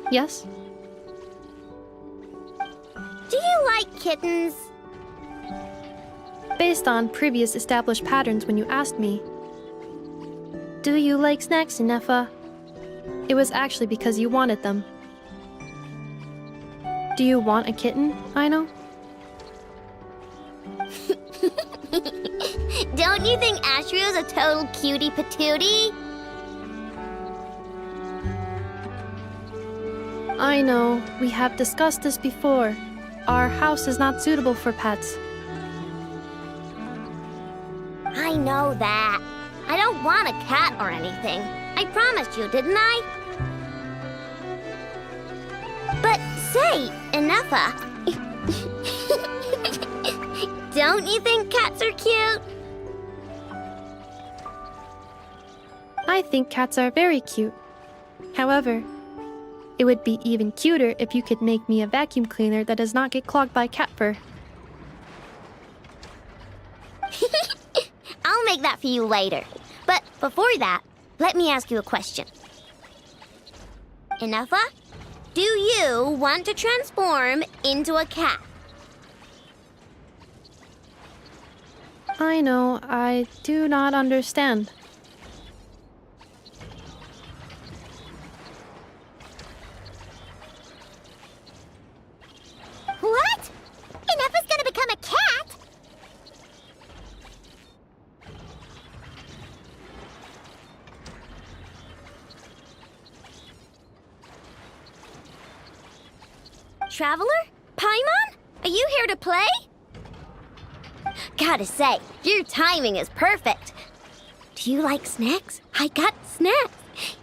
Yes? Do you like kittens? Based on previous established patterns when you asked me. Do you like snacks, Inefa? It was actually because you wanted them. Do you want a kitten, Aino? Don't you think Ashrio's a total cutie patootie? I know, we have discussed this before. Our house is not suitable for pets. I know that. I don't want a cat or anything. I promised you, didn't I? But say, Inefa, don't you think cats are cute? I think cats are very cute. However, it would be even cuter if you could make me a vacuum cleaner that does not get clogged by cat fur. I'll make that for you later. But before that, let me ask you a question. Inefa, do you want to transform into a cat? I know, I do not understand. What? Inefa's gonna become a cat? Traveler? Paimon? Are you here to play? Gotta say, your timing is perfect. Do you like snacks? I got snacks.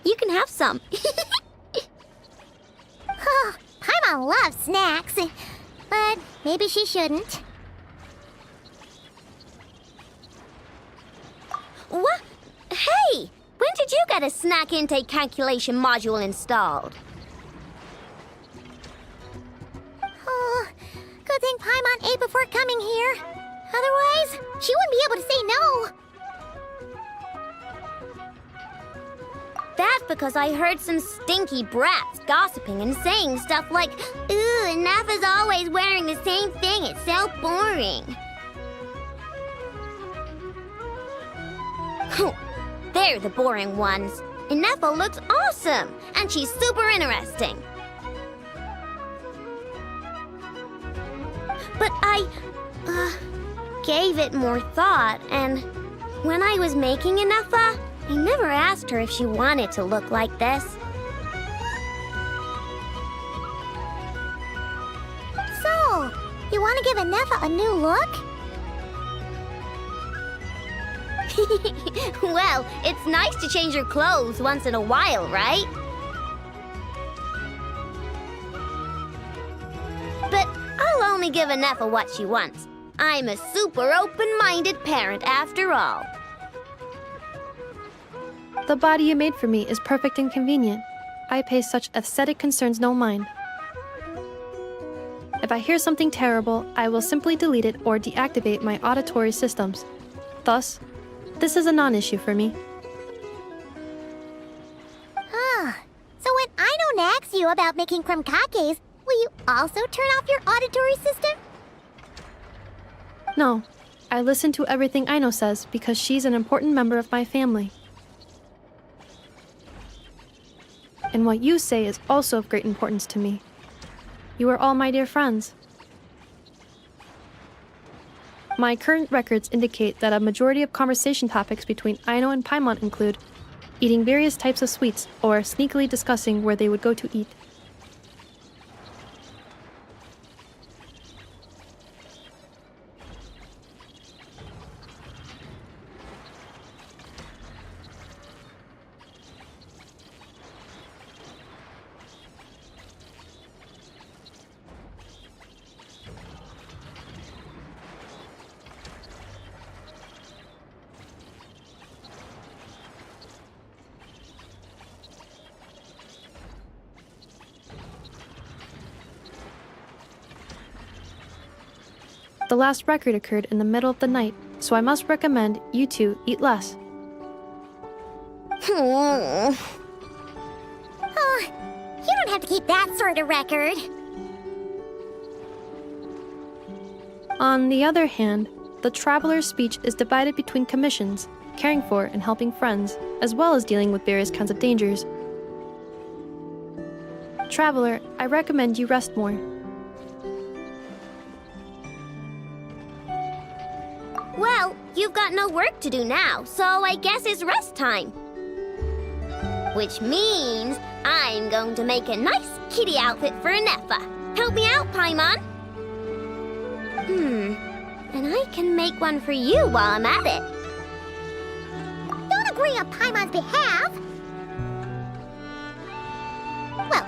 You can have some. Oh, Paimon loves snacks, but maybe she shouldn't. What? Hey! When did you get a snack intake calculation module installed? Oh, good thing Paimon ate before coming here. Otherwise, she wouldn't be able to say no. That's because I heard some stinky brats gossiping and saying stuff like, "Ooh, Inefa's always wearing the same thing, it's so boring." They're the boring ones. Inefa looks awesome, and she's super interesting. But I gave it more thought, and when I was making Inefa, I never asked her if she wanted to look like this. You want to give Anefa a new look? Well, it's nice to change your clothes once in a while, right? But I'll only give Anefa what she wants. I'm a super open-minded parent after all. The body you made for me is perfect and convenient. I pay such aesthetic concerns no mind. If I hear something terrible, I will simply delete it or deactivate my auditory systems. Thus, this is a non-issue for me. So when I don't ask you about making crumcakes, will you also turn off your auditory system? No, I listen to everything Aino says because she's an important member of my family. And what you say is also of great importance to me. You are all my dear friends. My current records indicate that a majority of conversation topics between Aino and Paimon include eating various types of sweets or sneakily discussing where they would go to eat. The last record occurred in the middle of the night, so I must recommend you two eat less. Oh, you don't have to keep that sort of record. On the other hand, the traveler's speech is divided between commissions, caring for and helping friends, as well as dealing with various kinds of dangers. Traveler, I recommend you rest more. Well, you've got no work to do now, so I guess it's rest time. Which means I'm going to make a nice kitty outfit for Anefa. Help me out, Paimon. And I can make one for you while I'm at it. Don't agree on Paimon's behalf. Well,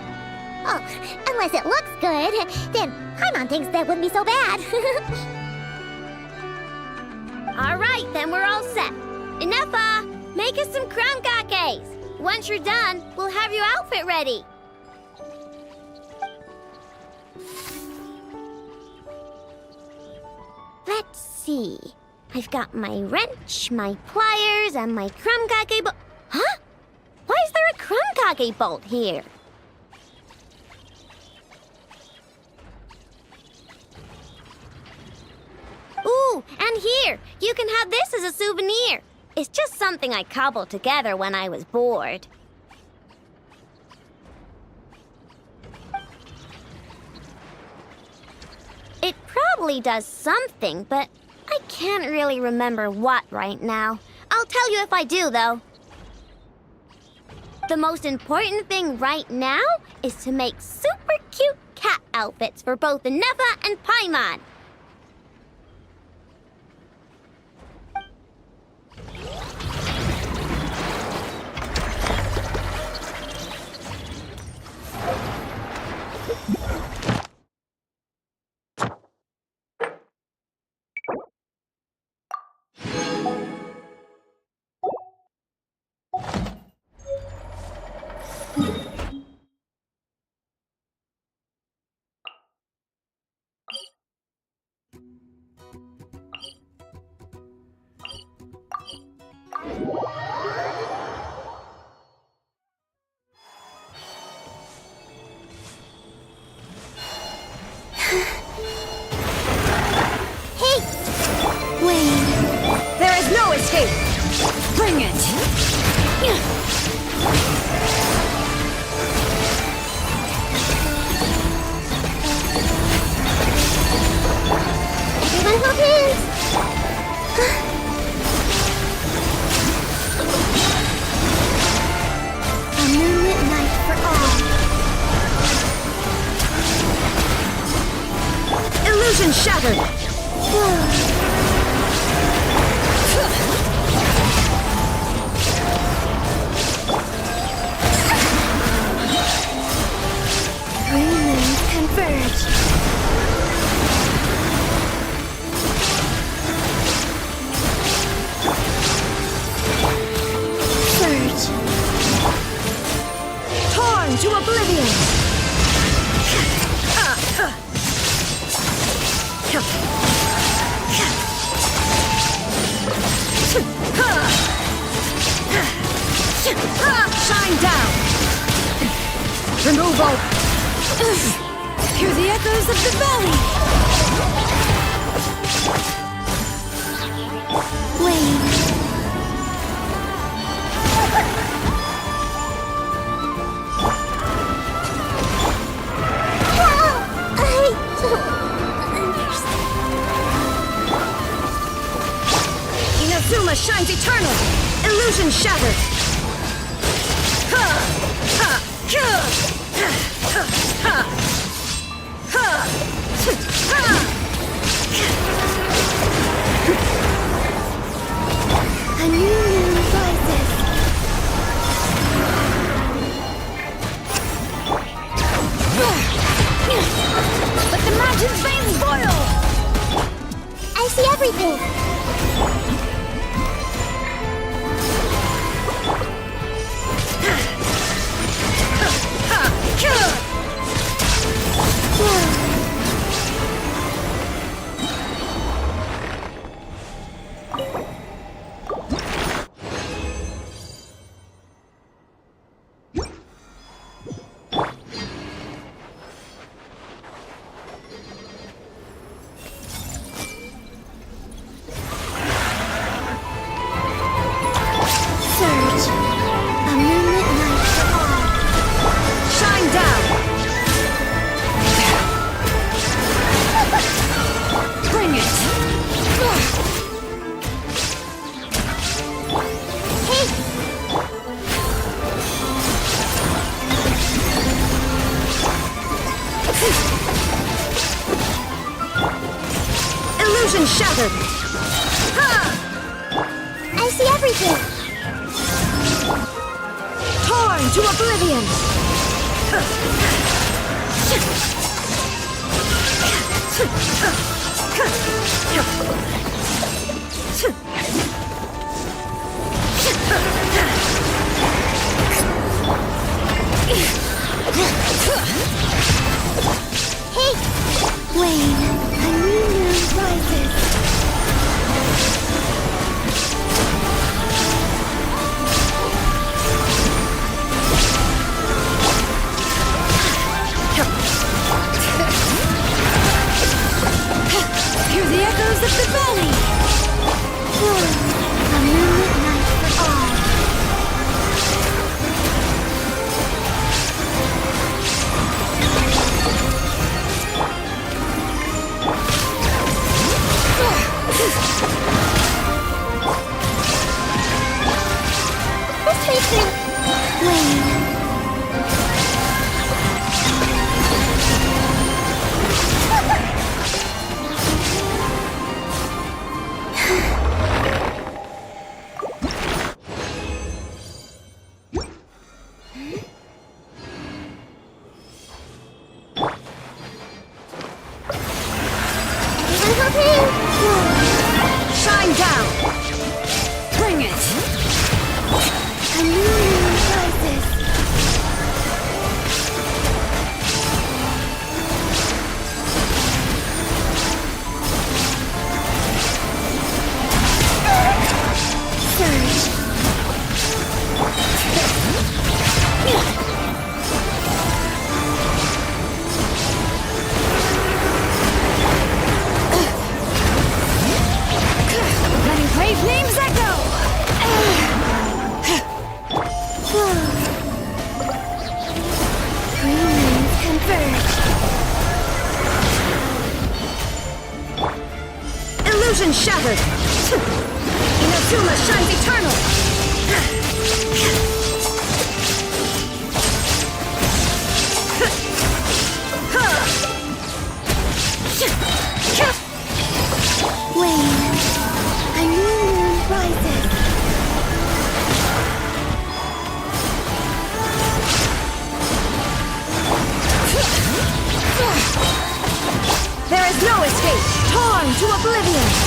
unless it looks good, then Paimon thinks that wouldn't be so bad. All right, then we're all set. Anefa, make us some crumcakes. Once you're done, we'll have your outfit ready. Let's see. I've got my wrench, my pliers, and my crumcake bolt. Huh? Why is there a crumcake bolt here? Ooh, and here, you can have this as a souvenir. It's just something I cobbled together when I was bored. It probably does something, but I can't really remember what right now. I'll tell you if I do, though. The most important thing right now is to make super cute cat outfits for both Anefa and Paimon. Bring it! Everyone hold hands! A moonlit night for all. Illusion shattered! Three moons converge. Surge. Torn to oblivion! Shine down! Removal! Hear the echoes of the valley! Wave. Inazuma shines eternal! Illusion shattered! A new moon rises. Let the mountain's veins boil! I see everything! Surge. A moonlit night for all. Shine down! Bring it! Illusion shattered! I see everything! Torn to oblivion! Wayne, a new moon rises. Hear the echoes of the valley! A moonlit night for all. This makes me... Wayne. Shine down! Bring it! A new moon rises. Surge. Letting brave names echo! Three moons converge. Illusion shattered! Inazuma shines eternal! oblivion!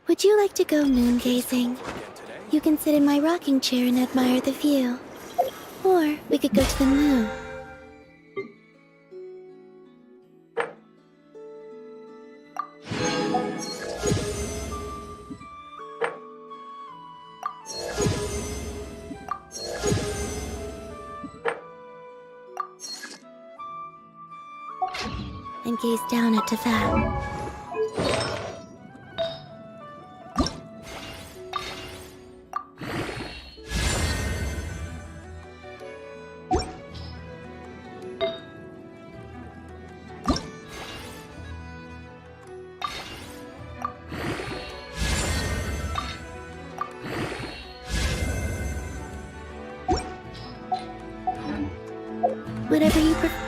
Would you like to go moon gazing? You can sit in my rocking chair and admire the view. Or we could go to the moon. And gaze down at Teyvat. Whatever you prefer.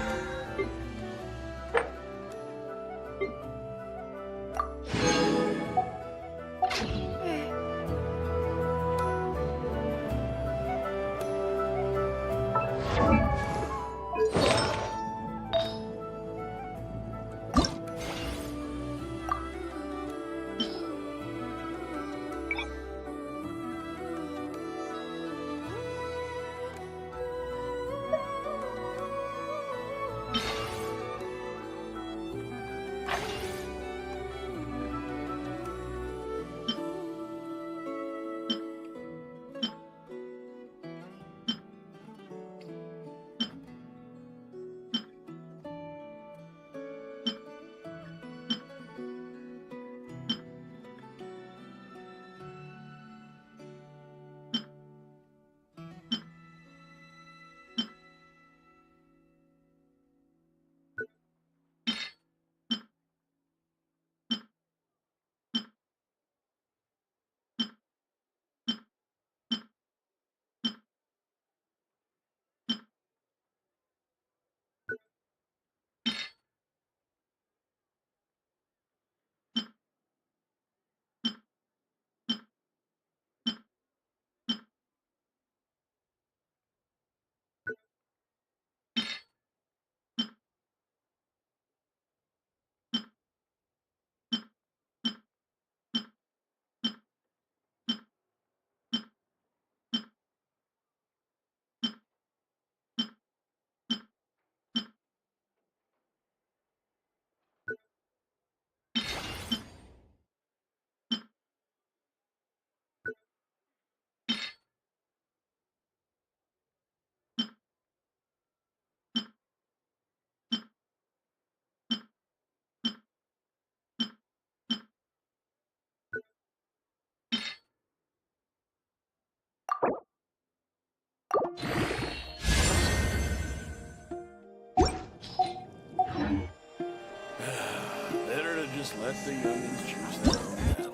Better to just let the youngins choose their own path.